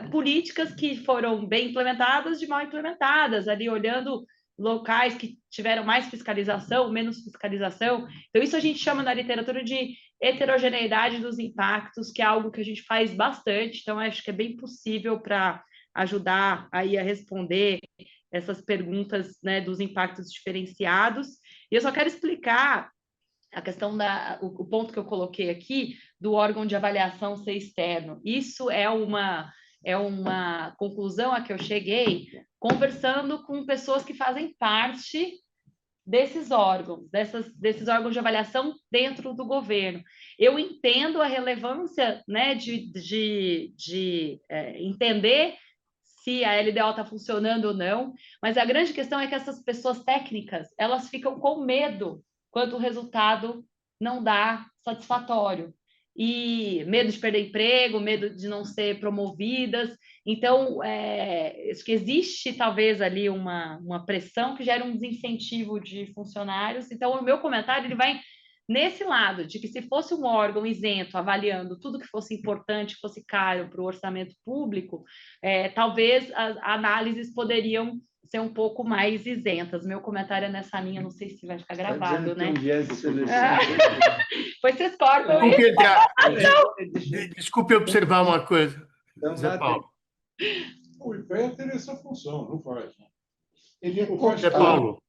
políticas que foram bem implementadas de mal implementadas, ali olhando locais que tiveram mais fiscalização, menos fiscalização. Então, isso a gente chama na literatura de heterogeneidade dos impactos, que é algo que a gente faz bastante. Então, acho que é bem possível para ajudar aí a responder essas perguntas, né, dos impactos diferenciados. E eu só quero explicar a questão o ponto que eu coloquei aqui do órgão de avaliação ser externo. Isso é uma conclusão a que eu cheguei conversando com pessoas que fazem parte desses órgãos, desses órgãos de avaliação dentro do governo. Eu entendo a relevância, né, de entender se a LDO está funcionando ou não, mas a grande questão é que essas pessoas técnicas, elas ficam com medo quando o resultado não dá satisfatório. E medo de perder emprego, medo de não ser promovidas. Então, acho que existe talvez ali uma pressão que gera um desincentivo de funcionários. Então, o meu comentário ele vai nesse lado, de que se fosse um órgão isento, avaliando tudo que fosse importante, que fosse caro para o orçamento público, talvez as análises poderiam ser um pouco mais isentas. Meu comentário é nessa linha, não sei se vai ficar gravado, né? Pois vocês cortam. Desculpe observar uma coisa, Zé Paulo. O IPEA teria essa função, não faz. Zé Paulo,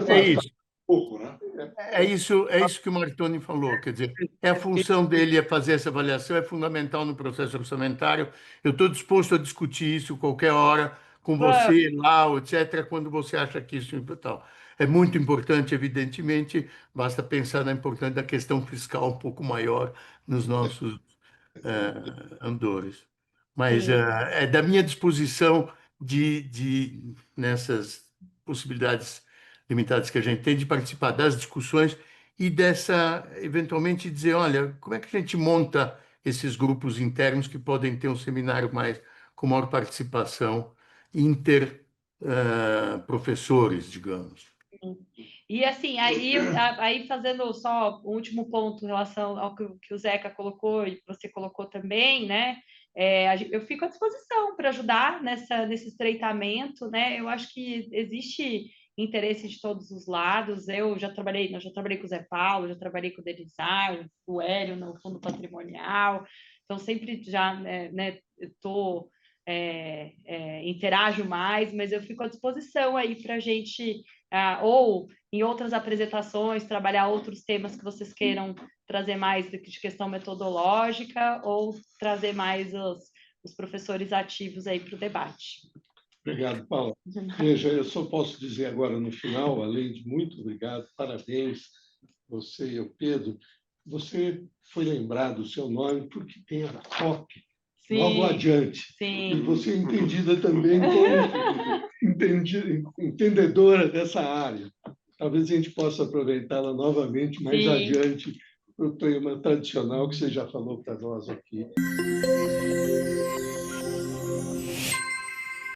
é isso. Pouco, né? É isso que o Martoni falou, quer dizer, a função dele fazer essa avaliação, é fundamental no processo orçamentário. Eu estou disposto a discutir isso qualquer hora com você, lá, etc., quando você acha que isso é tal. É muito importante, evidentemente, basta pensar na importância da questão fiscal um pouco maior nos nossos andores. Mas é da minha disposição nessas possibilidades limitadas que a gente tem de participar das discussões e eventualmente dizer, olha, como é que a gente monta esses grupos internos que podem ter um seminário com maior participação professores, digamos. E assim, aí fazendo só o último ponto em relação ao que o Zeca colocou e você colocou também, né? Eu fico à disposição para ajudar nesse estreitamento, né? Eu acho que existe interesse de todos os lados. Eu já trabalhei com o Zé Paulo, já trabalhei com o Denizar, o Hélio no Fundo Patrimonial, então sempre já interajo mais, mas eu fico à disposição aí para a gente ou em outras apresentações, trabalhar outros temas que vocês queiram trazer mais de questão metodológica ou trazer mais os professores ativos aí para o debate. Obrigado, Paula. Veja, eu só posso dizer agora no final, além de muito obrigado, parabéns, você e o Pedro. Você foi lembrado o seu nome porque tem a COP logo adiante. Sim. E você é entendida também como entendedora dessa área. Talvez a gente possa aproveitá-la novamente mais adiante para o tema tradicional que você já falou para nós aqui.